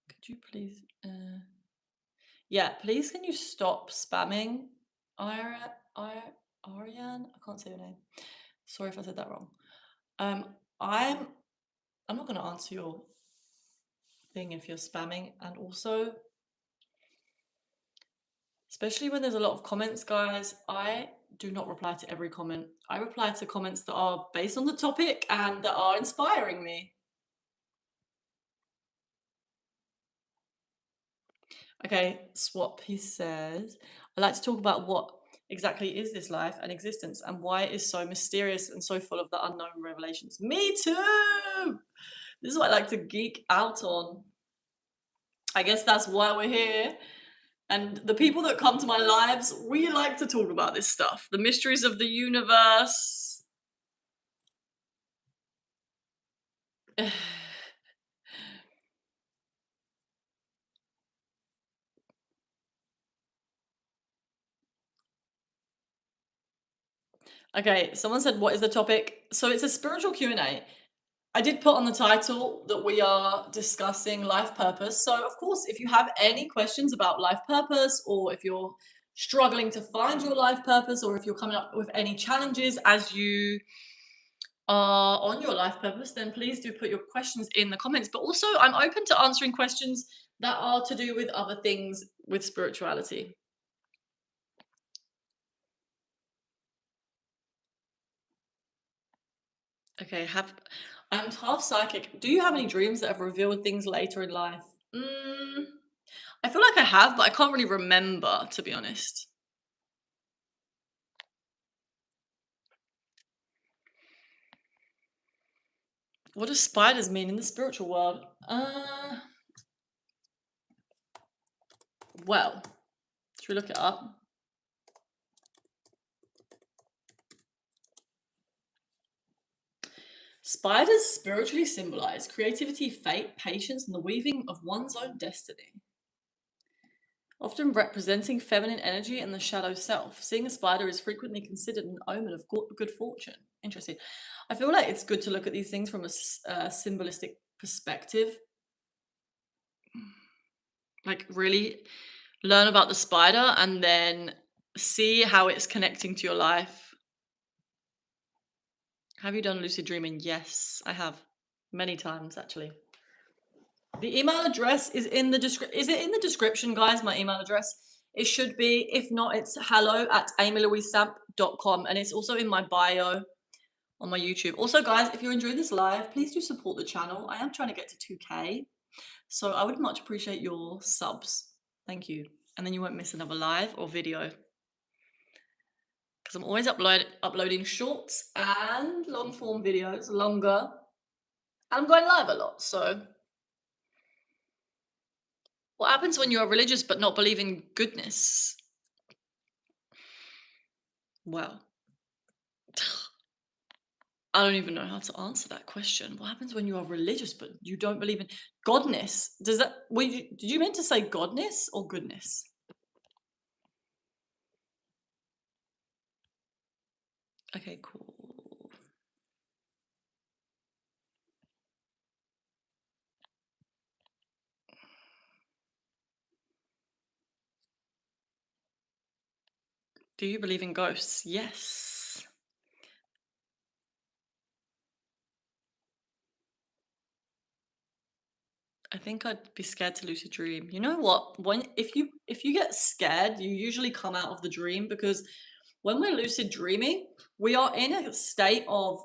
Could you please? Yeah, please can you stop spamming? Ariane? I can't say your name. Sorry if I said that wrong. Um, I'm I'm not going to answer your thing if you're spamming, and also, especially when there's a lot of comments, guys, I do not reply to every comment. I reply to comments that are based on the topic and that are inspiring me. Okay, Swap, he says, I'd like to talk about what exactly is this life and existence and why it is so mysterious and so full of the unknown revelations. Me too! This is what I like to geek out on. I guess that's why we're here. And the people that come to my lives, we like to talk about this stuff, the mysteries of the universe. Okay, someone said, what is the topic? So it's a spiritual Q&A. I did put on the title that we are discussing life purpose. So, of course, if you have any questions about life purpose, or if you're struggling to find your life purpose, or if you're coming up with any challenges as you are on your life purpose, then please do put your questions in the comments. But also, I'm open to answering questions that are to do with other things with spirituality. Okay, I'm half psychic. Do you have any dreams that have revealed things later in life? Mm, I feel like I have, but I can't really remember, to be honest. What do spiders mean in the spiritual world? Well, should we look it up? Spiders spiritually symbolize creativity, fate, patience, and the weaving of one's own destiny. Often representing feminine energy and the shadow self, seeing a spider is frequently considered an omen of good fortune. Interesting. I feel like it's good to look at these things from a symbolistic perspective. Like, really learn about the spider and then see how it's connecting to your life. Have you done lucid dreaming? Yes, I have. Many times, actually. The email address is in the description. Is it in the description, guys? My email address. It should be. If not, it's hello@amylouisesamp.com, and it's also in my bio on my YouTube. Also, guys, if you're enjoying this live, please do support the channel. I am trying to get to 2K, so I would much appreciate your subs. Thank you. And then you won't miss another live or video, because I'm always uploading shorts and long form videos, longer. And I'm going live a lot, so what happens when you're religious but not believe in goodness? Well, I don't even know how to answer that question. What happens when you are religious but you don't believe in godness? Does that did you mean to say godness or goodness? Okay, cool. Do you believe in ghosts? Yes. I think I'd be scared to lucid dream. You know what? If you get scared, you usually come out of the dream, because when we're lucid dreaming, we are in a state of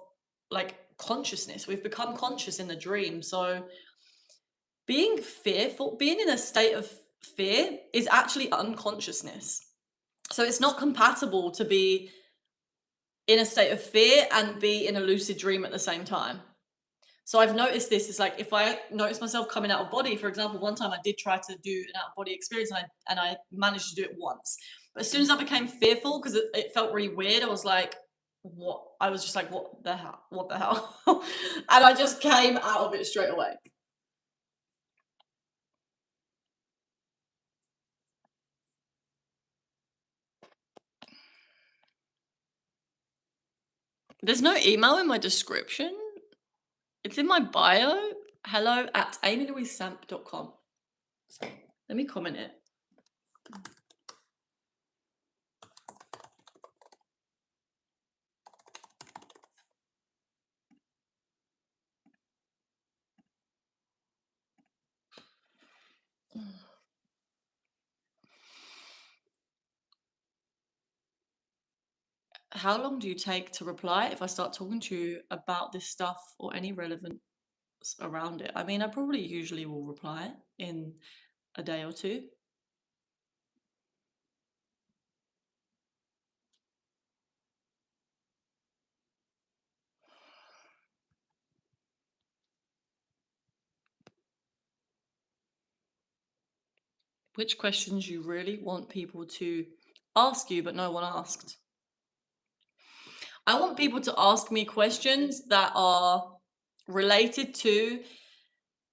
like consciousness. We've become conscious in the dream. So being fearful, being in a state of fear is actually unconsciousness. So it's not compatible to be in a state of fear and be in a lucid dream at the same time. So I've noticed this. It's like if I notice myself coming out of body, for example, one time I did try to do an out of body experience, and I managed to do it once. But as soon as I became fearful, because it felt really weird, I was like, what? I was just like, what the hell? What the hell? And I just came out of it straight away. There's no email in my description. It's in my bio. hello@amylouisesamp.com. Let me comment it. How long do you take to reply if I start talking to you about this stuff or any relevance around it? I mean, I probably usually will reply in a day or two. Which questions you really want people to ask you but no one asked? I want people to ask me questions that are related to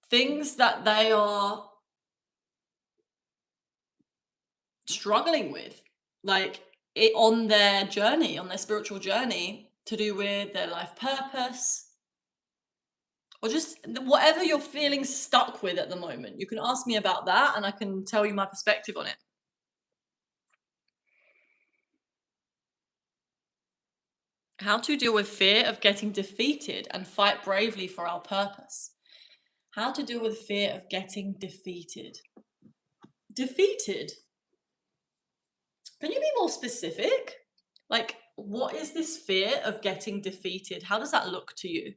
things that they are struggling with, like it on their journey, on their spiritual journey, to do with their life purpose, or just whatever you're feeling stuck with at the moment. You can ask me about that and I can tell you my perspective on it. How to deal with fear of getting defeated and fight bravely for our purpose. How to deal with fear of getting defeated. Defeated? Can you be more specific? Like, what is this fear of getting defeated? How does that look to you?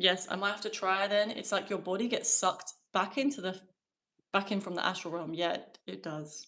Yes, I might have to try then. It's like your body gets sucked back into the back in from the astral realm. Yeah, it does.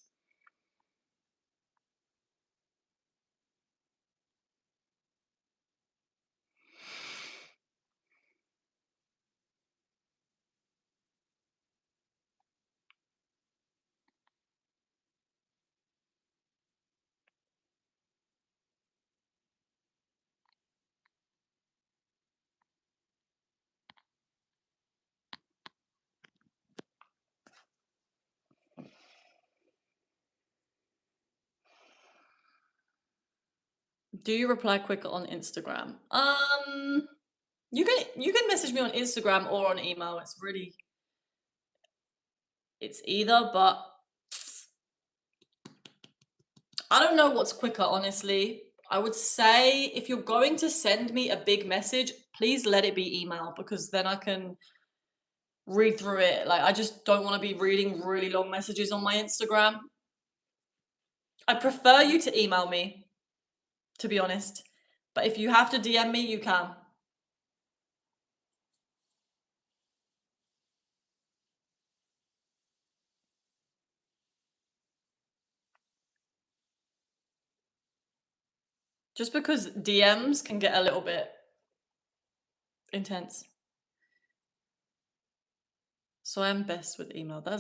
Do you reply quicker on Instagram? You can message me on Instagram or on email. It's either, but I don't know what's quicker, honestly. I would say if you're going to send me a big message, please let it be email because then I can read through it. Like, I just don't want to be reading really long messages on my Instagram. I prefer you to email me, to be honest. But if you have to DM me, you can. Just because DMs can get a little bit intense. So I am best with email. That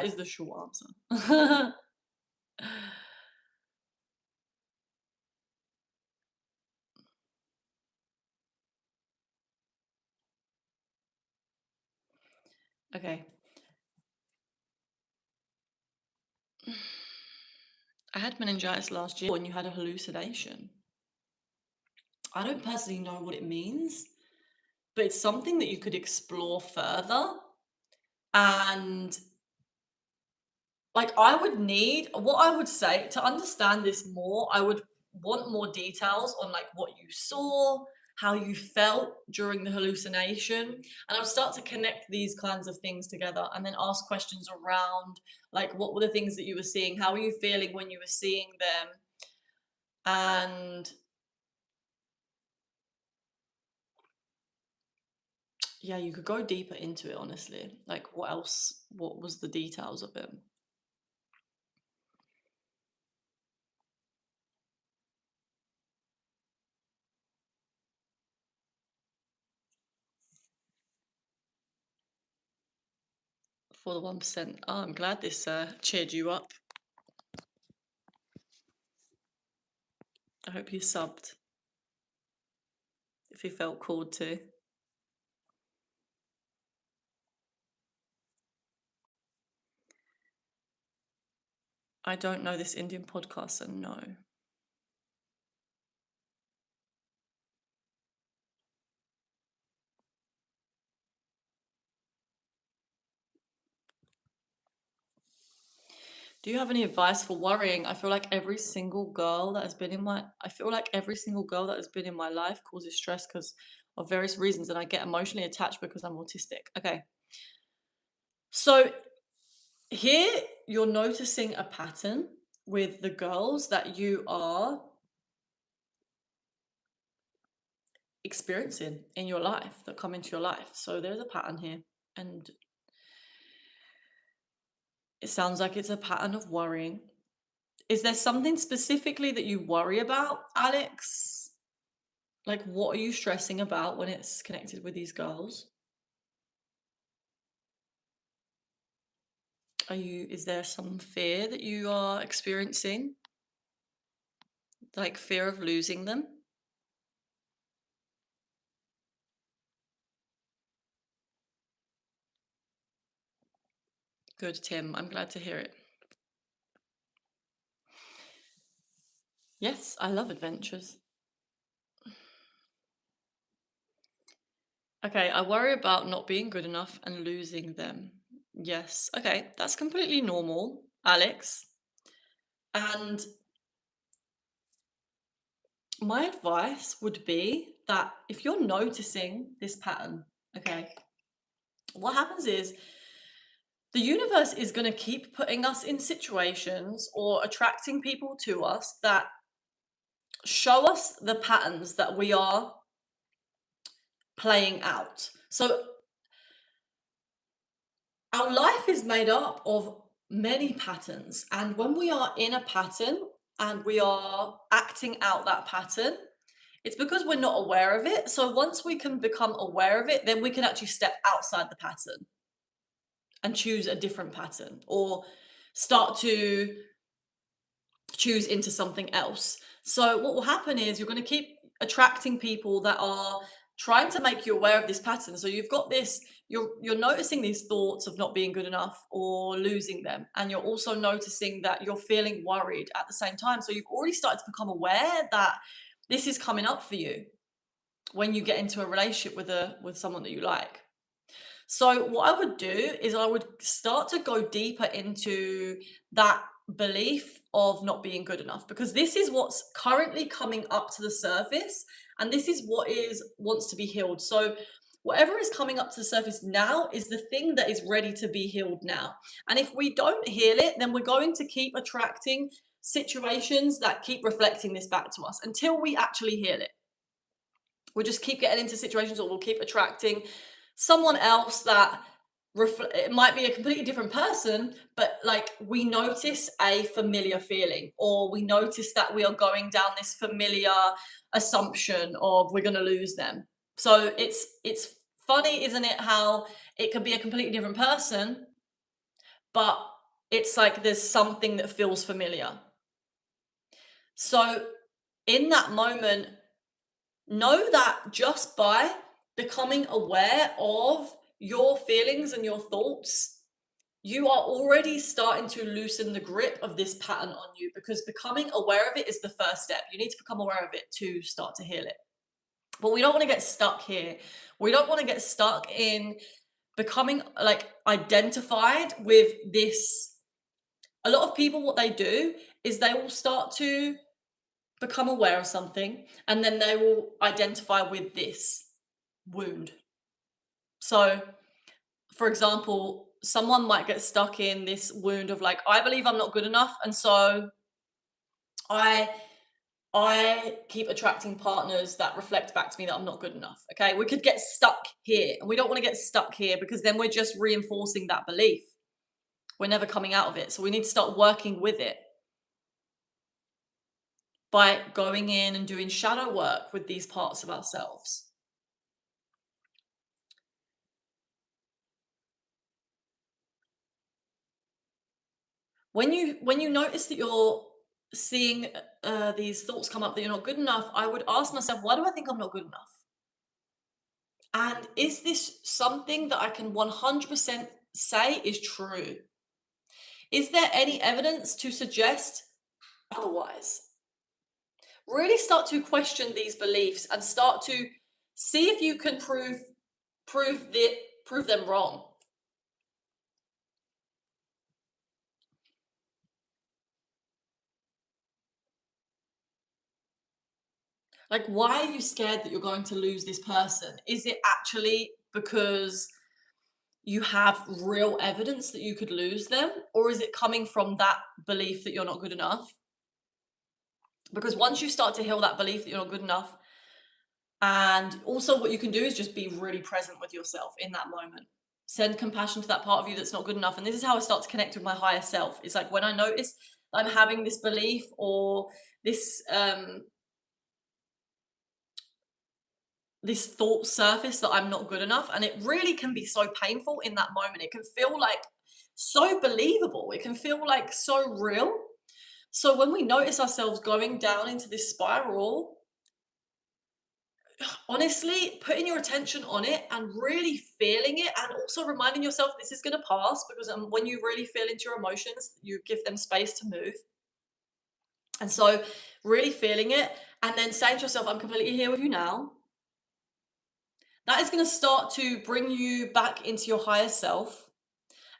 is the short answer. Okay. I had meningitis last year when you had a hallucination. I don't personally know what it means, but it's something that you could explore further. And like, what I would say to understand this more, I would want more details on like what you saw, how you felt during the hallucination. And I'll start to connect these kinds of things together and then ask questions around like what were the things that you were seeing? How were you feeling when you were seeing them? And yeah, you could go deeper into it, honestly. Like, what else? What was the details of it? For the 1%. Oh, I'm glad this cheered you up. I hope you subbed if you felt called to. I don't know this Indian podcast, so no. Do you have any advice for worrying? I feel like every single girl that has been in my life causes stress because of various reasons, and I get emotionally attached because I'm autistic. Okay. So here you're noticing a pattern with the girls that you are experiencing in your life that come into your life. So there's a pattern here, and it sounds like it's a pattern of worrying. Is there something specifically that you worry about, Alex? Like, what are you stressing about when it's connected with these girls? Is there some fear that you are experiencing? Like fear of losing them? Good, Tim. I'm glad to hear it. Yes, I love adventures. Okay, I worry about not being good enough and losing them. Yes. Okay, that's completely normal, Alex. And my advice would be that if you're noticing this pattern, okay, what happens is the universe is going to keep putting us in situations or attracting people to us that show us the patterns that we are playing out. So our life is made up of many patterns. And when we are in a pattern and we are acting out that pattern, it's because we're not aware of it. So once we can become aware of it, then we can actually step outside the pattern and choose a different pattern or start to choose into something else. So what will happen is you're going to keep attracting people that are trying to make you aware of this pattern. So you've got this, you're noticing these thoughts of not being good enough or losing them, and you're also noticing that you're feeling worried at the same time. So you've already started to become aware that this is coming up for you when you get into a relationship with someone that you like. So what I would do is I would start to go deeper into that belief of not being good enough, because this is what's currently coming up to the surface, and this is what is wants to be healed. So whatever is coming up to the surface now is the thing that is ready to be healed now. And if we don't heal it, then we're going to keep attracting situations that keep reflecting this back to us until we actually heal it. We'll just keep getting into situations, or we'll keep attracting someone else that it might be a completely different person, but like we notice a familiar feeling, or we notice that we are going down this familiar assumption of we're going to lose them. So it's funny, isn't it, how it could be a completely different person, but it's like there's something that feels familiar. So in that moment, know that just by becoming aware of your feelings and your thoughts, you are already starting to loosen the grip of this pattern on you, because becoming aware of it is the first step. You need to become aware of it to start to heal it. But we don't want to get stuck here. We don't want to get stuck in becoming like identified with this. A lot of people, what they do is they will start to become aware of something, and then they will identify with this wound. So, for example, someone might get stuck in this wound of like, I believe I'm not good enough, and so I I keep attracting partners that reflect back to me that I'm not good enough. Okay, we could get stuck here, and we don't want to get stuck here because then we're just reinforcing that belief. We're never coming out of it. So we need to start working with it by going in and doing shadow work with these parts of ourselves. When you notice that you're seeing these thoughts come up that you're not good enough, I would ask myself, why do I think I'm not good enough? And is this something that I can 100% say is true? Is there any evidence to suggest otherwise? Really start to question these beliefs and start to see if you can prove the prove them wrong. Like, why are you scared that you're going to lose this person? Is it actually because you have real evidence that you could lose them? Or is it coming from that belief that you're not good enough? Because once you start to heal that belief that you're not good enough, and also what you can do is just be really present with yourself in that moment. Send compassion to that part of you that's not good enough. And this is how I start to connect with my higher self. It's like when I notice that I'm having this belief or this this thought surface that I'm not good enough. And it really can be so painful in that moment. It can feel like so believable. It can feel like so real. So when we notice ourselves going down into this spiral, honestly, putting your attention on it and really feeling it, and also reminding yourself this is going to pass, because when you really feel into your emotions, you give them space to move. And so, really feeling it, and then saying to yourself, I'm completely here with you now. That is going to start to bring you back into your higher self.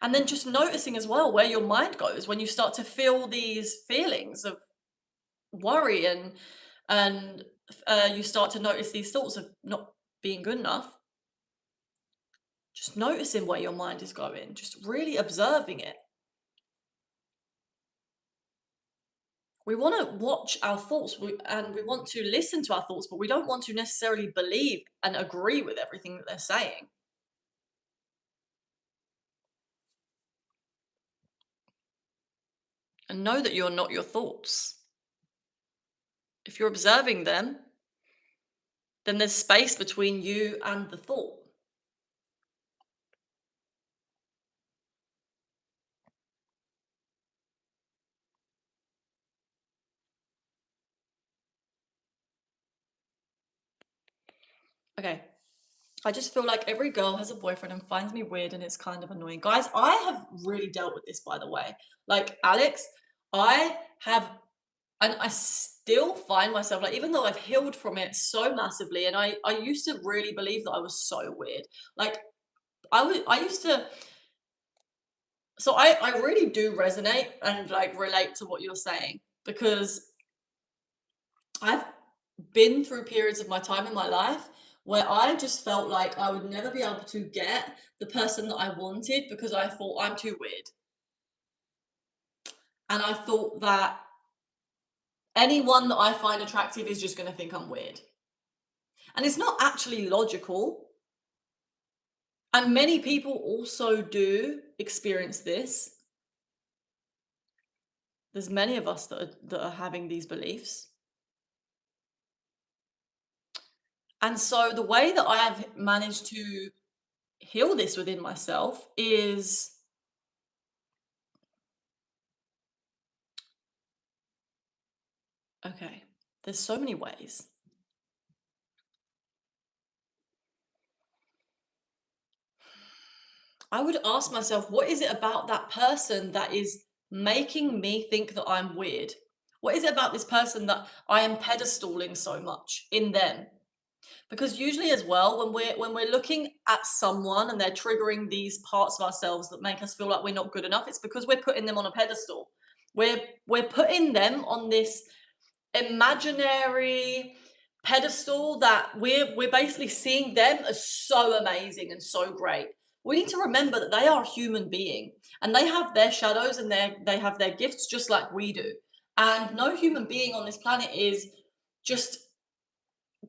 And then just noticing as well where your mind goes when you start to feel these feelings of worry, and you start to notice these thoughts of not being good enough. Just noticing where your mind is going, just really observing it. We want to watch our thoughts, and we want to listen to our thoughts, but we don't want to necessarily believe and agree with everything that they're saying. And know that you're not your thoughts. If you're observing them, then there's space between you and the thought. Okay. I just feel like every girl has a boyfriend and finds me weird and it's kind of annoying. Guys, I have really dealt with this, by the way. Like, Alex, I have, and I still find myself, like, even though I've healed from it so massively, and I used to really believe that I was so weird. Like, I used to, so I really do resonate and like relate to what you're saying, because I've been through periods of my time in my life where I just felt like I would never be able to get the person that I wanted because I thought I'm too weird. And I thought that anyone that I find attractive is just going to think I'm weird. And it's not actually logical. And many people also do experience this. There's many of us that are having these beliefs. And so the way that I have managed to heal this within myself is, okay, there's so many ways. I would ask myself, what is it about that person that is making me think that I'm weird? What is it about this person that I am pedestaling so much in them? Because usually as well, when we're looking at someone and they're triggering these parts of ourselves that make us feel like we're not good enough, it's because we're putting them on a pedestal. We're putting them on this imaginary pedestal that we're basically seeing them as so amazing and so great. We need to remember that they are a human being and they have their shadows and they have their gifts just like we do. And no human being on this planet is just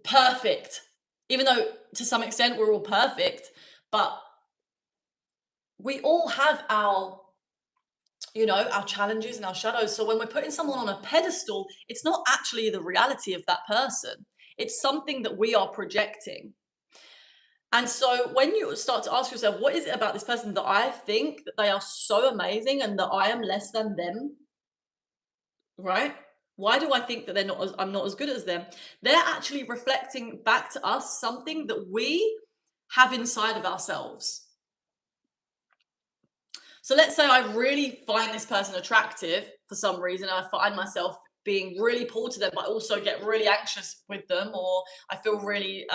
perfect. Even though to some extent we're all perfect, but we all have our challenges and our shadows. So when we're putting someone on a pedestal, it's not actually the reality of that person. It's something that we are projecting. And so when you start to ask yourself, what is it about this person that I think that they are so amazing and that I am less than them, right? Why do I think that I'm not as good as them? They're actually reflecting back to us something that we have inside of ourselves. So let's say I really find this person attractive for some reason, and I find myself being really pulled to them, but also get really anxious with them, or I feel really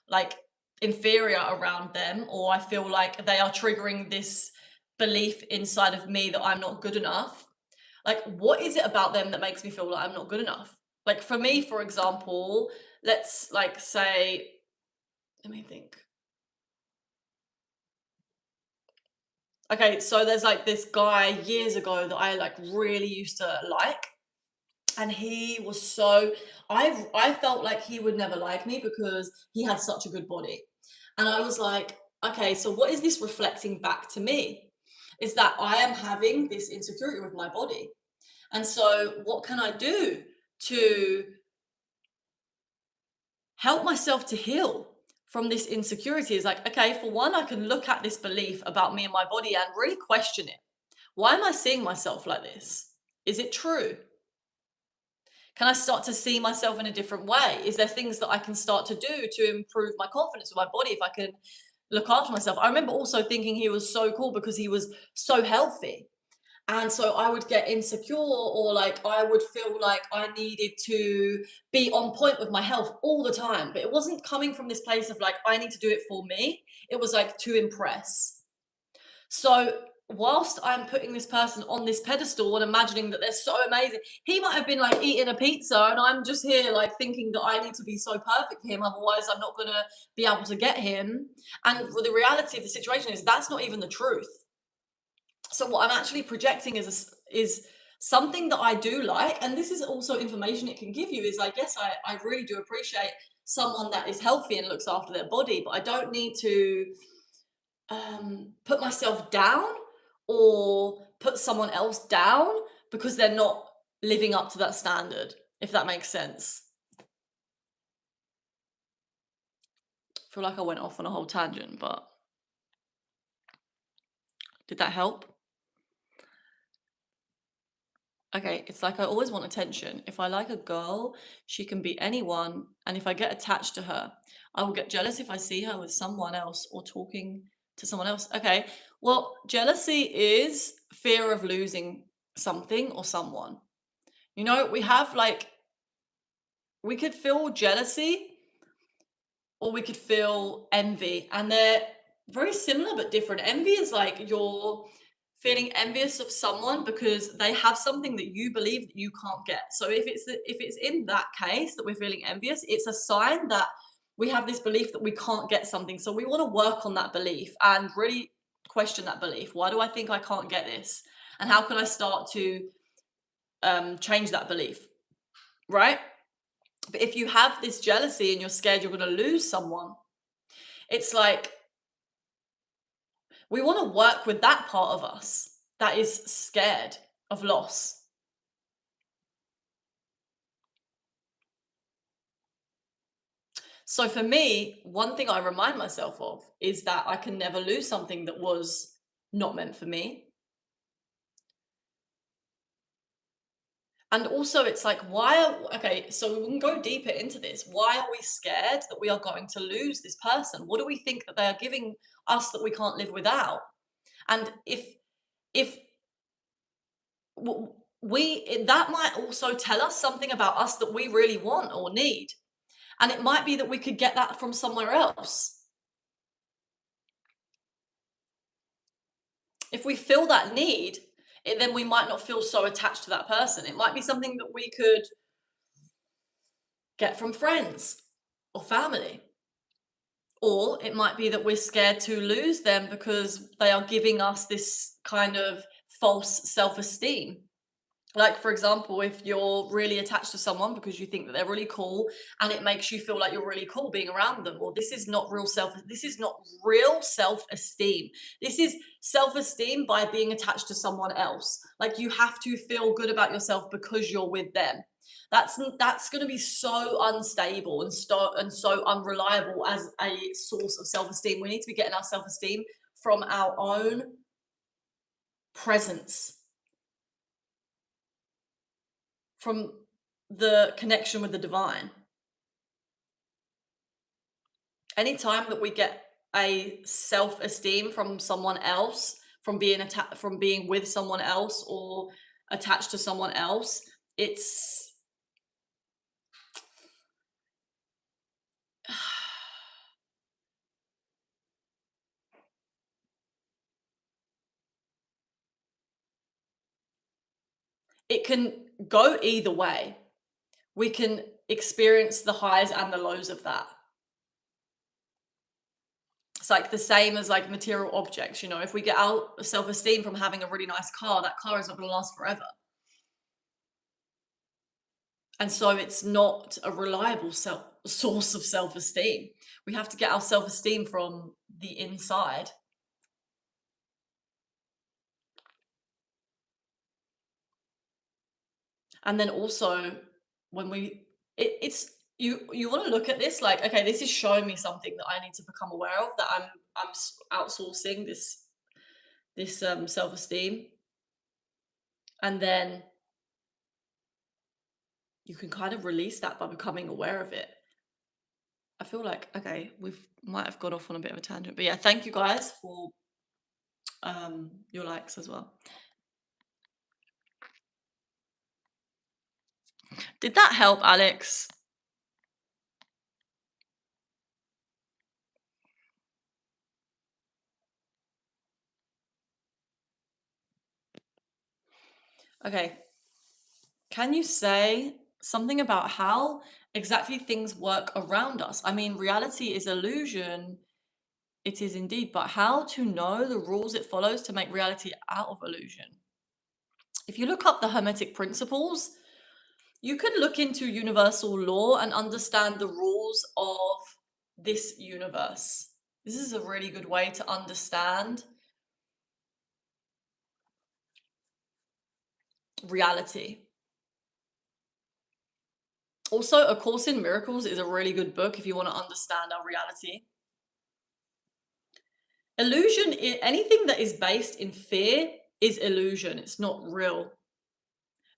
like inferior around them, or I feel like they are triggering this belief inside of me that I'm not good enough. Like, what is it about them that makes me feel like I'm not good enough? Like, for me, for example, let's like say, let me think. Okay, so there's like this guy years ago that I like really used to like, and he was so, I felt like he would never like me because he had such a good body. And I was like, okay, so what is this reflecting back to me? Is that I am having this insecurity with my body. And so what can I do to help myself to heal from this insecurity? Is like, okay, for one, I can look at this belief about me and my body and really question it. Why am I seeing myself like this? Is it true? Can I start to see myself in a different way? Is there things that I can start to do to improve my confidence with my body if I can look after myself? I remember also thinking he was so cool because he was so healthy. And so I would get insecure, or like I would feel like I needed to be on point with my health all the time. But it wasn't coming from this place of like, I need to do it for me. It was like to impress. So whilst I'm putting this person on this pedestal and imagining that they're so amazing, he might have been like eating a pizza and I'm just here like thinking that I need to be so perfect for him, otherwise I'm not gonna be able to get him. And the reality of the situation is that's not even the truth. So what I'm actually projecting is something that I do like, and this is also information it can give you. Is like, yes, I really do appreciate someone that is healthy and looks after their body, but I don't need to put myself down or put someone else down because they're not living up to that standard. If that makes sense. I feel like I went off on a whole tangent, but did that help? Okay, it's like I always want attention. If I like a girl, she can be anyone, and if I get attached to her, I will get jealous if I see her with someone else or talking to someone else. Okay, well, jealousy is fear of losing something or someone. You know, we have like, we could feel jealousy or we could feel envy, and they're very similar but different. Envy is like you're feeling envious of someone because they have something that you believe that you can't get. So if it's in that case that we're feeling envious, it's a sign that we have this belief that we can't get something. So we want to work on that belief and really question that belief. Why do I think I can't get this? And how can I start to change that belief? Right? But if you have this jealousy and you're scared you're going to lose someone, it's like we want to work with that part of us that is scared of loss. So for me, one thing I remind myself of is that I can never lose something that was not meant for me. And also, it's like, okay, so we can go deeper into this. Why are we scared that we are going to lose this person? What do we think that they are giving us that we can't live without? And if that might also tell us something about us that we really want or need. And it might be that we could get that from somewhere else. If we feel that need, then we might not feel so attached to that person. It might be something that we could get from friends or family. Or it might be that we're scared to lose them because they are giving us this kind of false self esteem. Like, for example, if you're really attached to someone because you think that they're really cool and it makes you feel like you're really cool being around them, or this is not real self-esteem. This is self-esteem by being attached to someone else. Like, you have to feel good about yourself because you're with them. That's going to be so unstable and so unreliable as a source of self-esteem. We need to be getting our self-esteem from our own presence, from the connection with the divine. Anytime that we get a self-esteem from someone else, from being with someone else or attached to someone else, it's it can go either way. We can experience the highs and the lows of that. It's like the same as like material objects, you know, if we get our self-esteem from having a really nice car, that car is not going to last forever. And so it's not a reliable source of self-esteem. We have to get our self-esteem from the inside. And then also when it's you want to look at this like, okay, this is showing me something that I need to become aware of, that outsourcing this self-esteem. And then you can kind of release that by becoming aware of it. I feel like, okay, we've might have got off on a bit of a tangent, but yeah, thank you guys for your likes as well. Did that help, Alex? Okay. Can you say something about how exactly things work around us? I mean, reality is illusion. It is indeed, but how to know the rules it follows to make reality out of illusion? If you look up the Hermetic principles, you could look into universal law and understand the rules of this universe. This is a really good way to understand reality. Also, A Course in Miracles is a really good book if you want to understand our reality. Illusion, anything that is based in fear is illusion. It's not real.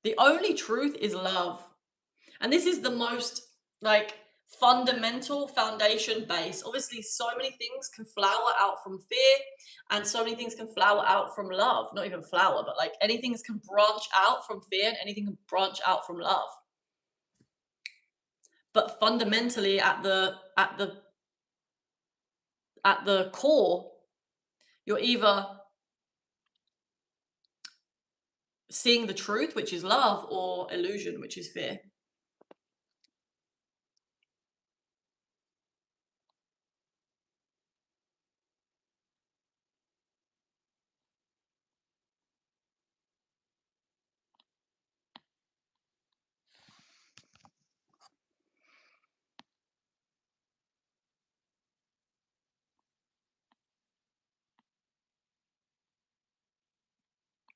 The only truth is love. And this is the most like fundamental foundation base. Obviously, so many things can flower out from fear, and so many things can flower out from love. Not even flower, but like anything can branch out from fear and anything can branch out from love. But fundamentally at the core, you're either seeing the truth, which is love, or illusion, which is fear.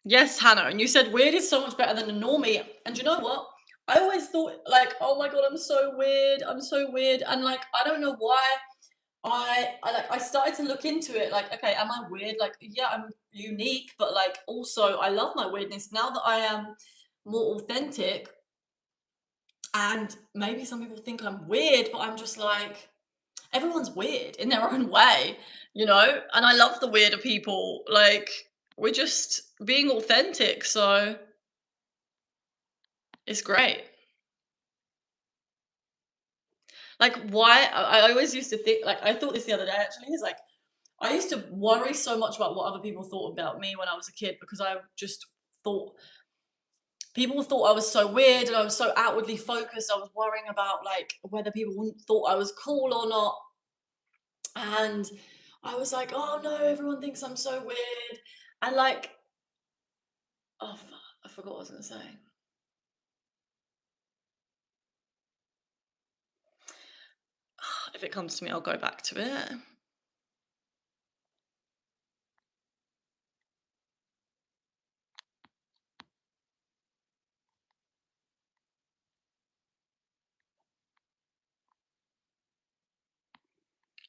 Yes, Hannah, and you said weird is so much better than a normie. And you know what? I always thought like, oh my god, I'm so weird. I'm so weird. And like, I don't know why I started to look into it. Like, okay, am I weird? Like, yeah, I'm unique, but like also I love my weirdness now that I am more authentic. And maybe some people think I'm weird, but I'm just like, everyone's weird in their own way, you know? And I love the weirder people. Like, we're just being authentic. So it's great. Like, why? I always used to think, like, I thought this the other day actually, is like, I used to worry so much about what other people thought about me when I was a kid because I just thought people thought I was so weird and I was so outwardly focused. I was worrying about like whether people wouldn't thought I was cool or not. And I was like, oh no, everyone thinks I'm so weird. And like, oh, I forgot what I was going to say. If it comes to me, I'll go back to it.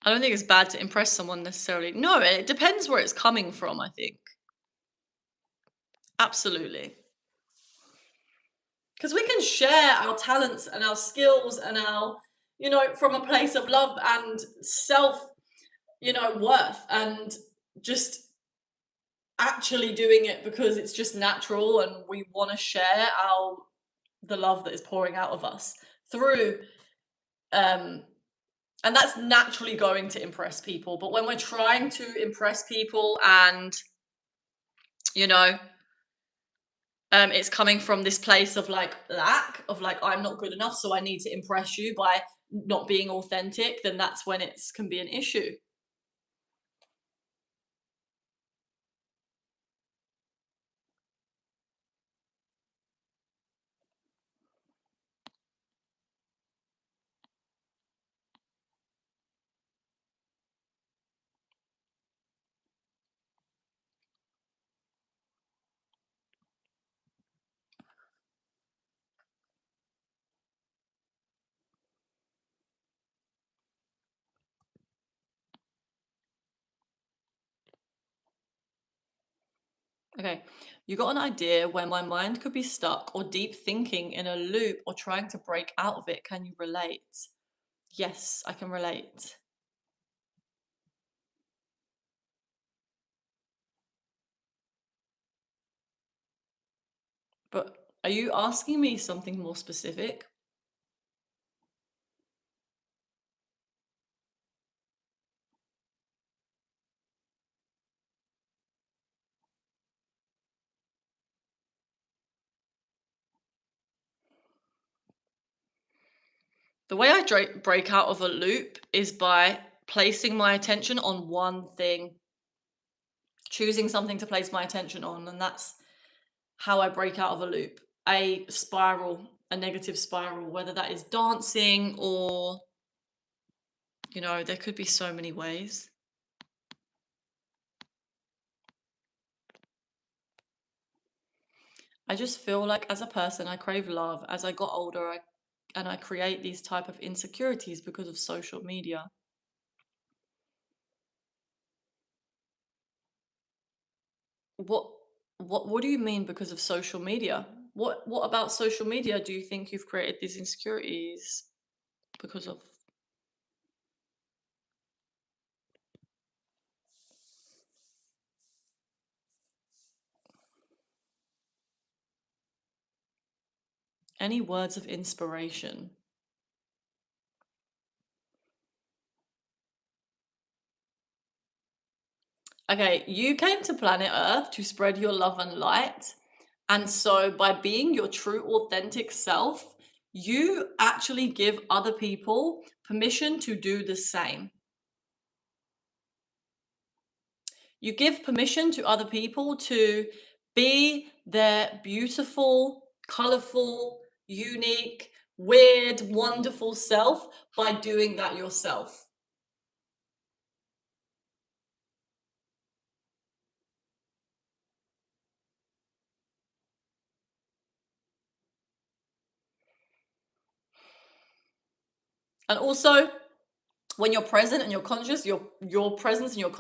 I don't think it's bad to impress someone necessarily. No, it depends where it's coming from, I think. Absolutely. Because we can share our talents and our skills and our, from a place of love and self, worth, and just actually doing it because it's just natural and we want to share the love that is pouring out of us through um and that's naturally going to impress people. But when we're trying to impress people and you know it's coming from this place of like lack of like, I'm not good enough, so I need to impress you by not being authentic, then that's when it can be an issue. Okay, you got an idea where my mind could be stuck or deep thinking in a loop or trying to break out of it. Can you relate? Yes, I can relate. But Are you asking me something more specific? The way I break out of a loop is by placing my attention on one thing, choosing something to place my attention on, and that's how I break out of a loop, a spiral, a negative spiral, whether that is dancing or, there could be so many ways. I just feel like as a person, I crave love. As I got older, I create these type of insecurities because of social media. What what do you mean because of social media? What about social media do you think you've created these insecurities because of? Any words of inspiration? Okay, you came to planet Earth to spread your love and light. And so by being your true authentic self, you actually give other people permission to do the same. You give permission to other people to be their beautiful, colorful, unique, weird, wonderful self by doing that yourself. And also, when you're present and you're conscious, your presence and your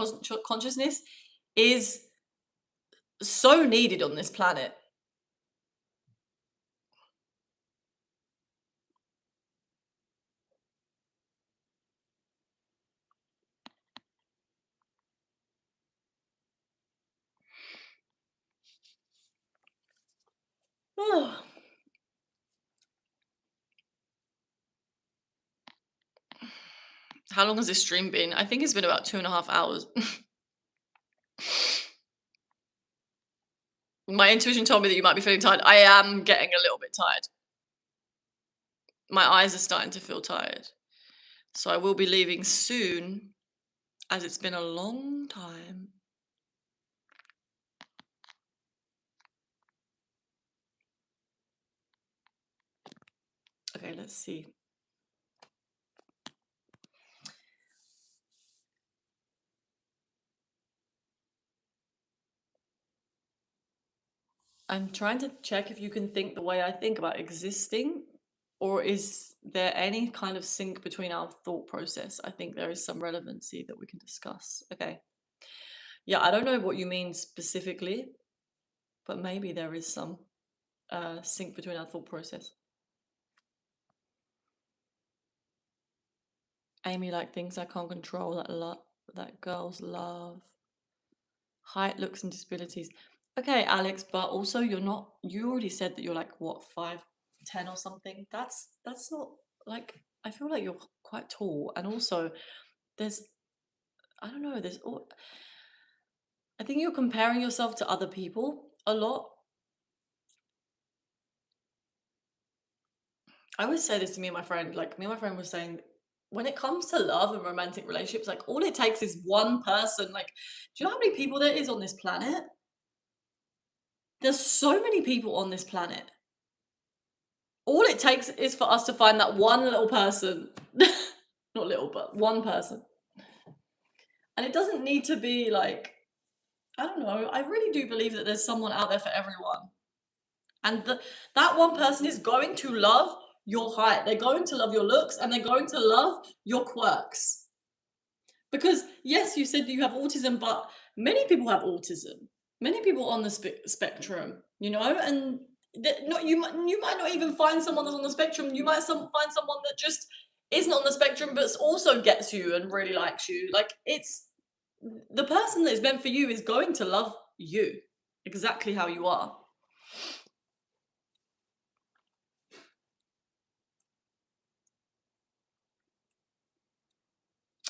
consciousness is so needed on this planet. How long has this stream been? I think it's been about 2.5 hours. My intuition told me that you might be feeling tired. I am getting a little bit tired. My eyes are starting to feel tired. So I will be leaving soon, as it's been a long time. Okay, let's see. I'm trying to check if you can think the way I think about existing, or is there any kind of sync between our thought process? I think there is some relevancy that we can discuss. Okay. Yeah, I don't know what you mean specifically, but maybe there is some sync between our thought process. Amy, like things I can't control, that girls love. Height, looks, and disabilities. Okay, Alex, but also you already said that you're like what, 5'10" or something. That's not like, I feel like you're quite tall. And also there's I don't know, I think you're comparing yourself to other people a lot. I always say this to me and my friend, like me and my friend was saying, when it comes to love and romantic relationships, like all it takes is one person. Like, do you know how many people there is on this planet? There's so many people on this planet. All it takes is for us to find that one little person. Not little, but one person. And it doesn't need to be like, I don't know. I really do believe that there's someone out there for everyone. And that one person is going to love your height. They're going to love your looks and they're going to love your quirks. Because yes, you said that you have autism, but many people have autism. Many people on the spectrum, and not you might not even find someone that's on the spectrum. You might find someone that just isn't on the spectrum, but also gets you and really likes you. Like, it's the person that is meant for you is going to love you exactly how you are.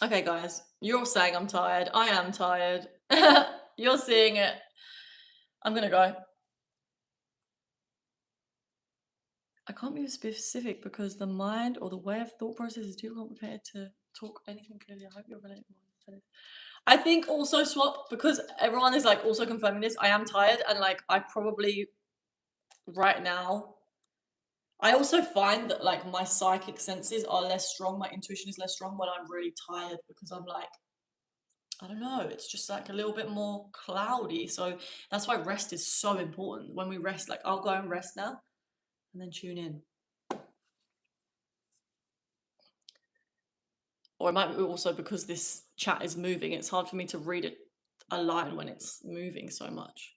Okay, guys, you're all saying I'm tired. I am tired. You're seeing it. I'm gonna go. I can't be specific because the mind or the way of thought process is too complicated to talk anything clearly. I hope you're relatable. I think also swap because everyone is like also confirming this. I am tired and like I probably right now. I also find that like my psychic senses are less strong. My intuition is less strong when I'm really tired because I'm like I don't know. It's just like a little bit more cloudy. So that's why rest is so important. When we rest, like I'll go and rest now and then tune in. Or it might be also because this chat is moving, it's hard for me to read a line when it's moving so much.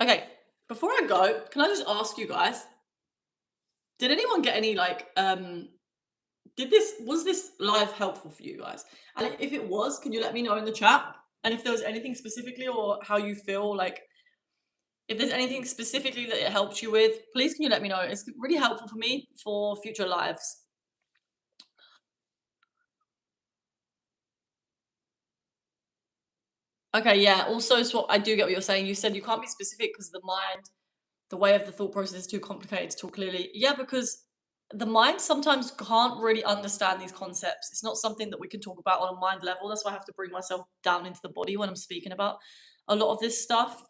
Okay, before I go, can I just ask you guys, did anyone get any like did this was this live helpful for you guys? And if it was, can you let me know in the chat? And if there was anything specifically or how you feel like if there's anything specifically that it helped you with, please can you let me know? It's really helpful for me for future lives. Okay, yeah. Also, so I do get what you're saying. You said you can't be specific because the mind, the way of the thought process is too complicated to talk clearly. Yeah, because the mind sometimes can't really understand these concepts. It's not something that we can talk about on a mind level. That's why I have to bring myself down into the body when I'm speaking about a lot of this stuff.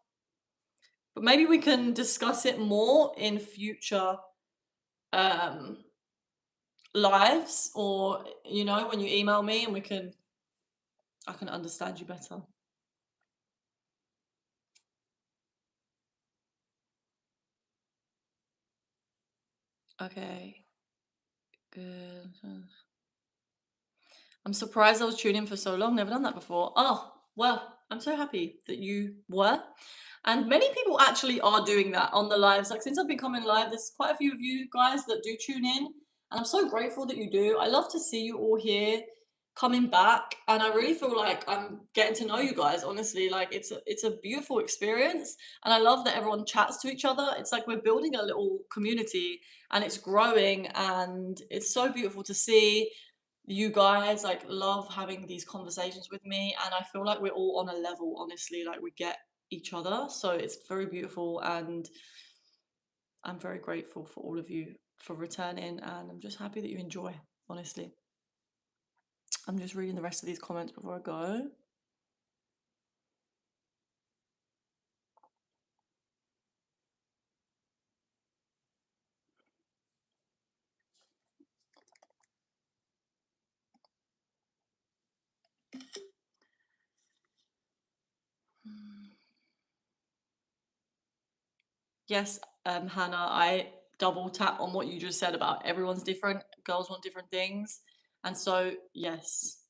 But maybe we can discuss it more in future um lives or when you email me and I can understand you better. Okay, good. I'm surprised I was tuning in for so long. Never done that before. Oh, well, I'm so happy that you were. And many people actually are doing that on the lives. Like since I've been coming live, there's quite a few of you guys that do tune in. And I'm so grateful that you do. I love to see you all here coming back. And I really feel like I'm getting to know you guys, honestly. Like it's a beautiful experience. And I love that everyone chats to each other. It's like we're building a little community and it's growing and it's so beautiful to see you guys like love having these conversations with me and I feel like we're all on a level, honestly, like we get each other, so it's very beautiful and I'm very grateful for all of you for returning and I'm just happy that you enjoy, honestly. I'm just reading the rest of these comments before I go. Yes, Hannah, I double tap on what you just said about everyone's different, girls want different things, and so yes.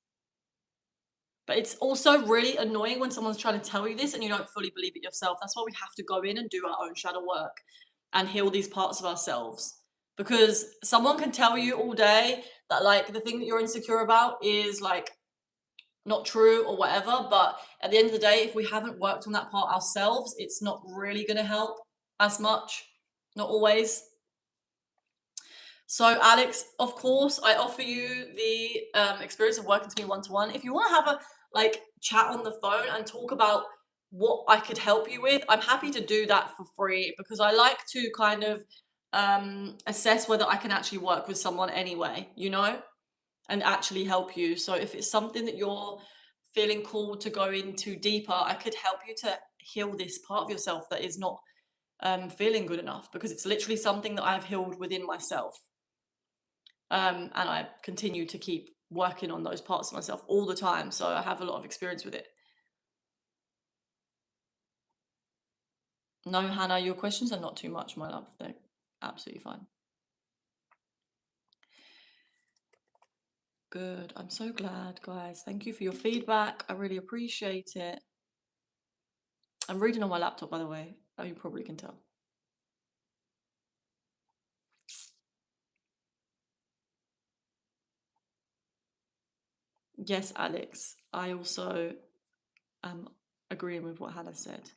But it's also really annoying when someone's trying to tell you this and you don't fully believe it yourself. That's why we have to go in and do our own shadow work and heal these parts of ourselves. Because someone can tell you all day that like the thing that you're insecure about is like not true or whatever. But at the end of the day, if we haven't worked on that part ourselves, it's not really going to help as much. Not always. So, Alex, of course, I offer you the experience of working to me one to one. If you want to have a like chat on the phone and talk about what I could help you with, I'm happy to do that for free because I like to kind of assess whether I can actually work with someone anyway, and actually help you. So, if it's something that you're feeling called to go into deeper, I could help you to heal this part of yourself that is not feeling good enough because it's literally something that I've healed within myself. And I continue to keep working on those parts of myself all the time. So I have a lot of experience with it. No, Hannah, your questions are not too much, my love. They're absolutely fine. Good. I'm so glad, guys. Thank you for your feedback. I really appreciate it. I'm reading on my laptop, by the way. Oh, you probably can tell. Yes, Alex. I also am agreeing with what Hannah said.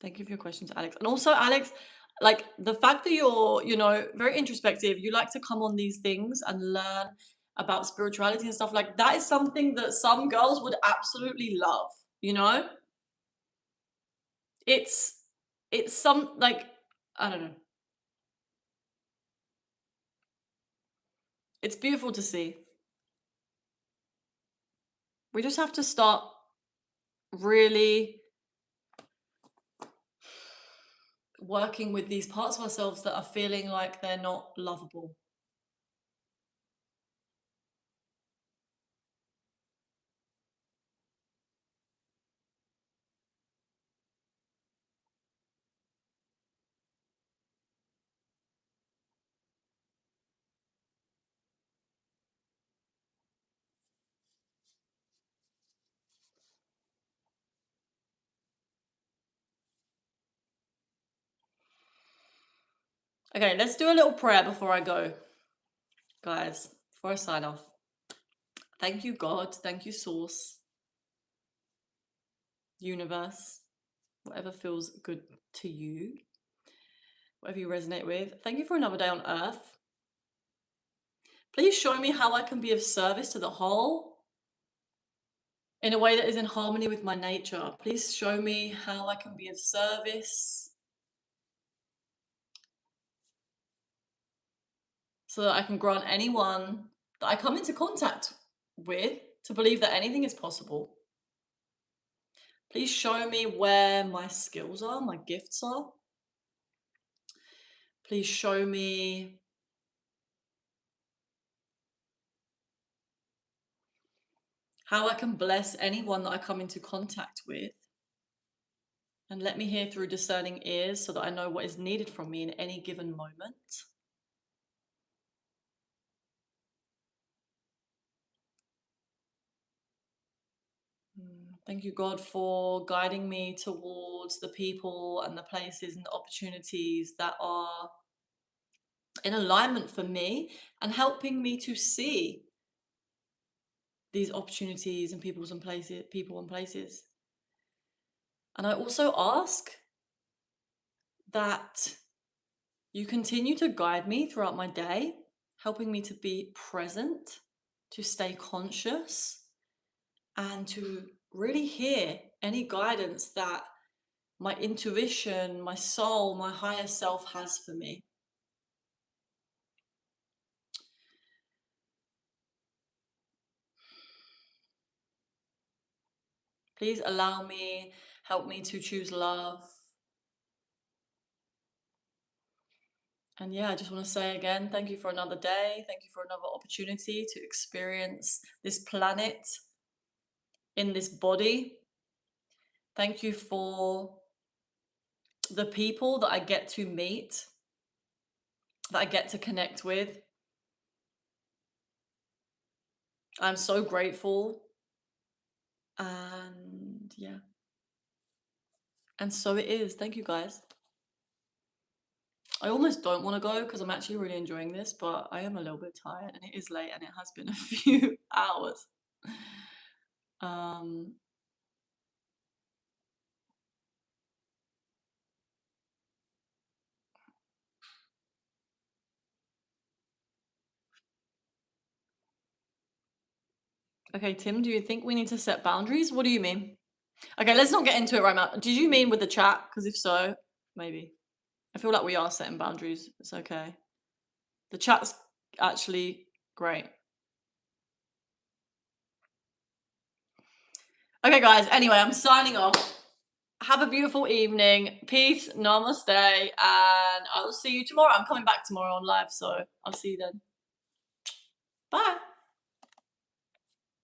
Thank you for your questions, Alex. And also, Alex, like the fact that you're, very introspective, you like to come on these things and learn about spirituality and stuff like that is something that some girls would absolutely love, you know? It's it's some like I don't know. It's beautiful to see. We just have to start really working with these parts of ourselves that are feeling like they're not lovable. Okay, let's do a little prayer before I go, guys, before I sign off. Thank you, God. Thank you, Source, Universe, whatever feels good to you, whatever you resonate with. Thank you for another day on Earth. Please show me how I can be of service to the whole in a way that is in harmony with my nature. Please show me how I can be of service so that I can grant anyone that I come into contact with to believe that anything is possible. Please show me where my skills are, my gifts are. Please show me how I can bless anyone that I come into contact with. And let me hear through discerning ears so that I know what is needed from me in any given moment. Thank you, God, for guiding me towards the people and the places and the opportunities that are in alignment for me and helping me to see these opportunities and people and places. And I also ask that you continue to guide me throughout my day, helping me to be present, to stay conscious, and to really hear any guidance that my intuition, my soul, my higher self has for me. Please allow me, help me to choose love. And yeah, I just want to say again, thank you for another day. Thank you for another opportunity to experience this planet in this body. Thank you for the people that I get to meet, that I get to connect with. I'm so grateful. And yeah. And so it is. Thank you, guys. I almost don't want to go because I'm actually really enjoying this, but I am a little bit tired and it is late and it has been a few hours. Um, okay, Tim, do you think we need to set boundaries? What do you mean? Okay, let's not get into it right now. Did you mean with the chat? Because if so, maybe. I feel like we are setting boundaries. It's okay. The chat's actually great. Okay, guys. Anyway, I'm signing off. Have a beautiful evening. Peace, namaste, and I'll see you tomorrow. I'm coming back tomorrow on live, so I'll see you then.